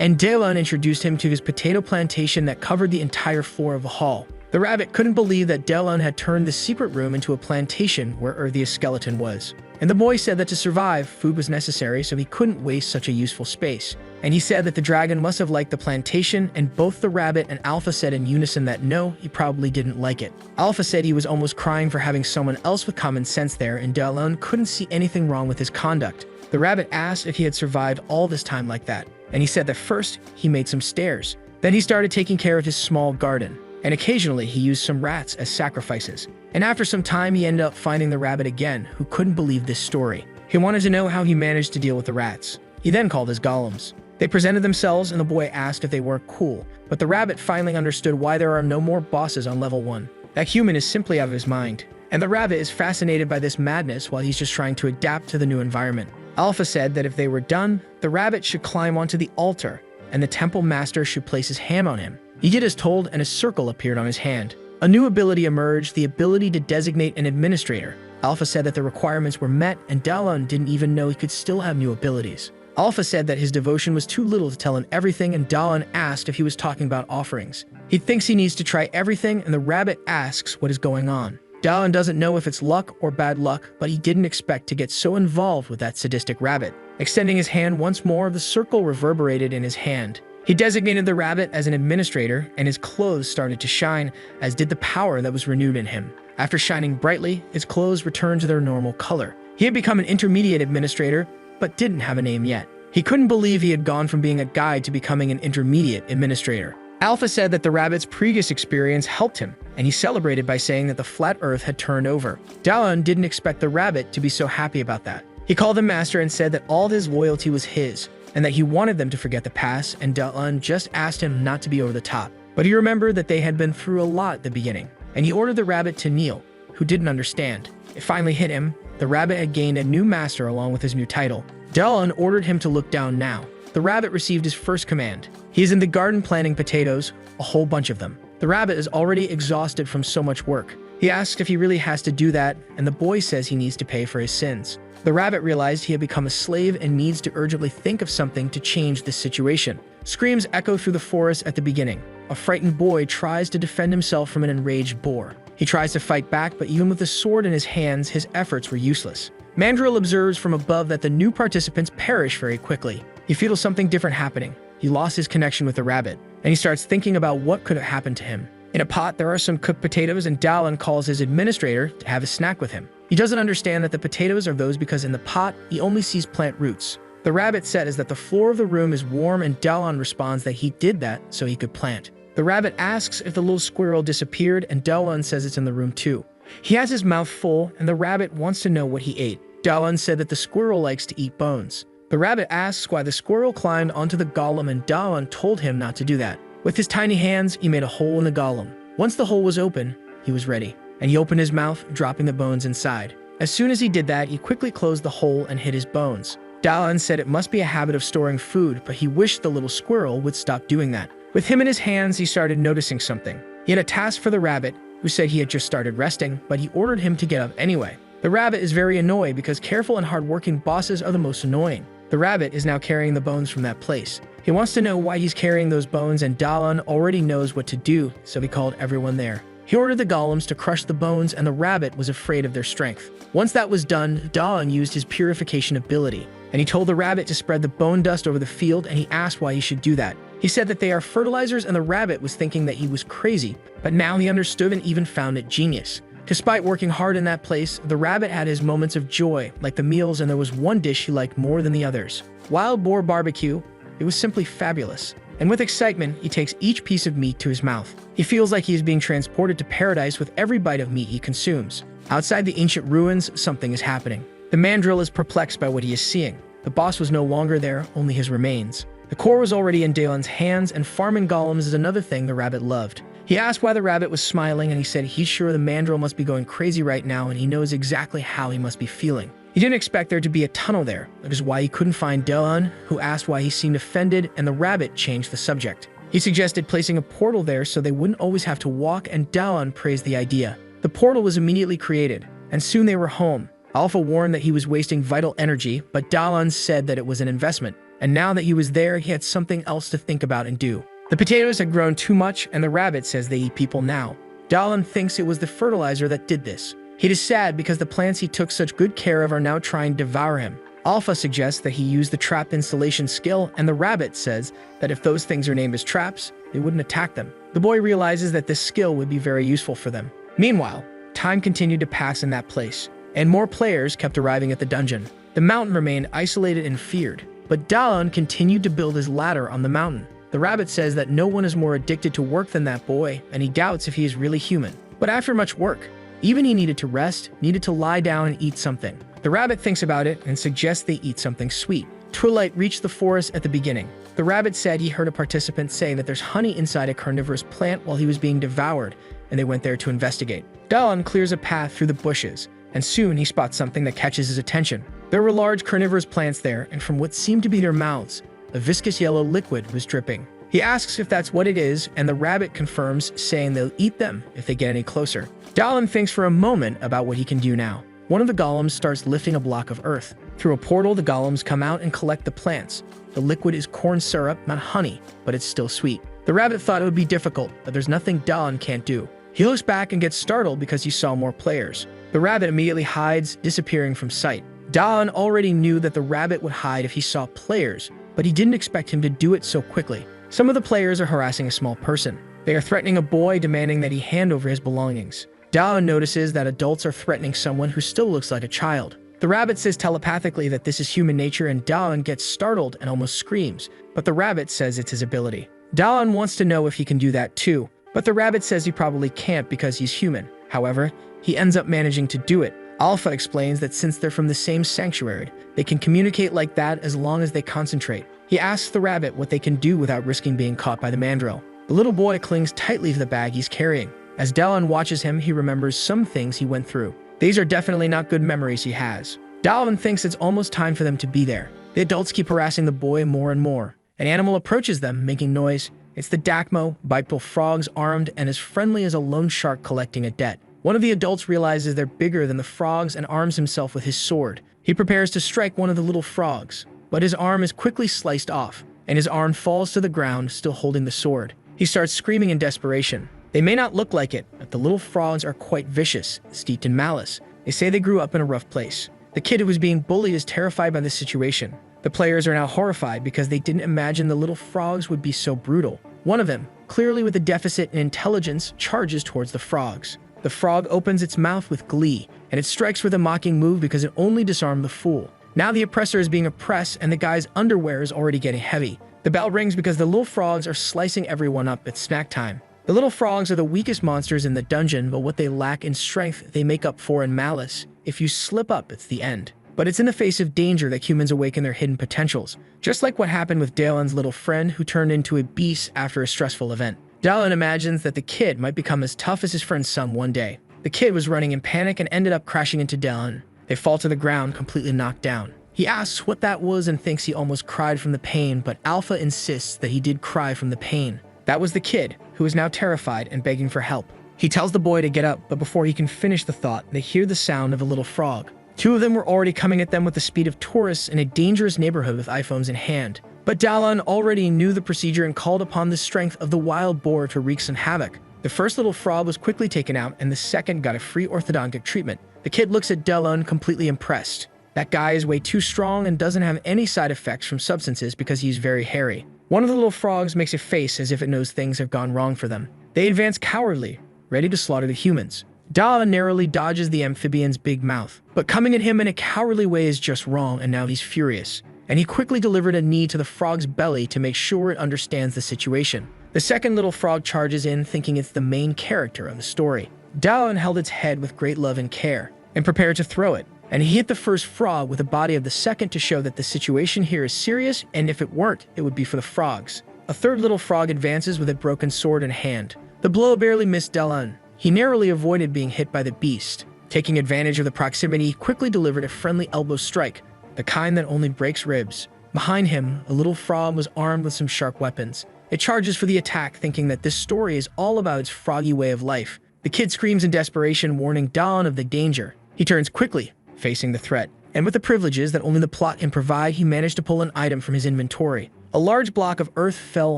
and Dalan introduced him to his potato plantation that covered the entire floor of the hall. The rabbit couldn't believe that Dalan had turned the secret room into a plantation where Earthia's skeleton was. And the boy said that to survive, food was necessary, so he couldn't waste such a useful space. And he said that the dragon must have liked the plantation, and both the rabbit and Alpha said in unison that no, he probably didn't like it. Alpha said he was almost crying for having someone else with common sense there, and Dalan couldn't see anything wrong with his conduct. The rabbit asked if he had survived all this time like that, and he said that first, he made some stairs. Then he started taking care of his small garden, and occasionally he used some rats as sacrifices. And after some time, he ended up finding the rabbit again, who couldn't believe this story. He wanted to know how he managed to deal with the rats. He then called his golems. They presented themselves, and the boy asked if they weren't cool, but the rabbit finally understood why there are no more bosses on level 1. That human is simply out of his mind, and the rabbit is fascinated by this madness while he's just trying to adapt to the new environment. Alpha said that if they were done, the rabbit should climb onto the altar, and the temple master should place his hand on him. He did as told, and a circle appeared on his hand. A new ability emerged, the ability to designate an administrator. Alpha said that the requirements were met, and Dalan didn't even know he could still have new abilities. Alpha said that his devotion was too little to tell him everything, and Dalan asked if he was talking about offerings. He thinks he needs to try everything, and the rabbit asks what is going on. Dalan doesn't know if it's luck or bad luck, but he didn't expect to get so involved with that sadistic rabbit. Extending his hand once more, the circle reverberated in his hand. He designated the rabbit as an administrator, and his clothes started to shine, as did the power that was renewed in him. After shining brightly, his clothes returned to their normal color. He had become an intermediate administrator, but didn't have a name yet. He couldn't believe he had gone from being a guide to becoming an intermediate administrator. Alpha said that the rabbit's previous experience helped him, and he celebrated by saying that the flat earth had turned over. Dalan didn't expect the rabbit to be so happy about that. He called him master and said that all of his loyalty was his, and that he wanted them to forget the past, and Dalan just asked him not to be over the top. But he remembered that they had been through a lot at the beginning, and he ordered the rabbit to kneel, who didn't understand. It finally hit him. The rabbit had gained a new master along with his new title. Dalan ordered him to look down now. The rabbit received his first command. He is in the garden planting potatoes, a whole bunch of them. The rabbit is already exhausted from so much work. He asks if he really has to do that, and the boy says he needs to pay for his sins. The rabbit realized he had become a slave and needs to urgently think of something to change this situation. Screams echo through the forest at the beginning. A frightened boy tries to defend himself from an enraged boar. He tries to fight back, but even with the sword in his hands, his efforts were useless. Mandrill observes from above that the new participants perish very quickly. He feels something different happening. He lost his connection with the rabbit, and he starts thinking about what could have happened to him. In a pot, there are some cooked potatoes, and Dalan calls his administrator to have a snack with him. He doesn't understand that the potatoes are those because in the pot, he only sees plant roots. The rabbit says that the floor of the room is warm, and Dalan responds that he did that so he could plant. The rabbit asks if the little squirrel disappeared, and Dalan says it's in the room too. He has his mouth full, and the rabbit wants to know what he ate. Dalan said that the squirrel likes to eat bones. The rabbit asks why the squirrel climbed onto the golem, and Dalan told him not to do that. With his tiny hands, he made a hole in the golem. Once the hole was open, he was ready, and he opened his mouth, dropping the bones inside. As soon as he did that, he quickly closed the hole and hid his bones. Dalan said it must be a habit of storing food, but he wished the little squirrel would stop doing that. With him in his hands, he started noticing something. He had a task for the rabbit, who said he had just started resting, but he ordered him to get up anyway. The rabbit is very annoyed because careful and hardworking bosses are the most annoying. The rabbit is now carrying the bones from that place. He wants to know why he's carrying those bones, and Dalan already knows what to do, so he called everyone there. He ordered the golems to crush the bones, and the rabbit was afraid of their strength. Once that was done, Dalan used his purification ability, and he told the rabbit to spread the bone dust over the field, and he asked why he should do that. He said that they are fertilizers, and the rabbit was thinking that he was crazy, but now he understood and even found it genius. Despite working hard in that place, the rabbit had his moments of joy, like the meals, and there was one dish he liked more than the others. Wild boar barbecue. It was simply fabulous. And with excitement, he takes each piece of meat to his mouth. He feels like he is being transported to paradise with every bite of meat he consumes. Outside the ancient ruins, something is happening. The mandrill is perplexed by what he is seeing. The boss was no longer there, only his remains. The core was already in Dalan's hands, and farming golems is another thing the rabbit loved. He asked why the rabbit was smiling, and he said he's sure the mandrill must be going crazy right now, and he knows exactly how he must be feeling. He didn't expect there to be a tunnel there. That is why he couldn't find Dalan, who asked why he seemed offended, and the rabbit changed the subject. He suggested placing a portal there so they wouldn't always have to walk, and Dalan praised the idea. The portal was immediately created, and soon they were home. Alpha warned that he was wasting vital energy, but Dalan said that it was an investment, and now that he was there, he had something else to think about and do. The potatoes had grown too much, and the rabbit says they eat people now. Dalan thinks it was the fertilizer that did this. He is sad because the plants he took such good care of are now trying to devour him. Alpha suggests that he use the trap installation skill, and the rabbit says that if those things are named as traps, they wouldn't attack them. The boy realizes that this skill would be very useful for them. Meanwhile, time continued to pass in that place, and more players kept arriving at the dungeon. The mountain remained isolated and feared, but Dalan continued to build his ladder on the mountain. The rabbit says that no one is more addicted to work than that boy, and he doubts if he is really human. But after much work, even he needed to rest, needed to lie down and eat something. The rabbit thinks about it and suggests they eat something sweet. Twilight reached the forest at the beginning. The rabbit said he heard a participant saying that there's honey inside a carnivorous plant while he was being devoured, and they went there to investigate. Dalan clears a path through the bushes, and soon he spots something that catches his attention. There were large carnivorous plants there, and from what seemed to be their mouths, a viscous yellow liquid was dripping. He asks if that's what it is, and the rabbit confirms, saying they'll eat them if they get any closer. Dalan thinks for a moment about what he can do now. One of the golems starts lifting a block of earth. Through a portal, the golems come out and collect the plants. The liquid is corn syrup, not honey, but it's still sweet. The rabbit thought it would be difficult, but there's nothing Dalan can't do. He looks back and gets startled because he saw more players. The rabbit immediately hides, disappearing from sight. Dalan already knew that the rabbit would hide if he saw players, but he didn't expect him to do it so quickly. Some of the players are harassing a small person. They are threatening a boy, demanding that he hand over his belongings. Dalan notices that adults are threatening someone who still looks like a child. The rabbit says telepathically that this is human nature, and Dalan gets startled and almost screams, but the rabbit says it's his ability. Dalan wants to know if he can do that too, but the rabbit says he probably can't because he's human. However, he ends up managing to do it. Alpha explains that since they're from the same sanctuary, they can communicate like that as long as they concentrate. He asks the rabbit what they can do without risking being caught by the mandrill. The little boy clings tightly to the bag he's carrying. As Dalan watches him, he remembers some things he went through. These are definitely not good memories he has. Dalan thinks it's almost time for them to be there. The adults keep harassing the boy more and more. An animal approaches them, making noise. It's the Dakmo, bipedal frogs, armed and as friendly as a lone shark collecting a debt. One of the adults realizes they're bigger than the frogs and arms himself with his sword. He prepares to strike one of the little frogs, but his arm is quickly sliced off, and his arm falls to the ground, still holding the sword. He starts screaming in desperation. They may not look like it, but the little frogs are quite vicious, steeped in malice. They say they grew up in a rough place. The kid who was being bullied is terrified by the situation. The players are now horrified because they didn't imagine the little frogs would be so brutal. One of them, clearly with a deficit in intelligence, charges towards the frogs. The frog opens its mouth with glee, and it strikes with a mocking move because it only disarmed the fool. Now the oppressor is being oppressed, and the guy's underwear is already getting heavy. The bell rings because the little frogs are slicing everyone up at snack time. The little frogs are the weakest monsters in the dungeon, but what they lack in strength, they make up for in malice. If you slip up, it's the end. But it's in the face of danger that humans awaken their hidden potentials, just like what happened with Dalan's little friend who turned into a beast after a stressful event. Dalan imagines that the kid might become as tough as his friend's son one day. The kid was running in panic and ended up crashing into Dalan. They fall to the ground, completely knocked down. He asks what that was and thinks he almost cried from the pain, but Alpha insists that he did cry from the pain. That was the kid, who is now terrified and begging for help. He tells the boy to get up, but before he can finish the thought, they hear the sound of a little frog. Two of them were already coming at them with the speed of tourists in a dangerous neighborhood with iPhones in hand. But Dalan already knew the procedure and called upon the strength of the wild boar to wreak some havoc. The first little frog was quickly taken out, and the second got a free orthodontic treatment. The kid looks at Dalan completely impressed. That guy is way too strong and doesn't have any side effects from substances because he's very hairy. One of the little frogs makes a face as if it knows things have gone wrong for them. They advance cowardly, ready to slaughter the humans. Dalan narrowly dodges the amphibian's big mouth, but coming at him in a cowardly way is just wrong, and now he's furious. And he quickly delivered a knee to the frog's belly to make sure it understands the situation. The second little frog charges in, thinking it's the main character of the story. Dalan held its head with great love and care, and prepared to throw it. And he hit the first frog with the body of the second to show that the situation here is serious, and if it weren't, it would be for the frogs. A third little frog advances with a broken sword in hand. The blow barely missed Dalan. He narrowly avoided being hit by the beast. Taking advantage of the proximity, he quickly delivered a friendly elbow strike, the kind that only breaks ribs. Behind him, a little frog was armed with some sharp weapons. It charges for the attack, thinking that this story is all about its froggy way of life. The kid screams in desperation, warning Dawn of the danger. He turns quickly, facing the threat. And with the privileges that only the plot can provide, he managed to pull an item from his inventory. A large block of earth fell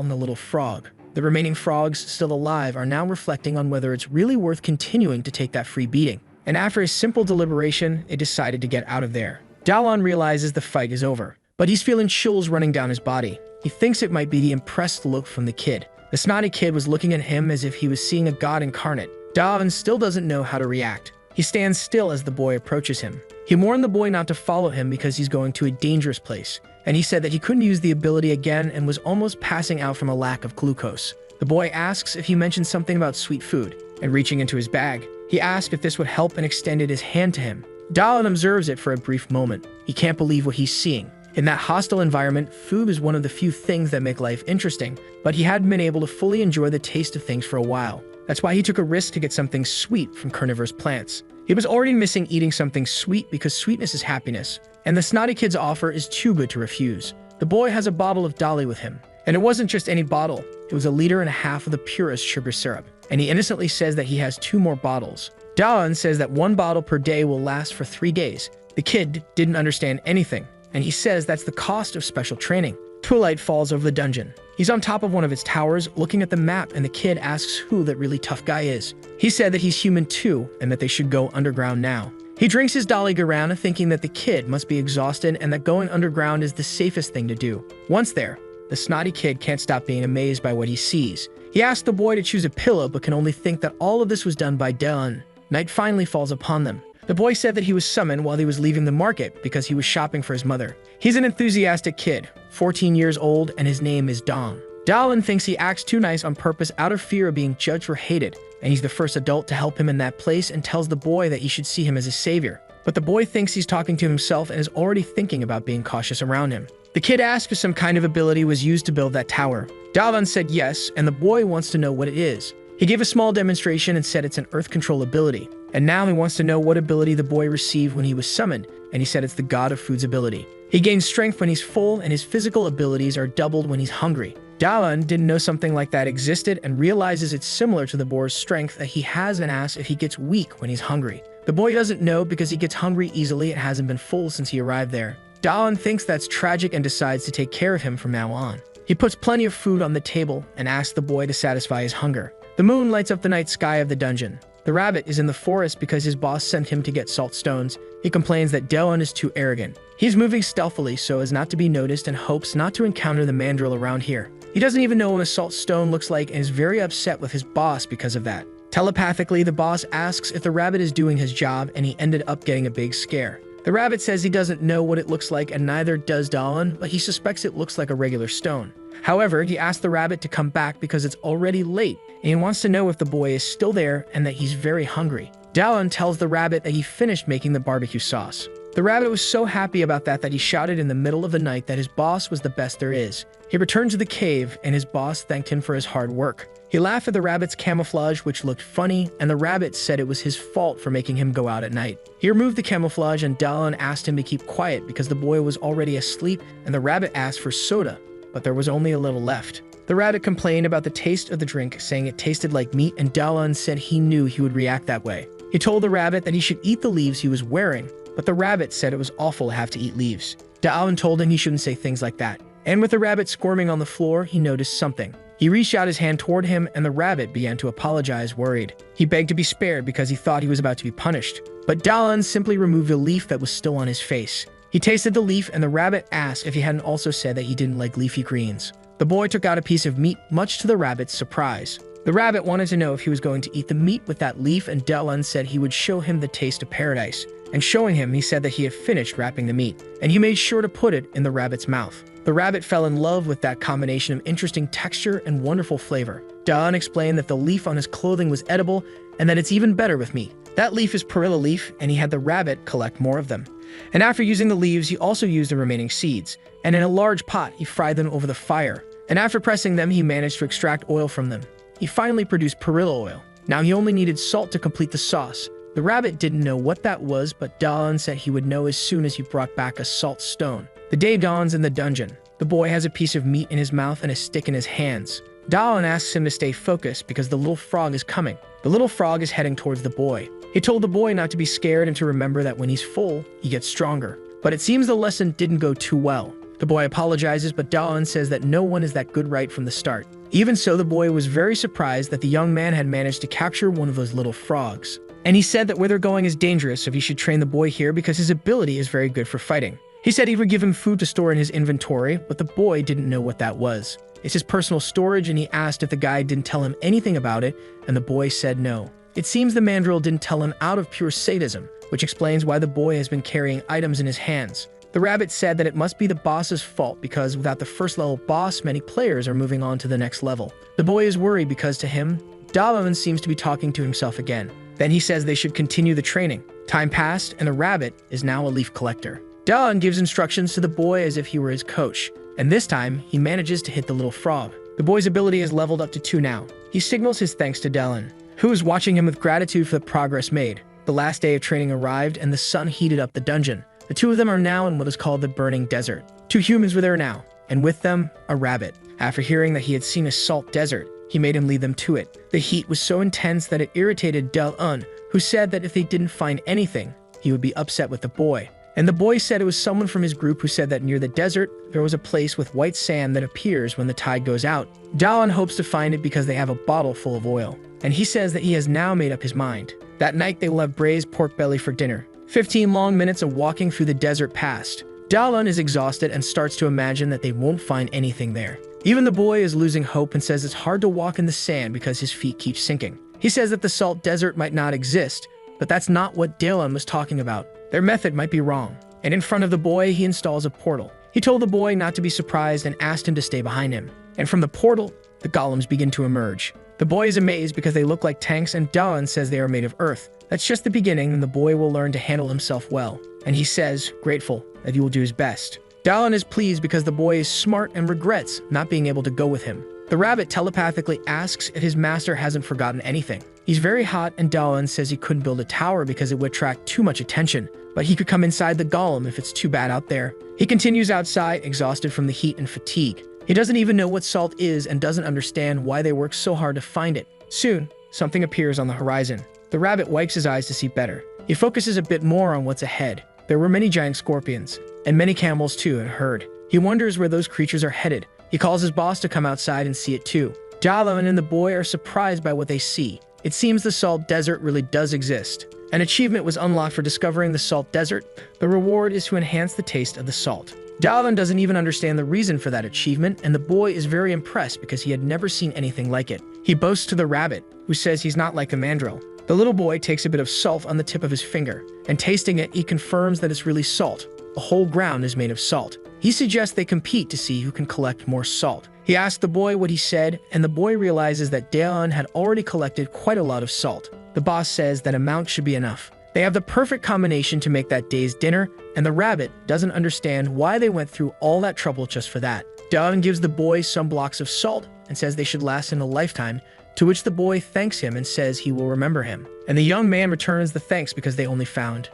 on the little frog. The remaining frogs, still alive, are now reflecting on whether it's really worth continuing to take that free beating. And after a simple deliberation, it decided to get out of there. Dalan realizes the fight is over, but he's feeling chills running down his body. He thinks it might be the impressed look from the kid. The snotty kid was looking at him as if he was seeing a god incarnate. Dalan still doesn't know how to react. He stands still as the boy approaches him. He warned the boy not to follow him because he's going to a dangerous place, and he said that he couldn't use the ability again and was almost passing out from a lack of glucose. The boy asks if he mentioned something about sweet food, and reaching into his bag, he asked if this would help and extended his hand to him. Dalan observes it for a brief moment. He can't believe what he's seeing. In that hostile environment, food is one of the few things that make life interesting, but he hadn't been able to fully enjoy the taste of things for a while. That's why he took a risk to get something sweet from carnivorous plants. He was already missing eating something sweet because sweetness is happiness, and the snotty kid's offer is too good to refuse. The boy has a bottle of Dolly with him, and it wasn't just any bottle. It was 1.5 liters of the purest sugar syrup, and he innocently says that he has 2 more bottles. Dalan says that 1 bottle per day will last for 3 days. The kid didn't understand anything, and he says that's the cost of special training. Twilight falls over the dungeon. He's on top of one of its towers, looking at the map, and the kid asks who that really tough guy is. He said that he's human too, and that they should go underground now. He drinks his Dolly Garana, thinking that the kid must be exhausted and that going underground is the safest thing to do. Once there, the snotty kid can't stop being amazed by what he sees. He asks the boy to choose a pillow, but can only think that all of this was done by Dawn. Night finally falls upon them. The boy said that he was summoned while he was leaving the market because he was shopping for his mother. He's an enthusiastic kid, 14 years old, and his name is Dong. Dalan thinks he acts too nice on purpose out of fear of being judged or hated, and he's the first adult to help him in that place and tells the boy that he should see him as a savior. But the boy thinks he's talking to himself and is already thinking about being cautious around him. The kid asks if some kind of ability was used to build that tower. Dalan said yes, and the boy wants to know what it is. He gave a small demonstration and said it's an earth control ability. And now he wants to know what ability the boy received when he was summoned, and he said it's the God of Food's ability. He gains strength when he's full, and his physical abilities are doubled when he's hungry. Dalan didn't know something like that existed and realizes it's similar to the boar's strength that he has and asks if he gets weak when he's hungry. The boy doesn't know because he gets hungry easily and hasn't been full since he arrived there. Dalan thinks that's tragic and decides to take care of him from now on. He puts plenty of food on the table and asks the boy to satisfy his hunger. The moon lights up the night sky of the dungeon. The rabbit is in the forest because his boss sent him to get salt stones. He complains that Dalan is too arrogant. He's moving stealthily so as not to be noticed and hopes not to encounter the mandrill around here. He doesn't even know what a salt stone looks like and is very upset with his boss because of that. Telepathically, the boss asks if the rabbit is doing his job, and he ended up getting a big scare. The rabbit says he doesn't know what it looks like, and neither does Dalan, but he suspects it looks like a regular stone. However, he asks the rabbit to come back because it's already late, and he wants to know if the boy is still there and that he's very hungry. Dalan tells the rabbit that he finished making the barbecue sauce. The rabbit was so happy about that he shouted in the middle of the night that his boss was the best there is. He returned to the cave, and his boss thanked him for his hard work. He laughed at the rabbit's camouflage, which looked funny, and the rabbit said it was his fault for making him go out at night. He removed the camouflage, and Dalan asked him to keep quiet because the boy was already asleep, and the rabbit asked for soda, but there was only a little left. The rabbit complained about the taste of the drink, saying it tasted like meat, and Dalan said he knew he would react that way. He told the rabbit that he should eat the leaves he was wearing, but the rabbit said it was awful to have to eat leaves. Dalan told him he shouldn't say things like that. And with the rabbit squirming on the floor, he noticed something. He reached out his hand toward him, and the rabbit began to apologize, worried. He begged to be spared because he thought he was about to be punished. But Dalan simply removed the leaf that was still on his face. He tasted the leaf, and the rabbit asked if he hadn't also said that he didn't like leafy greens. The boy took out a piece of meat, much to the rabbit's surprise. The rabbit wanted to know if he was going to eat the meat with that leaf, and Dalan said he would show him the taste of paradise. And showing him, he said that he had finished wrapping the meat, and he made sure to put it in the rabbit's mouth. The rabbit fell in love with that combination of interesting texture and wonderful flavor. Dalan explained that the leaf on his clothing was edible, and that it's even better with meat. That leaf is perilous leaf, and he had the rabbit collect more of them. And after using the leaves, he also used the remaining seeds, and in a large pot, he fried them over the fire. And after pressing them, he managed to extract oil from them. He finally produced perilous oil. Now he only needed salt to complete the sauce. The rabbit didn't know what that was, but Dalan said he would know as soon as he brought back a salt stone. The day dawns in the dungeon. The boy has a piece of meat in his mouth and a stick in his hands. Dalan asks him to stay focused because the little frog is coming. The little frog is heading towards the boy. He told the boy not to be scared and to remember that when he's full, he gets stronger. But it seems the lesson didn't go too well. The boy apologizes, but Dalan says that no one is that good right from the start. Even so, the boy was very surprised that the young man had managed to capture one of those little frogs. And he said that where they're going is dangerous, so he should train the boy here because his ability is very good for fighting. He said he would give him food to store in his inventory, but the boy didn't know what that was. It's his personal storage, and he asked if the guy didn't tell him anything about it, and the boy said no. It seems the mandrill didn't tell him out of pure sadism, which explains why the boy has been carrying items in his hands. The rabbit said that it must be the boss's fault because without the first level boss, many players are moving on to the next level. The boy is worried because to him, Dalan seems to be talking to himself again. Then he says they should continue the training. Time passed, and the rabbit is now a leaf collector. Dalan gives instructions to the boy as if he were his coach, and this time, he manages to hit the little frog. The boy's ability is leveled up to 2 now. He signals his thanks to Dalan, who is watching him with gratitude for the progress made. The last day of training arrived, and the sun heated up the dungeon. The two of them are now in what is called the Burning Desert. 2 humans were there now, and with them, a rabbit. After hearing that he had seen a salt desert, he made him lead them to it. The heat was so intense that it irritated Dalan, who said that if they didn't find anything, he would be upset with the boy. And the boy said it was someone from his group who said that near the desert, there was a place with white sand that appears when the tide goes out. Dalan hopes to find it because they have a bottle full of oil. And he says that he has now made up his mind. That night they will have braised pork belly for dinner. 15 long minutes of walking through the desert passed. Dalan is exhausted and starts to imagine that they won't find anything there. Even the boy is losing hope and says it's hard to walk in the sand because his feet keep sinking. He says that the salt desert might not exist, but that's not what Dalan was talking about. Their method might be wrong. And in front of the boy, he installs a portal. He told the boy not to be surprised and asked him to stay behind him. And from the portal, the golems begin to emerge. The boy is amazed because they look like tanks, and Dalan says they are made of earth. That's just the beginning, and the boy will learn to handle himself well. And he says, grateful, that he will do his best. Dalan is pleased because the boy is smart and regrets not being able to go with him. The rabbit telepathically asks if his master hasn't forgotten anything. He's very hot, and Dalan says he couldn't build a tower because it would attract too much attention, but he could come inside the golem if it's too bad out there. He continues outside, exhausted from the heat and fatigue. He doesn't even know what salt is and doesn't understand why they work so hard to find it. Soon, something appears on the horizon. The rabbit wipes his eyes to see better. He focuses a bit more on what's ahead. There were many giant scorpions, and many camels too in a herd. He wonders where those creatures are headed. He calls his boss to come outside and see it too. Dalan and the boy are surprised by what they see. It seems the salt desert really does exist. An achievement was unlocked for discovering the salt desert. The reward is to enhance the taste of the salt. Dalan doesn't even understand the reason for that achievement, and the boy is very impressed because he had never seen anything like it. He boasts to the rabbit, who says he's not like the mandrill. The little boy takes a bit of salt on the tip of his finger, and tasting it, he confirms that it's really salt. The whole ground is made of salt. He suggests they compete to see who can collect more salt. He asks the boy what he said, and the boy realizes that Dalan had already collected quite a lot of salt. The boss says that amount should be enough. They have the perfect combination to make that day's dinner, and the rabbit doesn't understand why they went through all that trouble just for that. Dalan gives the boy some blocks of salt and says they should last him a lifetime, to which the boy thanks him and says he will remember him. And the young man returns the thanks because they only found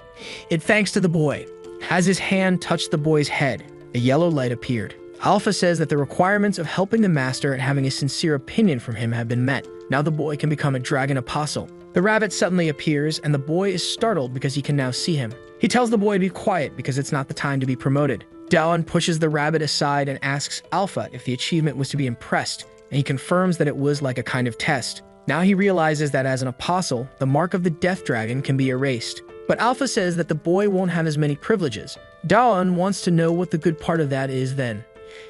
it thanks to the boy. As his hand touched the boy's head, a yellow light appeared. Alpha says that the requirements of helping the master and having a sincere opinion from him have been met. Now the boy can become a dragon apostle. The rabbit suddenly appears, and the boy is startled because he can now see him. He tells the boy to be quiet because it's not the time to be promoted. Dalan pushes the rabbit aside and asks Alpha if the achievement was to be impressed, and he confirms that it was like a kind of test. Now he realizes that as an apostle, the mark of the death dragon can be erased. But Alpha says that the boy won't have as many privileges. Dalan wants to know what the good part of that is then.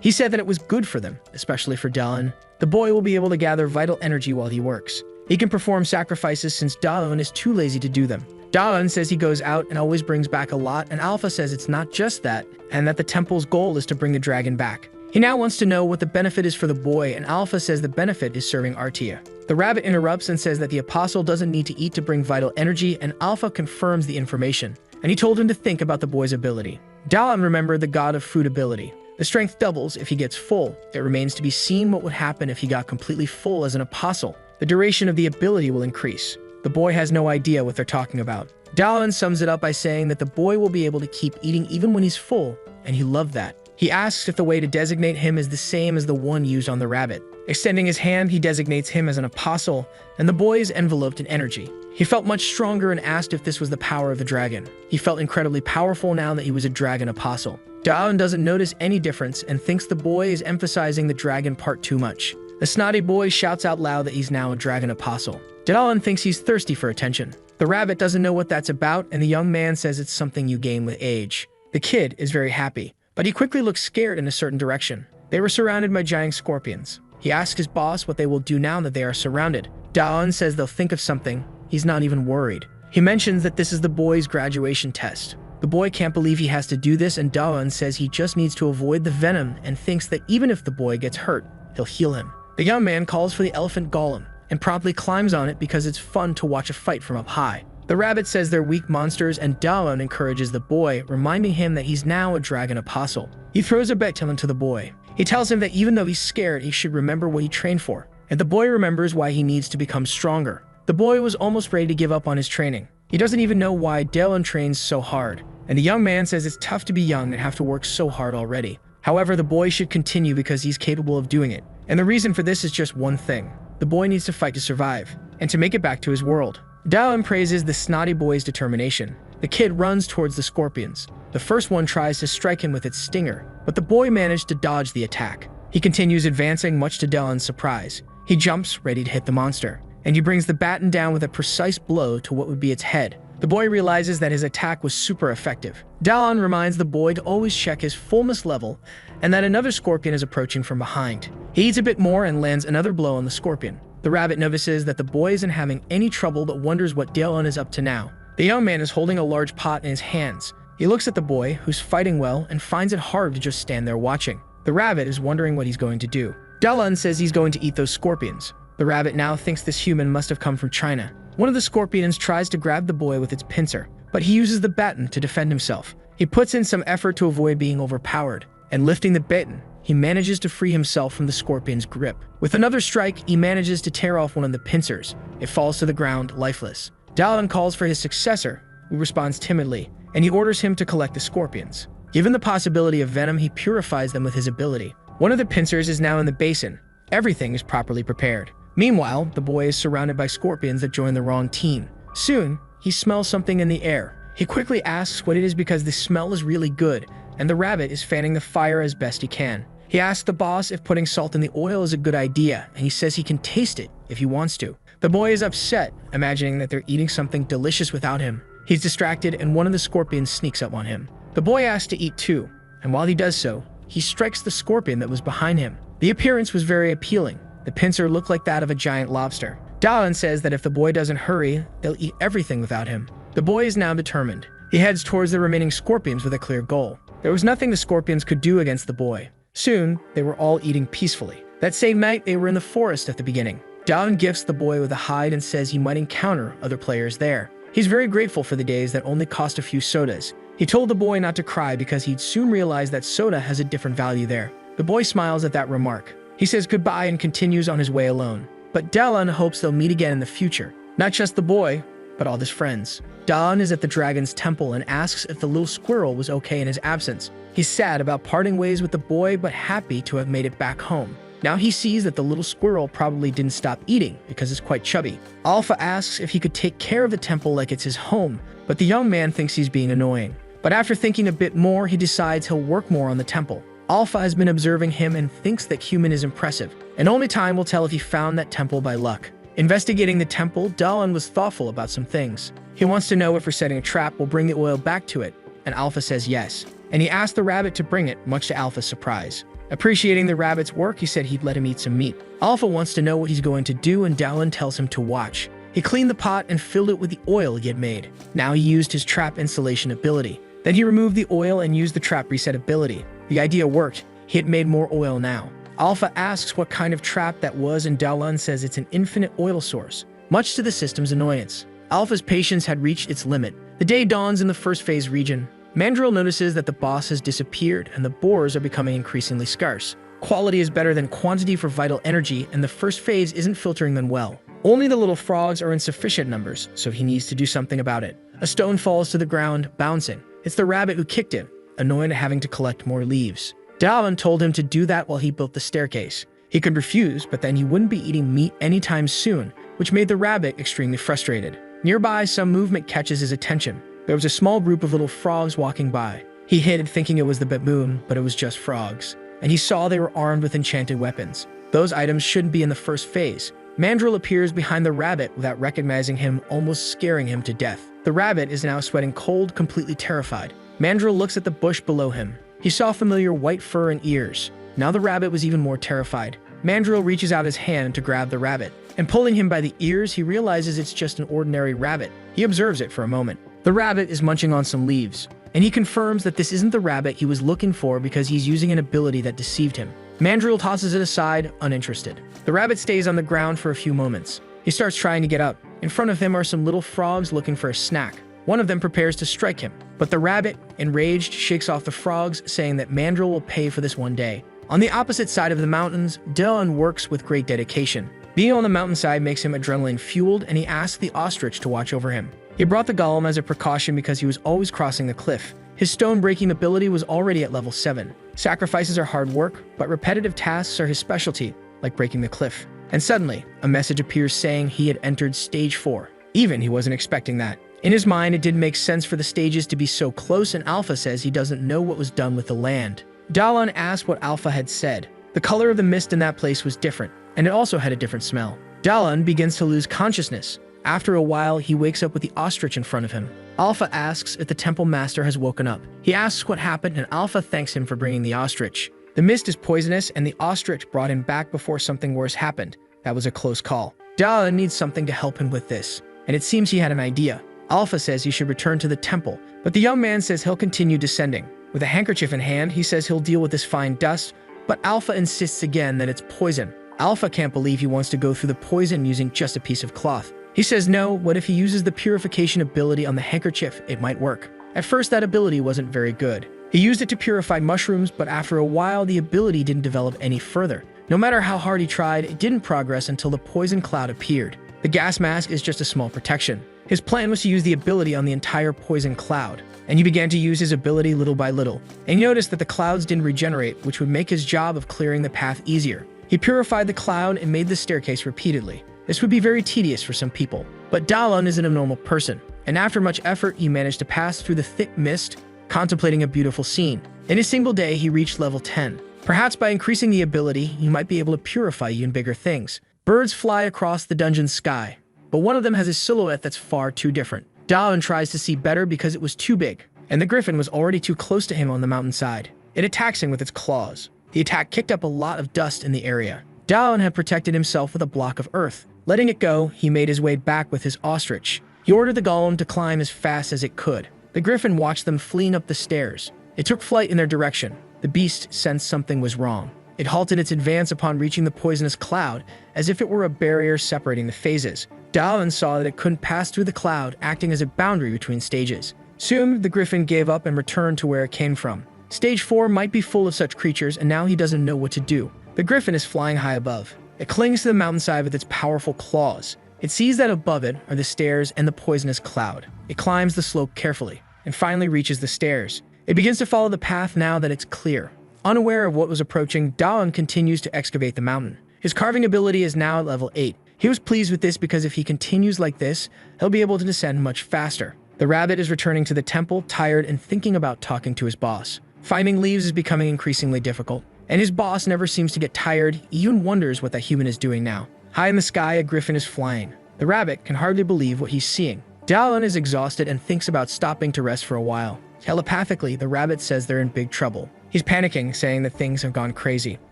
He said that it was good for them, especially for Dalan. The boy will be able to gather vital energy while he works. He can perform sacrifices since Dalan is too lazy to do them. Dalan says he goes out and always brings back a lot, and Alpha says it's not just that, and that the temple's goal is to bring the dragon back. He now wants to know what the benefit is for the boy, and Alpha says the benefit is serving Artia. The rabbit interrupts and says that the apostle doesn't need to eat to bring vital energy, and Alpha confirms the information, and he told him to think about the boy's ability. Dalan remembered the god of food ability. The strength doubles if he gets full. It remains to be seen what would happen if he got completely full as an apostle. The duration of the ability will increase. The boy has no idea what they're talking about. Dalan sums it up by saying that the boy will be able to keep eating even when he's full, and he loved that. He asks if the way to designate him is the same as the one used on the rabbit. Extending his hand, he designates him as an apostle, and the boy is enveloped in energy. He felt much stronger and asked if this was the power of the dragon. He felt incredibly powerful now that he was a dragon apostle. Daon doesn't notice any difference and thinks the boy is emphasizing the dragon part too much. The snotty boy shouts out loud that he's now a dragon apostle. Daon thinks he's thirsty for attention. The rabbit doesn't know what that's about, and the young man says it's something you gain with age. The kid is very happy, but he quickly looks scared in a certain direction. They were surrounded by giant scorpions. He asks his boss what they will do now that they are surrounded. Daon says they'll think of something. He's not even worried. He mentions that this is the boy's graduation test. The boy can't believe he has to do this, and Daon says he just needs to avoid the venom and thinks that even if the boy gets hurt, he'll heal him. The young man calls for the elephant golem and promptly climbs on it because it's fun to watch a fight from up high. The rabbit says they're weak monsters, and Daon encourages the boy, reminding him that he's now a dragon apostle. He throws a bet into the boy. He tells him that even though he's scared, he should remember what he trained for, and the boy remembers why he needs to become stronger. The boy was almost ready to give up on his training. He doesn't even know why Daon trains so hard, and the young man says it's tough to be young and have to work so hard already. However, the boy should continue because he's capable of doing it, and the reason for this is just one thing. The boy needs to fight to survive, and to make it back to his world. Daon praises the snotty boy's determination. The kid runs towards the scorpions. The first one tries to strike him with its stinger, but the boy managed to dodge the attack. He continues advancing, much to Daon's surprise. He jumps, ready to hit the monster, and he brings the baton down with a precise blow to what would be its head. The boy realizes that his attack was super effective. Daon reminds the boy to always check his fullness level and that another scorpion is approaching from behind. He eats a bit more and lands another blow on the scorpion. The rabbit notices that the boy isn't having any trouble but wonders what Daon is up to now. The young man is holding a large pot in his hands. He looks at the boy, who's fighting well, and finds it hard to just stand there watching. The rabbit is wondering what he's going to do. Daon says he's going to eat those scorpions. The rabbit now thinks this human must have come from China. One of the scorpions tries to grab the boy with its pincer, but he uses the baton to defend himself. He puts in some effort to avoid being overpowered, and lifting the baton, he manages to free himself from the scorpion's grip. With another strike, he manages to tear off one of the pincers. It falls to the ground, lifeless. Daon calls for his successor, who responds timidly, and he orders him to collect the scorpions. Given the possibility of venom, he purifies them with his ability. One of the pincers is now in the basin. Everything is properly prepared. Meanwhile, the boy is surrounded by scorpions that join the wrong team. Soon, he smells something in the air. He quickly asks what it is because the smell is really good, and the rabbit is fanning the fire as best he can. He asks the boss if putting salt in the oil is a good idea, and he says he can taste it if he wants to. The boy is upset, imagining that they're eating something delicious without him. He's distracted, and one of the scorpions sneaks up on him. The boy asks to eat too, and while he does so, he strikes the scorpion that was behind him. The appearance was very appealing. The pincer looked like that of a giant lobster. Daon says that if the boy doesn't hurry, they'll eat everything without him. The boy is now determined. He heads towards the remaining scorpions with a clear goal. There was nothing the scorpions could do against the boy. Soon, they were all eating peacefully. That same night, they were in the forest at the beginning. Daon gifts the boy with a hide and says he might encounter other players there. He's very grateful for the days that only cost a few sodas. He told the boy not to cry because he'd soon realize that soda has a different value there. The boy smiles at that remark. He says goodbye and continues on his way alone. But Daon hopes they'll meet again in the future. Not just the boy, but all his friends. Daon is at the dragon's temple and asks if the little squirrel was okay in his absence. He's sad about parting ways with the boy, but happy to have made it back home. Now he sees that the little squirrel probably didn't stop eating because it's quite chubby. Alpha asks if he could take care of the temple like it's his home, but the young man thinks he's being annoying. But after thinking a bit more, he decides he'll work more on the temple. Alpha has been observing him and thinks that human is impressive, and only time will tell if he found that temple by luck. Investigating the temple, Daon was thoughtful about some things. He wants to know if resetting a trap will bring the oil back to it, and Alpha says yes. And he asked the rabbit to bring it, much to Alpha's surprise. Appreciating the rabbit's work, he said he'd let him eat some meat. Alpha wants to know what he's going to do, and Daon tells him to watch. He cleaned the pot and filled it with the oil he had made. Now he used his trap installation ability. Then he removed the oil and used the trap reset ability. The idea worked. He had made more oil now. Alpha asks what kind of trap that was, and Daon says it's an infinite oil source, much to the system's annoyance. Alpha's patience had reached its limit. The day dawns in the first phase region. Mandrill notices that the boss has disappeared and the boars are becoming increasingly scarce. Quality is better than quantity for vital energy, and the first phase isn't filtering them well. Only the little frogs are in sufficient numbers, so he needs to do something about it. A stone falls to the ground, bouncing. It's the rabbit who kicked it. annoyed at having to collect more leaves. Dalan told him to do that while he built the staircase. He could refuse, but then he wouldn't be eating meat anytime soon, which made the rabbit extremely frustrated. Nearby, some movement catches his attention. There was a small group of little frogs walking by. He hid, thinking it was the baboon, but it was just frogs. And he saw they were armed with enchanted weapons. Those items shouldn't be in the first phase. Mandrill appears behind the rabbit without recognizing him, almost scaring him to death. The rabbit is now sweating cold, completely terrified. Mandrill looks at the bush below him. He saw familiar white fur and ears. Now the rabbit was even more terrified. Mandrill reaches out his hand to grab the rabbit, and pulling him by the ears, he realizes it's just an ordinary rabbit. He observes it for a moment. The rabbit is munching on some leaves, and he confirms that this isn't the rabbit he was looking for because he's using an ability that deceived him. Mandrill tosses it aside, uninterested. The rabbit stays on the ground for a few moments. He starts trying to get up. In front of him are some little frogs looking for a snack. One of them prepares to strike him, but the rabbit, enraged, shakes off the frogs, saying that Mandrill will pay for this one day. On the opposite side of the mountains, Dalan works with great dedication. Being on the mountainside makes him adrenaline-fueled, and he asks the ostrich to watch over him. He brought the golem as a precaution because he was always crossing the cliff. His stone-breaking ability was already at level 7. Sacrifices are hard work, but repetitive tasks are his specialty, like breaking the cliff. And suddenly, a message appears saying he had entered stage 4. Even he wasn't expecting that. In his mind, it didn't make sense for the stages to be so close, and Alpha says he doesn't know what was done with the land. Dalan asked what Alpha had said. The color of the mist in that place was different, and it also had a different smell. Dalan begins to lose consciousness. After a while, he wakes up with the ostrich in front of him. Alpha asks if the temple master has woken up. He asks what happened, and Alpha thanks him for bringing the ostrich. The mist is poisonous, and the ostrich brought him back before something worse happened. That was a close call. Dalan needs something to help him with this, and it seems he had an idea. Alpha says he should return to the temple, but the young man says he'll continue descending. With a handkerchief in hand, he says he'll deal with this fine dust, but Alpha insists again that it's poison. Alpha can't believe he wants to go through the poison using just a piece of cloth. He says no, what if he uses the purification ability on the handkerchief? It might work. At first, that ability wasn't very good. He used it to purify mushrooms, but after a while, the ability didn't develop any further. No matter how hard he tried, it didn't progress until the poison cloud appeared. The gas mask is just a small protection. His plan was to use the ability on the entire poison cloud, and he began to use his ability little by little, and he noticed that the clouds didn't regenerate, which would make his job of clearing the path easier. He purified the cloud and made the staircase repeatedly. This would be very tedious for some people, but Dalan isn't a normal person, and after much effort, he managed to pass through the thick mist, contemplating a beautiful scene. In a single day, he reached level 10. Perhaps by increasing the ability, he might be able to purify even bigger things. Birds fly across the dungeon sky, but one of them has a silhouette that's far too different. Dalan tries to see better because it was too big, and the griffin was already too close to him on the mountainside. It attacks him with its claws. The attack kicked up a lot of dust in the area. Dalan had protected himself with a block of earth. Letting it go, he made his way back with his ostrich. He ordered the golem to climb as fast as it could. The griffin watched them fleeing up the stairs. It took flight in their direction. The beast sensed something was wrong. It halted its advance upon reaching the poisonous cloud, as if it were a barrier separating the phases. Dalan saw that it couldn't pass through the cloud, acting as a boundary between stages. Soon, the griffin gave up and returned to where it came from. Stage 4 might be full of such creatures, and now he doesn't know what to do. The griffin is flying high above. It clings to the mountainside with its powerful claws. It sees that above it are the stairs and the poisonous cloud. It climbs the slope carefully, and finally reaches the stairs. It begins to follow the path now that it's clear. Unaware of what was approaching, Dalan continues to excavate the mountain. His carving ability is now at level 8. He was pleased with this because if he continues like this, he'll be able to descend much faster. The rabbit is returning to the temple, tired and thinking about talking to his boss. Finding leaves is becoming increasingly difficult, and his boss never seems to get tired. He even wonders what that human is doing now. High in the sky, a griffin is flying. The rabbit can hardly believe what he's seeing. Dalan is exhausted and thinks about stopping to rest for a while. Telepathically, the rabbit says they're in big trouble. He's panicking, saying that things have gone crazy.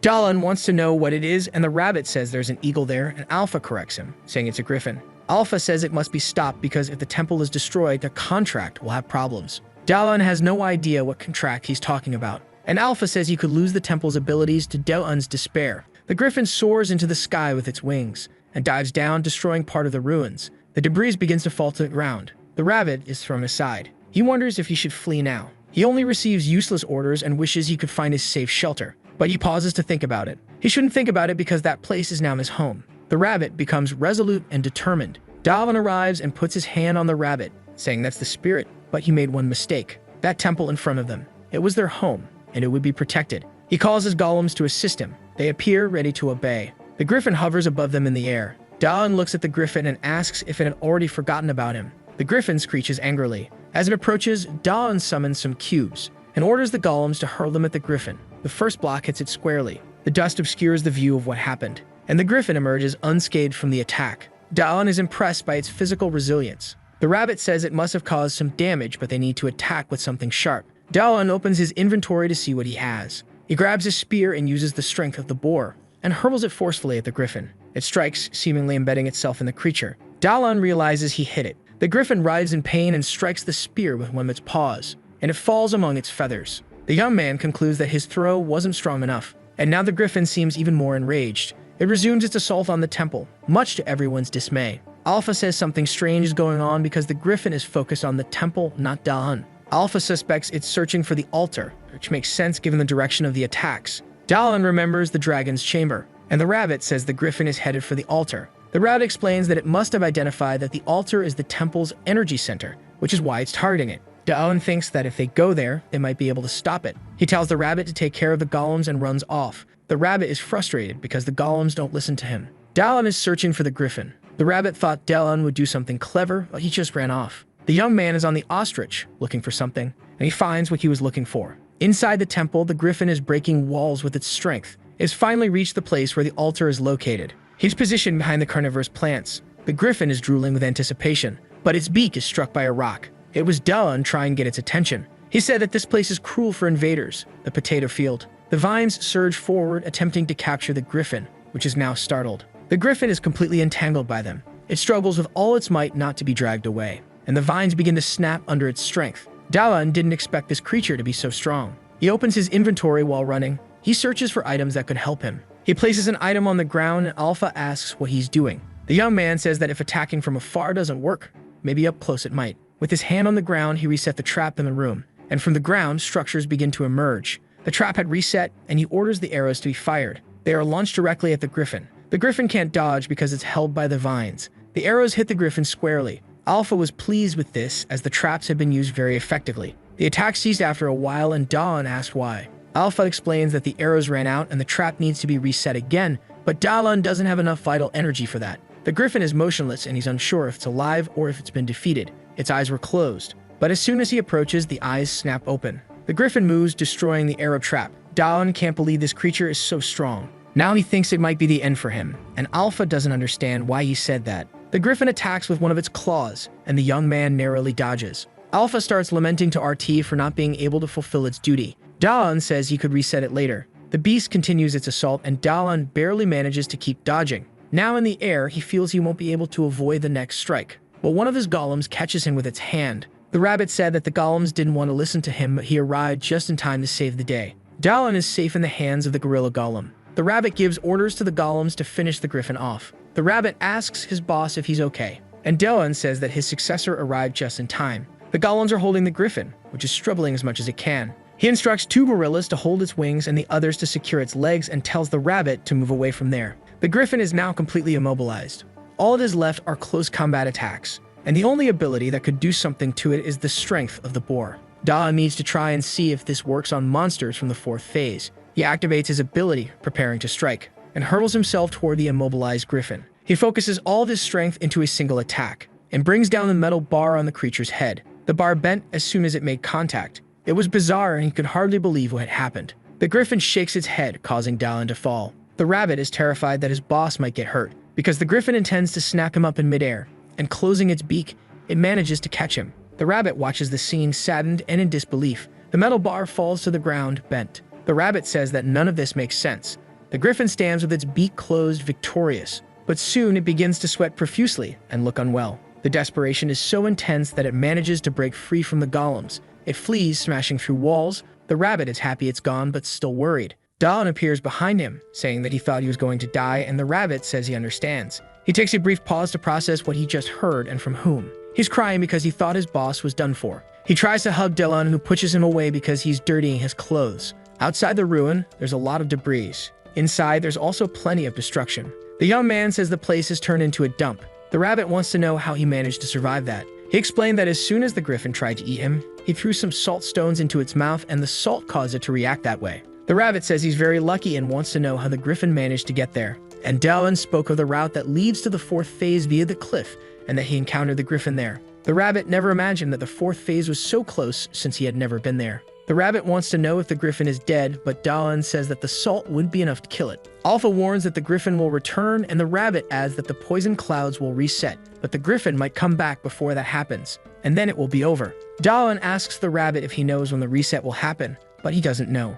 Dalan wants to know what it is, and the rabbit says there's an eagle there, and Alpha corrects him, saying it's a griffin. Alpha says it must be stopped because if the temple is destroyed, the contract will have problems. Dalan has no idea what contract he's talking about, and Alpha says he could lose the temple's abilities to Dalan's despair. The griffin soars into the sky with its wings and dives down, destroying part of the ruins. The debris begins to fall to the ground. The rabbit is thrown aside. He wonders if he should flee now. He only receives useless orders and wishes he could find his safe shelter, but he pauses to think about it. He shouldn't think about it because that place is now his home. The rabbit becomes resolute and determined. Dalan arrives and puts his hand on the rabbit, saying that's the spirit, but he made one mistake. That temple in front of them. It was their home, and it would be protected. He calls his golems to assist him. They appear, ready to obey. The griffin hovers above them in the air. Da-un looks at the griffin and asks if it had already forgotten about him. The griffin screeches angrily. As it approaches, Da-un summons some cubes and orders the golems to hurl them at the griffin. The first block hits it squarely. The dust obscures the view of what happened, and the griffin emerges unscathed from the attack. Da-un is impressed by its physical resilience. The rabbit says it must have caused some damage, but they need to attack with something sharp. Da-un opens his inventory to see what he has. He grabs a spear and uses the strength of the boar, and hurls it forcefully at the griffin. It strikes, seemingly embedding itself in the creature. Da-un realizes he hit it. The griffin writhes in pain and strikes the spear with one of its paws, and it falls among its feathers. The young man concludes that his throw wasn't strong enough, and now the griffin seems even more enraged. It resumes its assault on the temple, much to everyone's dismay. Alpha says something strange is going on because the griffin is focused on the temple, not Da-un. Alpha suspects it's searching for the altar, which makes sense given the direction of the attacks. Da-un remembers the dragon's chamber, and the rabbit says the griffin is headed for the altar. The rabbit explains that it must have identified that the altar is the temple's energy center, which is why it's targeting it. Da-un thinks that if they go there, they might be able to stop it. He tells the rabbit to take care of the golems and runs off. The rabbit is frustrated because the golems don't listen to him. Da-un is searching for the griffin. The rabbit thought Da-un would do something clever, but he just ran off. The young man is on the ostrich, looking for something, and he finds what he was looking for. Inside the temple, the griffin is breaking walls with its strength. It has finally reached the place where the altar is located. He's positioned behind the carnivorous plants. The griffin is drooling with anticipation, but its beak is struck by a rock. It was Da-un trying to get its attention. He said that this place is cruel for invaders, the potato field. The vines surge forward, attempting to capture the griffin, which is now startled. The griffin is completely entangled by them. It struggles with all its might not to be dragged away, and the vines begin to snap under its strength. Da-un didn't expect this creature to be so strong. He opens his inventory while running. He searches for items that could help him. He places an item on the ground and Alpha asks what he's doing. The young man says that if attacking from afar doesn't work, maybe up close it might. With his hand on the ground, he reset the trap in the room, and from the ground, structures begin to emerge. The trap had reset, and he orders the arrows to be fired. They are launched directly at the griffin. The griffin can't dodge because it's held by the vines. The arrows hit the griffin squarely. Alpha was pleased with this, as the traps had been used very effectively. The attack ceased after a while, and Da-un asked why. Alpha explains that the arrows ran out and the trap needs to be reset again, but Da-un doesn't have enough vital energy for that. The griffin is motionless, and he's unsure if it's alive or if it's been defeated. Its eyes were closed, but as soon as he approaches, the eyes snap open. The griffin moves, destroying the arrow trap. Da-un can't believe this creature is so strong. Now he thinks it might be the end for him, and Alpha doesn't understand why he said that. The griffin attacks with one of its claws, and the young man narrowly dodges. Alpha starts lamenting to RT for not being able to fulfill its duty. Da-un says he could reset it later. The beast continues its assault, and Da-un barely manages to keep dodging. Now in the air, he feels he won't be able to avoid the next strike. But one of his golems catches him with its hand. The rabbit said that the golems didn't want to listen to him, but he arrived just in time to save the day. Da-un is safe in the hands of the gorilla golem. The rabbit gives orders to the golems to finish the griffin off. The rabbit asks his boss if he's okay, and Da-un says that his successor arrived just in time. The golems are holding the griffin, which is struggling as much as it can. He instructs 2 gorillas to hold its wings and the others to secure its legs, and tells the rabbit to move away from there. The griffin is now completely immobilized. All it is left are close combat attacks, and the only ability that could do something to it is the strength of the boar. Da-un needs to try and see if this works on monsters from the 4th phase. He activates his ability, preparing to strike, and hurls himself toward the immobilized griffin. He focuses all of his strength into a single attack, and brings down the metal bar on the creature's head. The bar bent as soon as it made contact. It was bizarre, and he could hardly believe what had happened. The griffin shakes its head, causing Da-un to fall. The rabbit is terrified that his boss might get hurt, because the griffin intends to snap him up in midair, and closing its beak, it manages to catch him. The rabbit watches the scene, saddened and in disbelief. The metal bar falls to the ground, bent. The rabbit says that none of this makes sense. The griffin stands with its beak closed, victorious, but soon it begins to sweat profusely and look unwell. The desperation is so intense that it manages to break free from the golems. It flees, smashing through walls. The rabbit is happy it's gone, but still worried. Da-un appears behind him, saying that he thought he was going to die, and the rabbit says he understands. He takes a brief pause to process what he just heard and from whom. He's crying because he thought his boss was done for. He tries to hug Da-un, who pushes him away because he's dirtying his clothes. Outside the ruin, there's a lot of debris. Inside, there's also plenty of destruction. The young man says the place has turned into a dump. The rabbit wants to know how he managed to survive that. He explained that as soon as the griffin tried to eat him, he threw some salt stones into its mouth and the salt caused it to react that way. The rabbit says he's very lucky and wants to know how the griffin managed to get there. And Dallin spoke of the route that leads to the fourth phase via the cliff and that he encountered the griffin there. The rabbit never imagined that the fourth phase was so close since he had never been there. The rabbit wants to know if the griffin is dead, but Dallin says that the salt wouldn't be enough to kill it. Alpha warns that the griffin will return, and the rabbit adds that the poison clouds will reset, but the griffin might come back before that happens, and then it will be over. Dallin asks the rabbit if he knows when the reset will happen, but he doesn't know.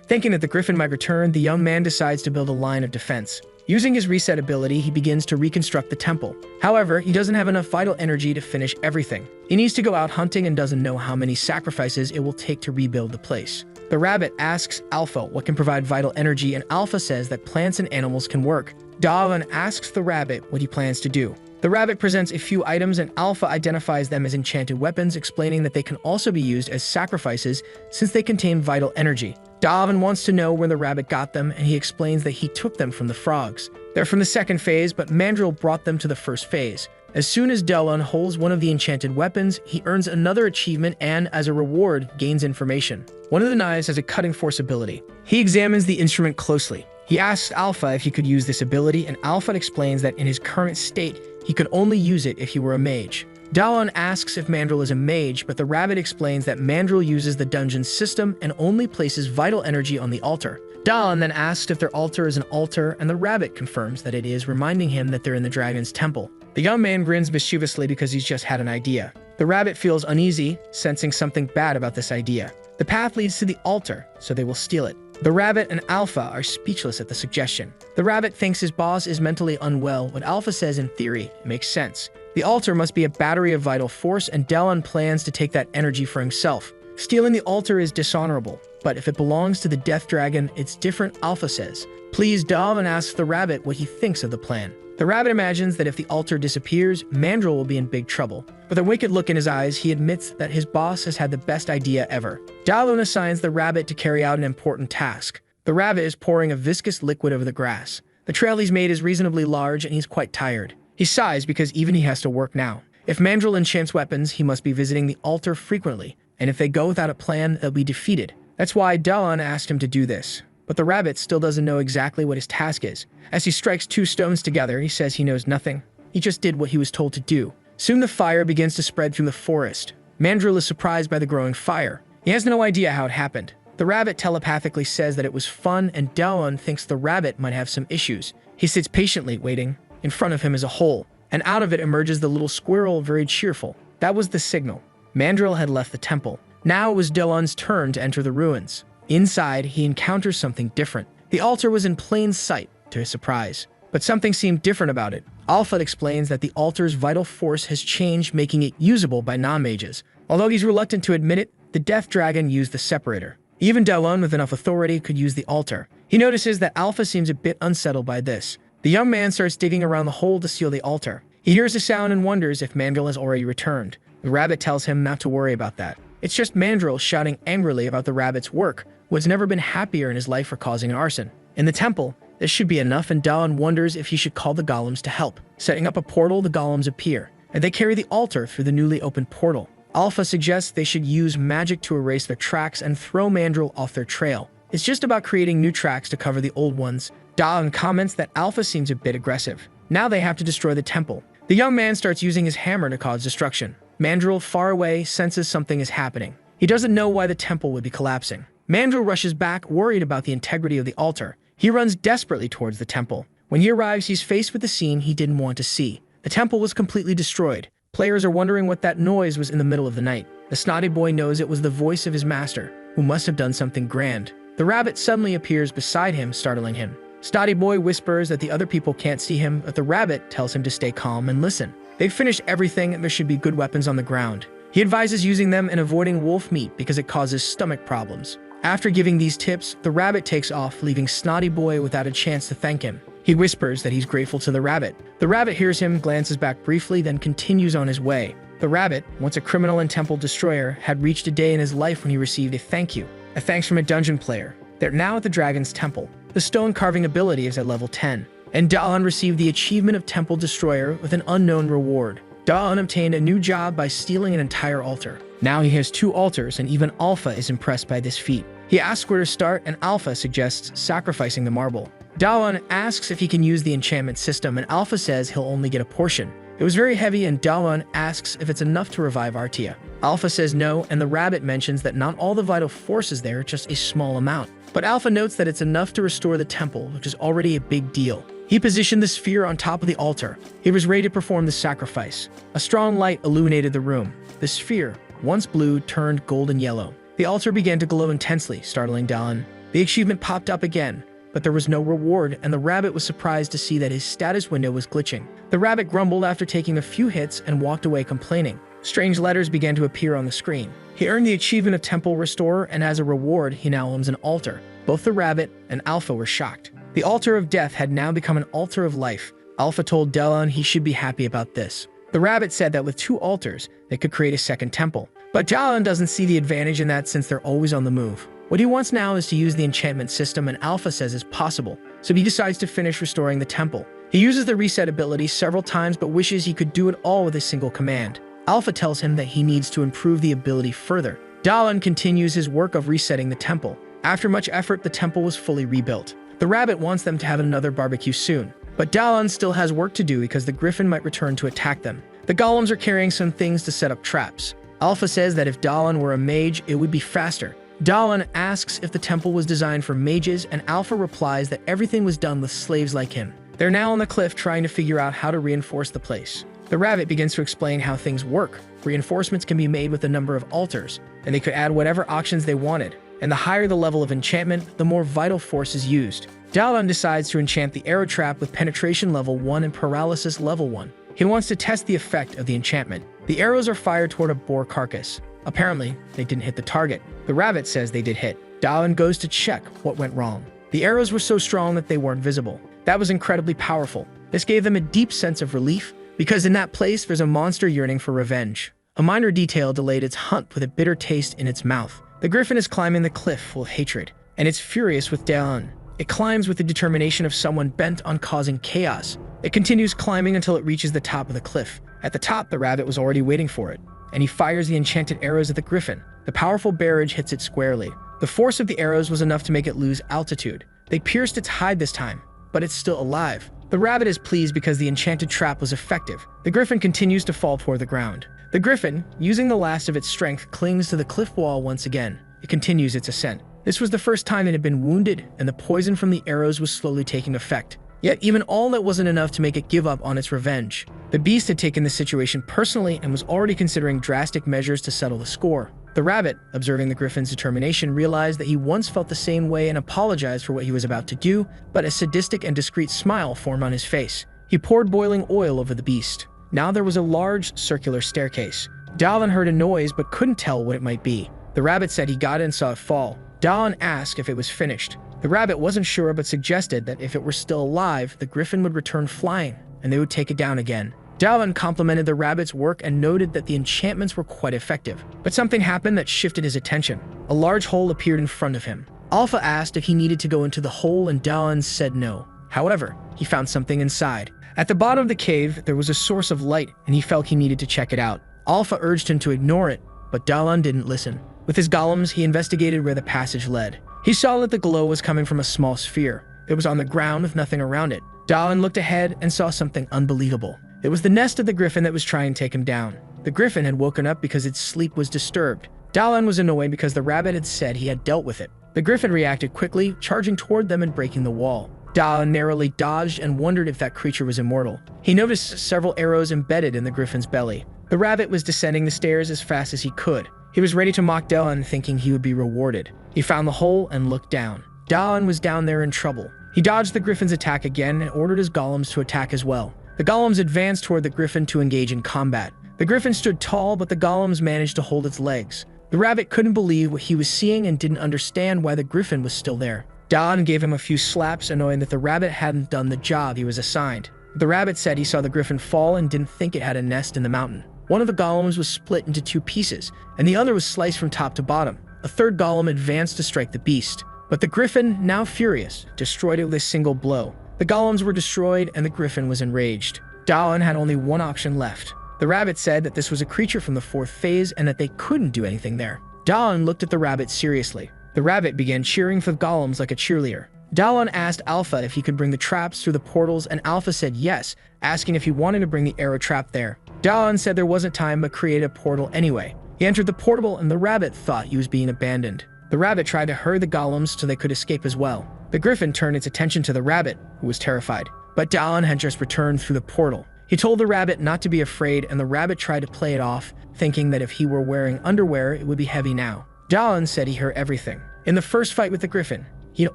Thinking that the griffin might return, the young man decides to build a line of defense. Using his reset ability, he begins to reconstruct the temple. However, he doesn't have enough vital energy to finish everything. He needs to go out hunting and doesn't know how many sacrifices it will take to rebuild the place. The rabbit asks Alpha what can provide vital energy, and Alpha says that plants and animals can work. Dallin asks the rabbit what he plans to do. The rabbit presents a few items and Alpha identifies them as enchanted weapons, explaining that they can also be used as sacrifices since they contain vital energy. Dallin wants to know where the rabbit got them, and he explains that he took them from the frogs. They're from the second phase, but Mandrill brought them to the first phase. As soon as Dallin holds one of the enchanted weapons, he earns another achievement and, as a reward, gains information. One of the knives has a cutting force ability. He examines the instrument closely. He asks Alpha if he could use this ability, and Alpha explains that in his current state, he could only use it if he were a mage. Dallin asks if Mandrill is a mage, but the rabbit explains that Mandrill uses the dungeon system and only places vital energy on the altar. Dallin then asks if their altar is an altar, and the rabbit confirms that it is, reminding him that they're in the dragon's temple. The young man grins mischievously because he's just had an idea. The rabbit feels uneasy, sensing something bad about this idea. The path leads to the altar, so they will steal it. The rabbit and Alpha are speechless at the suggestion. The rabbit thinks his boss is mentally unwell. What Alpha says in theory makes sense. The altar must be a battery of vital force, and Dallin plans to take that energy for himself. Stealing the altar is dishonorable, but if it belongs to the death dragon, it's different, Alpha says. Pleased, Dallin asks the rabbit what he thinks of the plan. The rabbit imagines that if the altar disappears, Mandrill will be in big trouble. With a wicked look in his eyes, he admits that his boss has had the best idea ever. Dallin assigns the rabbit to carry out an important task. The rabbit is pouring a viscous liquid over the grass. The trail he's made is reasonably large, and he's quite tired. He sighs because even he has to work now. If Mandrill enchants weapons, he must be visiting the altar frequently, and if they go without a plan, they'll be defeated. That's why Dallin asked him to do this. But the rabbit still doesn't know exactly what his task is. As he strikes two stones together, he says he knows nothing. He just did what he was told to do. Soon the fire begins to spread through the forest. Mandrill is surprised by the growing fire. He has no idea how it happened. The rabbit telepathically says that it was fun, and Dallin thinks the rabbit might have some issues. He sits patiently, waiting. In front of him is a hole, and out of it emerges the little squirrel, very cheerful. That was the signal. Mandrill had left the temple. Now it was Dallin's turn to enter the ruins. Inside, he encounters something different. The altar was in plain sight, to his surprise. But something seemed different about it. Alpha explains that the altar's vital force has changed, making it usable by non-mages. Although he's reluctant to admit it, the death dragon used the separator. Even Dallin, with enough authority, could use the altar. He notices that Alpha seems a bit unsettled by this. The young man starts digging around the hole to steal the altar. He hears a sound and wonders if Mandrill has already returned. The rabbit tells him not to worry about that. It's just Mandrill shouting angrily about the rabbit's work, who has never been happier in his life for causing an arson. In the temple, this should be enough, and Dallin wonders if he should call the golems to help. Setting up a portal, the golems appear, and they carry the altar through the newly opened portal. Alpha suggests they should use magic to erase their tracks and throw Mandrill off their trail. It's just about creating new tracks to cover the old ones. Dallin comments that Alpha seems a bit aggressive. Now they have to destroy the temple. The young man starts using his hammer to cause destruction. Mandrill, far away, senses something is happening. He doesn't know why the temple would be collapsing. Mandrill rushes back, worried about the integrity of the altar. He runs desperately towards the temple. When he arrives, he's faced with the scene he didn't want to see. The temple was completely destroyed. Players are wondering what that noise was in the middle of the night. The snotty boy knows it was the voice of his master, who must have done something grand. The rabbit suddenly appears beside him, startling him. Snotty boy whispers that the other people can't see him, but the rabbit tells him to stay calm and listen. They've finished everything, and there should be good weapons on the ground. He advises using them and avoiding wolf meat because it causes stomach problems. After giving these tips, the rabbit takes off, leaving Snotty Boy without a chance to thank him. He whispers that he's grateful to the rabbit. The rabbit hears him, glances back briefly, then continues on his way. The rabbit, once a criminal and temple destroyer, had reached a day in his life when he received a thank you. A thanks from a dungeon player. They're now at the dragon's temple. The stone carving ability is at level 10. And Dallin received the achievement of Temple Destroyer with an unknown reward. Da-un obtained a new job by stealing an entire altar. Now he has 2 altars, and even Alpha is impressed by this feat. He asks where to start, and Alpha suggests sacrificing the marble. Da-un asks if he can use the enchantment system, and Alpha says he'll only get a portion. It was very heavy, and Da-un asks if it's enough to revive Artia. Alpha says no, and the rabbit mentions that not all the vital force is there, just a small amount. But Alpha notes that it's enough to restore the temple, which is already a big deal. He positioned the sphere on top of the altar. He was ready to perform the sacrifice. A strong light illuminated the room. The sphere, once blue, turned golden yellow. The altar began to glow intensely, startling Da-un. The achievement popped up again, but there was no reward, and the rabbit was surprised to see that his status window was glitching. The rabbit grumbled after taking a few hits and walked away complaining. Strange letters began to appear on the screen. He earned the achievement of Temple Restorer, and as a reward, he now owns an altar. Both the rabbit and Alpha were shocked. The altar of death had now become an altar of life. Alpha told Da-un he should be happy about this. The rabbit said that with 2 altars, they could create a second temple. But Da-un doesn't see the advantage in that since they're always on the move. What he wants now is to use the enchantment system, and Alpha says is possible, so he decides to finish restoring the temple. He uses the reset ability several times but wishes he could do it all with a single command. Alpha tells him that he needs to improve the ability further. Da-un continues his work of resetting the temple. After much effort, the temple was fully rebuilt. The rabbit wants them to have another barbecue soon, but Da-un still has work to do because the griffin might return to attack them. The golems are carrying some things to set up traps. Alpha says that if Da-un were a mage, it would be faster. Da-un asks if the temple was designed for mages, and Alpha replies that everything was done with slaves like him. They're now on the cliff trying to figure out how to reinforce the place. The rabbit begins to explain how things work. Reinforcements can be made with a number of altars, and they could add whatever options they wanted. And the higher the level of enchantment, the more vital force is used. Da-un decides to enchant the arrow trap with penetration level 1 and paralysis level 1. He wants to test the effect of the enchantment. The arrows are fired toward a boar carcass. Apparently, they didn't hit the target. The rabbit says they did hit. Da-un goes to check what went wrong. The arrows were so strong that they weren't visible. That was incredibly powerful. This gave them a deep sense of relief, because in that place there's a monster yearning for revenge. A minor detail delayed its hunt with a bitter taste in its mouth. The griffin is climbing the cliff full of hatred, and it's furious with Da-un. It climbs with the determination of someone bent on causing chaos. It continues climbing until it reaches the top of the cliff. At the top, the rabbit was already waiting for it, and he fires the enchanted arrows at the griffin. The powerful barrage hits it squarely. The force of the arrows was enough to make it lose altitude. They pierced its hide this time, but it's still alive. The rabbit is pleased because the enchanted trap was effective. The griffin continues to fall toward the ground. The griffin, using the last of its strength, clings to the cliff wall once again. It continues its ascent. This was the first time it had been wounded, and the poison from the arrows was slowly taking effect. Yet even all that wasn't enough to make it give up on its revenge. The beast had taken the situation personally and was already considering drastic measures to settle the score. The rabbit, observing the griffin's determination, realized that he once felt the same way and apologized for what he was about to do, but a sadistic and discreet smile formed on his face. He poured boiling oil over the beast. Now there was a large, circular staircase. Da-un heard a noise but couldn't tell what it might be. The rabbit said he got it and saw it fall. Da-un asked if it was finished. The rabbit wasn't sure but suggested that if it were still alive, the griffin would return flying, and they would take it down again. Da-un complimented the rabbit's work and noted that the enchantments were quite effective. But something happened that shifted his attention. A large hole appeared in front of him. Alpha asked if he needed to go into the hole, and Da-un said no. However, he found something inside. At the bottom of the cave, there was a source of light, and he felt he needed to check it out. Alpha urged him to ignore it, but Da-un didn't listen. With his golems, he investigated where the passage led. He saw that the glow was coming from a small sphere. It was on the ground with nothing around it. Da-un looked ahead and saw something unbelievable. It was the nest of the griffin that was trying to take him down. The griffin had woken up because its sleep was disturbed. Da-un was annoyed because the rabbit had said he had dealt with it. The griffin reacted quickly, charging toward them and breaking the wall. Da-un narrowly dodged and wondered if that creature was immortal. He noticed several arrows embedded in the griffin's belly. The rabbit was descending the stairs as fast as he could. He was ready to mock Da-un, thinking he would be rewarded. He found the hole and looked down. Da-un was down there in trouble. He dodged the griffin's attack again and ordered his golems to attack as well. The golems advanced toward the griffin to engage in combat. The griffin stood tall, but the golems managed to hold its legs. The rabbit couldn't believe what he was seeing and didn't understand why the griffin was still there. Da-un gave him a few slaps, annoying that the rabbit hadn't done the job he was assigned. The rabbit said he saw the griffin fall and didn't think it had a nest in the mountain. One of the golems was split into 2 pieces, and the other was sliced from top to bottom. A third golem advanced to strike the beast, but the griffin, now furious, destroyed it with a single blow. The golems were destroyed and the griffin was enraged. Da-un had only one option left. The rabbit said that this was a creature from the fourth phase and that they couldn't do anything there. Dawn looked at the rabbit seriously. The rabbit began cheering for the golems like a cheerleader. Dawn asked Alpha if he could bring the traps through the portals, and Alpha said yes, asking if he wanted to bring the arrow trap there. Dawn said there wasn't time but created a portal anyway. He entered the portal and the rabbit thought he was being abandoned. The rabbit tried to hurry the golems so they could escape as well. The griffin turned its attention to the rabbit, who was terrified. But Dawn had just returned through the portal. He told the rabbit not to be afraid, and the rabbit tried to play it off, thinking that if he were wearing underwear, it would be heavy now. Dawn said he heard everything. In the first fight with the griffin, he had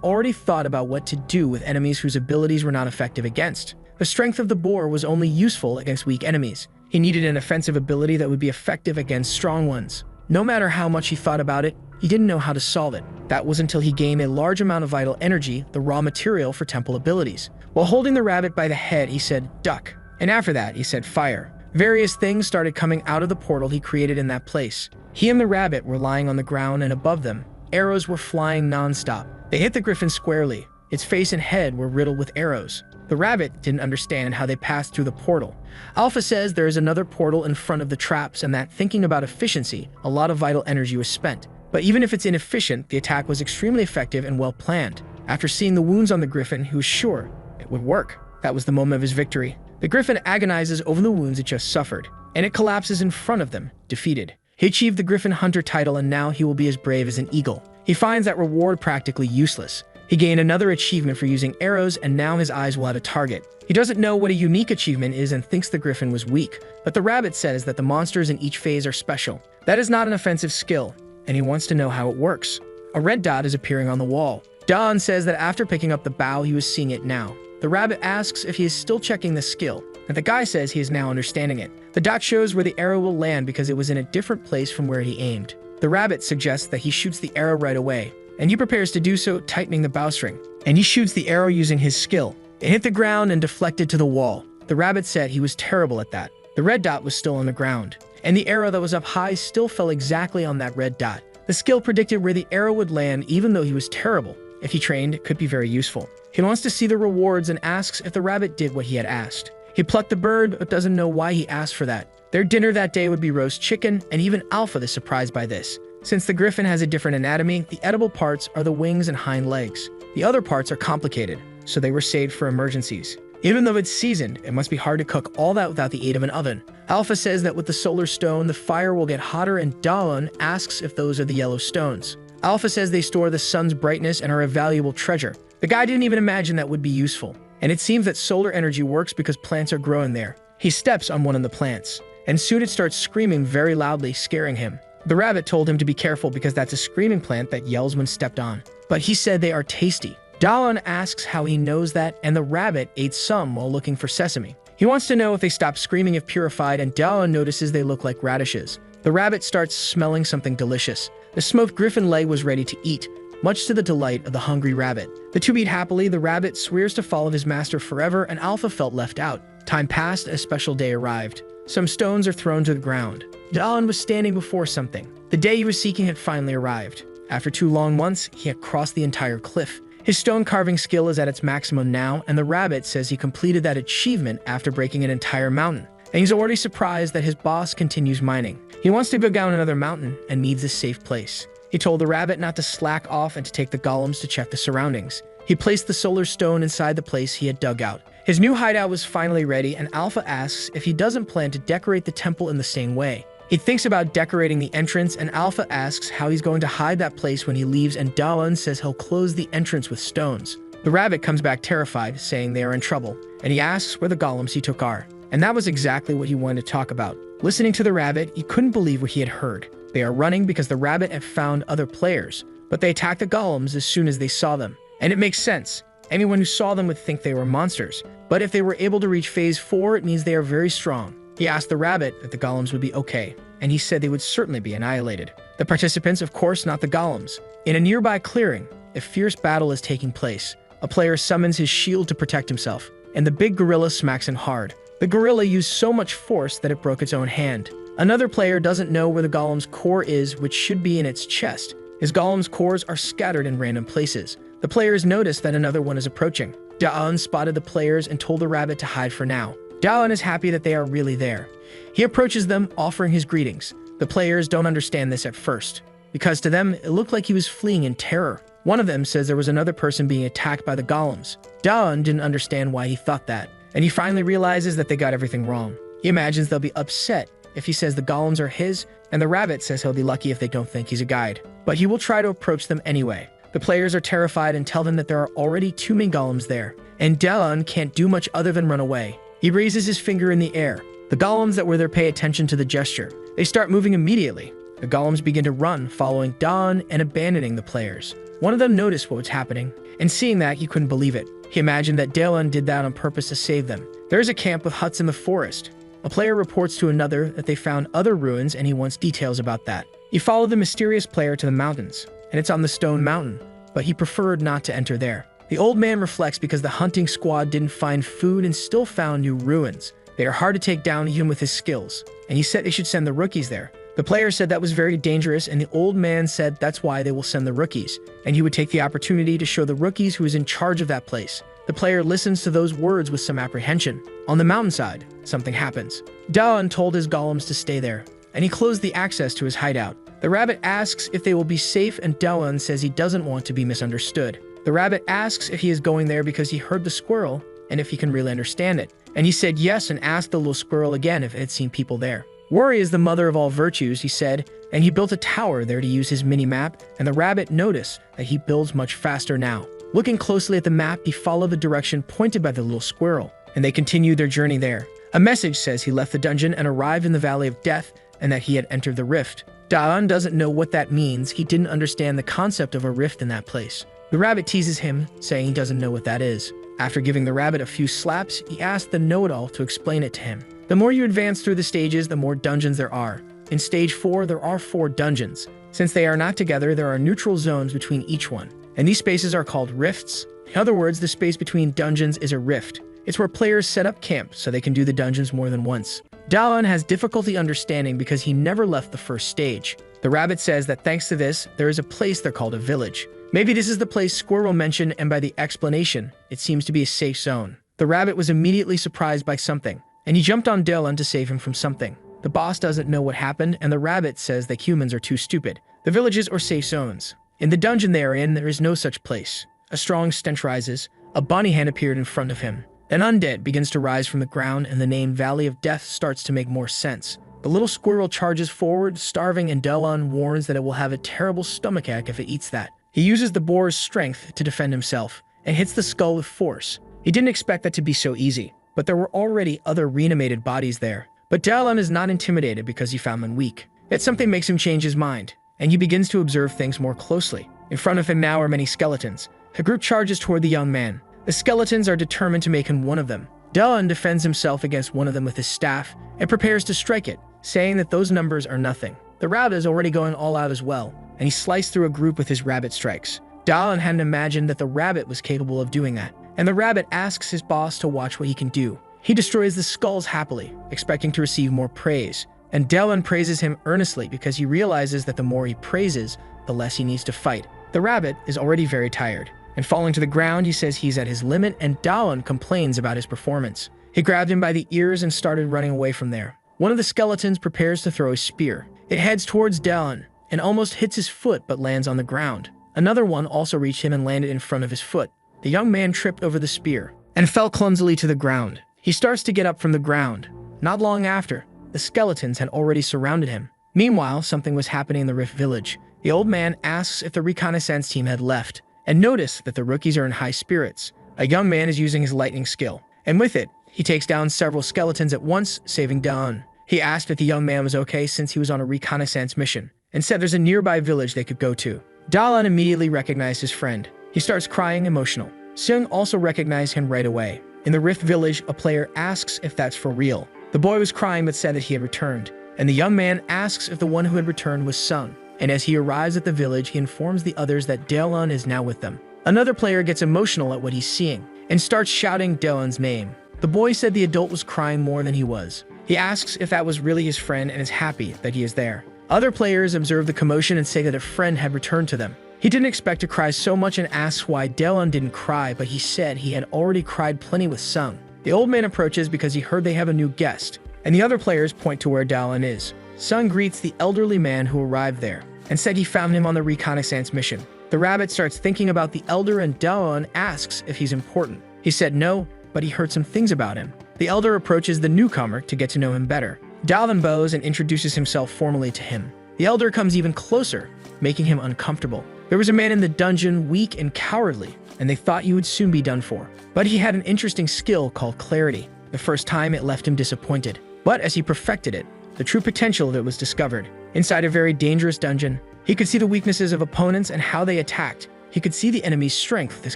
already thought about what to do with enemies whose abilities were not effective against. The strength of the boar was only useful against weak enemies. He needed an offensive ability that would be effective against strong ones. No matter how much he thought about it, he didn't know how to solve it. That was until he gained a large amount of vital energy, the raw material for temple abilities. While holding the rabbit by the head, he said, "Duck." And after that, he said, "Fire." Various things started coming out of the portal he created in that place. He and the rabbit were lying on the ground, and above them, arrows were flying non-stop. They hit the griffin squarely. Its face and head were riddled with arrows. The rabbit didn't understand how they passed through the portal. Alpha says there is another portal in front of the traps, and that, thinking about efficiency, a lot of vital energy was spent. But even if it's inefficient, the attack was extremely effective and well planned. After seeing the wounds on the griffin, he was sure it would work. That was the moment of his victory. The griffin agonizes over the wounds it just suffered, and it collapses in front of them, defeated. He achieved the Griffin Hunter title, and now he will be as brave as an eagle. He finds that reward practically useless. He gained another achievement for using arrows, and now his eyes will have a target. He doesn't know what a unique achievement is and thinks the griffin was weak, but the rabbit says that the monsters in each phase are special. That is not an offensive skill, and he wants to know how it works. A red dot is appearing on the wall. Dawn says that after picking up the bow, he was seeing it now. The rabbit asks if he is still checking the skill, and the guy says he is now understanding it. The dot shows where the arrow will land because it was in a different place from where he aimed. The rabbit suggests that he shoots the arrow right away, and he prepares to do so, tightening the bowstring. And he shoots the arrow using his skill. It hit the ground and deflected to the wall. The rabbit said he was terrible at that. The red dot was still on the ground, and the arrow that was up high still fell exactly on that red dot. The skill predicted where the arrow would land even though he was terrible. If he trained, it could be very useful. He wants to see the rewards and asks if the rabbit did what he had asked. He plucked the bird, but doesn't know why he asked for that. Their dinner that day would be roast chicken, and even Alpha is surprised by this. Since the griffin has a different anatomy, the edible parts are the wings and hind legs. The other parts are complicated, so they were saved for emergencies. Even though it's seasoned, it must be hard to cook all that without the aid of an oven. Alpha says that with the solar stone, the fire will get hotter, and Dawn asks if those are the yellow stones. Alpha says they store the sun's brightness and are a valuable treasure. The guy didn't even imagine that would be useful. And it seems that solar energy works because plants are growing there. He steps on one of the plants, and soon it starts screaming very loudly, scaring him. The rabbit told him to be careful because that's a screaming plant that yells when stepped on. But he said they are tasty. Dawn asks how he knows that, and the rabbit ate some while looking for sesame. He wants to know if they stop screaming if purified, and Dawn notices they look like radishes. The rabbit starts smelling something delicious. The smoked griffin leg was ready to eat, much to the delight of the hungry rabbit. The two eat happily. The rabbit swears to follow his master forever, and Alpha felt left out. Time passed, and a special day arrived. Some stones are thrown to the ground. Dawn was standing before something. The day he was seeking had finally arrived. After 2 long months, he had crossed the entire cliff. His stone carving skill is at its maximum now, and the rabbit says he completed that achievement after breaking an entire mountain. And he's already surprised that his boss continues mining. He wants to go down another mountain and needs a safe place. He told the rabbit not to slack off and to take the golems to check the surroundings. He placed the solar stone inside the place he had dug out. His new hideout was finally ready, and Alpha asks if he doesn't plan to decorate the temple in the same way. He thinks about decorating the entrance, and Alpha asks how he's going to hide that place when he leaves, and Dawn says he'll close the entrance with stones. The rabbit comes back terrified, saying they are in trouble, and he asks where the golems he took are. And that was exactly what he wanted to talk about. Listening to the rabbit, he couldn't believe what he had heard. They are running because the rabbit had found other players, but they attacked the golems as soon as they saw them. And it makes sense. Anyone who saw them would think they were monsters. But if they were able to reach phase 4, it means they are very strong. He asked the rabbit if the golems would be okay, and he said they would certainly be annihilated. The participants, of course, not the golems. In a nearby clearing, a fierce battle is taking place. A player summons his shield to protect himself, and the big gorilla smacks him hard. The gorilla used so much force that it broke its own hand. Another player doesn't know where the golem's core is, which should be in its chest. His golem's cores are scattered in random places. The players notice that another one is approaching. Dawn spotted the players and told the rabbit to hide for now. Daeun is happy that they are really there. He approaches them, offering his greetings. The players don't understand this at first, because to them, it looked like he was fleeing in terror. One of them says there was another person being attacked by the golems. Daeun didn't understand why he thought that, and he finally realizes that they got everything wrong. He imagines they'll be upset if he says the golems are his, and the rabbit says he'll be lucky if they don't think he's a guide. But he will try to approach them anyway. The players are terrified and tell them that there are already too many golems there, and Daeun can't do much other than run away. He raises his finger in the air. The golems that were there pay attention to the gesture. They start moving immediately. The golems begin to run, following Daeun and abandoning the players. One of them noticed what was happening, and seeing that, he couldn't believe it. He imagined that Daeun did that on purpose to save them. There is a camp with huts in the forest. A player reports to another that they found other ruins, and he wants details about that. He followed the mysterious player to the mountains, and it's on the stone mountain, but he preferred not to enter there. The old man reflects because the hunting squad didn't find food and still found new ruins. They are hard to take down even with his skills, and he said they should send the rookies there. The player said that was very dangerous, and the old man said that's why they will send the rookies, and he would take the opportunity to show the rookies who is in charge of that place. The player listens to those words with some apprehension. On the mountainside, something happens. Daeun told his golems to stay there, and he closed the access to his hideout. The rabbit asks if they will be safe, and Daeun says he doesn't want to be misunderstood. The rabbit asks if he is going there because he heard the squirrel, and if he can really understand it. And he said yes, and asked the little squirrel again if it had seen people there. Worry is the mother of all virtues, he said, and he built a tower there to use his mini-map, and the rabbit noticed that he builds much faster now. Looking closely at the map, he followed the direction pointed by the little squirrel, and they continued their journey there. A message says he left the dungeon and arrived in the Valley of Death, and that he had entered the rift. Daeun doesn't know what that means. He didn't understand the concept of a rift in that place. The rabbit teases him, saying he doesn't know what that is. After giving the rabbit a few slaps, he asked the know-it-all to explain it to him. The more you advance through the stages, the more dungeons there are. In stage 4, there are 4 dungeons. Since they are not together, there are neutral zones between each one, and these spaces are called rifts. In other words, the space between dungeons is a rift. It's where players set up camp so they can do the dungeons more than once. Daeun has difficulty understanding because he never left the first stage. The rabbit says that thanks to this, there is a place they're called a village. Maybe this is the place Squirrel mentioned, and by the explanation, it seems to be a safe zone. The rabbit was immediately surprised by something, and he jumped on Daeun to save him from something. The boss doesn't know what happened, and the rabbit says that humans are too stupid. The villages are safe zones. In the dungeon they are in, there is no such place. A strong stench rises. A bunny hand appeared in front of him. An undead begins to rise from the ground, and the name Valley of Death starts to make more sense. The little squirrel charges forward, starving, and Daeun warns that it will have a terrible stomachache if it eats that. He uses the boar's strength to defend himself, and hits the skull with force. He didn't expect that to be so easy, but there were already other reanimated bodies there. But Daeun is not intimidated because he found them weak. Yet something makes him change his mind, and he begins to observe things more closely. In front of him now are many skeletons. A group charges toward the young man. The skeletons are determined to make him one of them. Daeun defends himself against one of them with his staff and prepares to strike it, saying that those numbers are nothing. The rabbit is already going all out as well, and he sliced through a group with his rabbit strikes. Daeun hadn't imagined that the rabbit was capable of doing that, and the rabbit asks his boss to watch what he can do. He destroys the skulls happily, expecting to receive more praise, and Daeun praises him earnestly because he realizes that the more he praises, the less he needs to fight. The rabbit is already very tired, and falling to the ground, he says he's at his limit, and Daeun complains about his performance. He grabbed him by the ears and started running away from there. One of the skeletons prepares to throw a spear. It heads towards Daeun and almost hits his foot but lands on the ground. Another one also reached him and landed in front of his foot. The young man tripped over the spear and fell clumsily to the ground. He starts to get up from the ground. Not long after, the skeletons had already surrounded him. Meanwhile, something was happening in the Rift Village. The old man asks if the reconnaissance team had left, and notice that the rookies are in high spirits. A young man is using his lightning skill, and with it, he takes down several skeletons at once, saving Daeun. He asked if the young man was okay since he was on a reconnaissance mission, and said there's a nearby village they could go to. Daeun immediately recognized his friend. He starts crying emotional. Seung also recognized him right away. In the Rift Village, a player asks if that's for real. The boy was crying but said that he had returned, and the young man asks if the one who had returned was Seung. And as he arrives at the village, he informs the others that Daeun is now with them. Another player gets emotional at what he's seeing, and starts shouting Daeun's name. The boy said the adult was crying more than he was. He asks if that was really his friend and is happy that he is there. Other players observe the commotion and say that a friend had returned to them. He didn't expect to cry so much and asks why Daeun didn't cry, but he said he had already cried plenty with Seung. The old man approaches because he heard they have a new guest, and the other players point to where Daon is. Sung greets the elderly man who arrived there and said he found him on the reconnaissance mission. The rabbit starts thinking about the elder and Daon asks if he's important. He said no, but he heard some things about him. The elder approaches the newcomer to get to know him better. Daon bows and introduces himself formally to him. The elder comes even closer, making him uncomfortable. There was a man in the dungeon, weak and cowardly, and they thought you would soon be done for. But he had an interesting skill called clarity. The first time it left him disappointed. But as he perfected it, the true potential of it was discovered. Inside a very dangerous dungeon, he could see the weaknesses of opponents and how they attacked. He could see the enemy's strength with his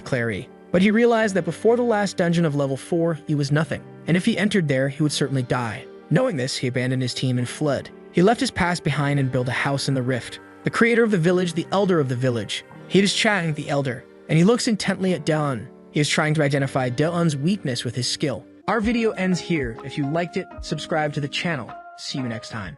clarity. But he realized that before the last dungeon of level 4, he was nothing. And if he entered there, he would certainly die. Knowing this, he abandoned his team and fled. He left his past behind and built a house in the rift. The creator of the village, the elder of the village. He is chatting with the elder, and he looks intently at Daon. He is trying to identify Daon's weakness with his skill. Our video ends here. If you liked it, subscribe to the channel. See you next time.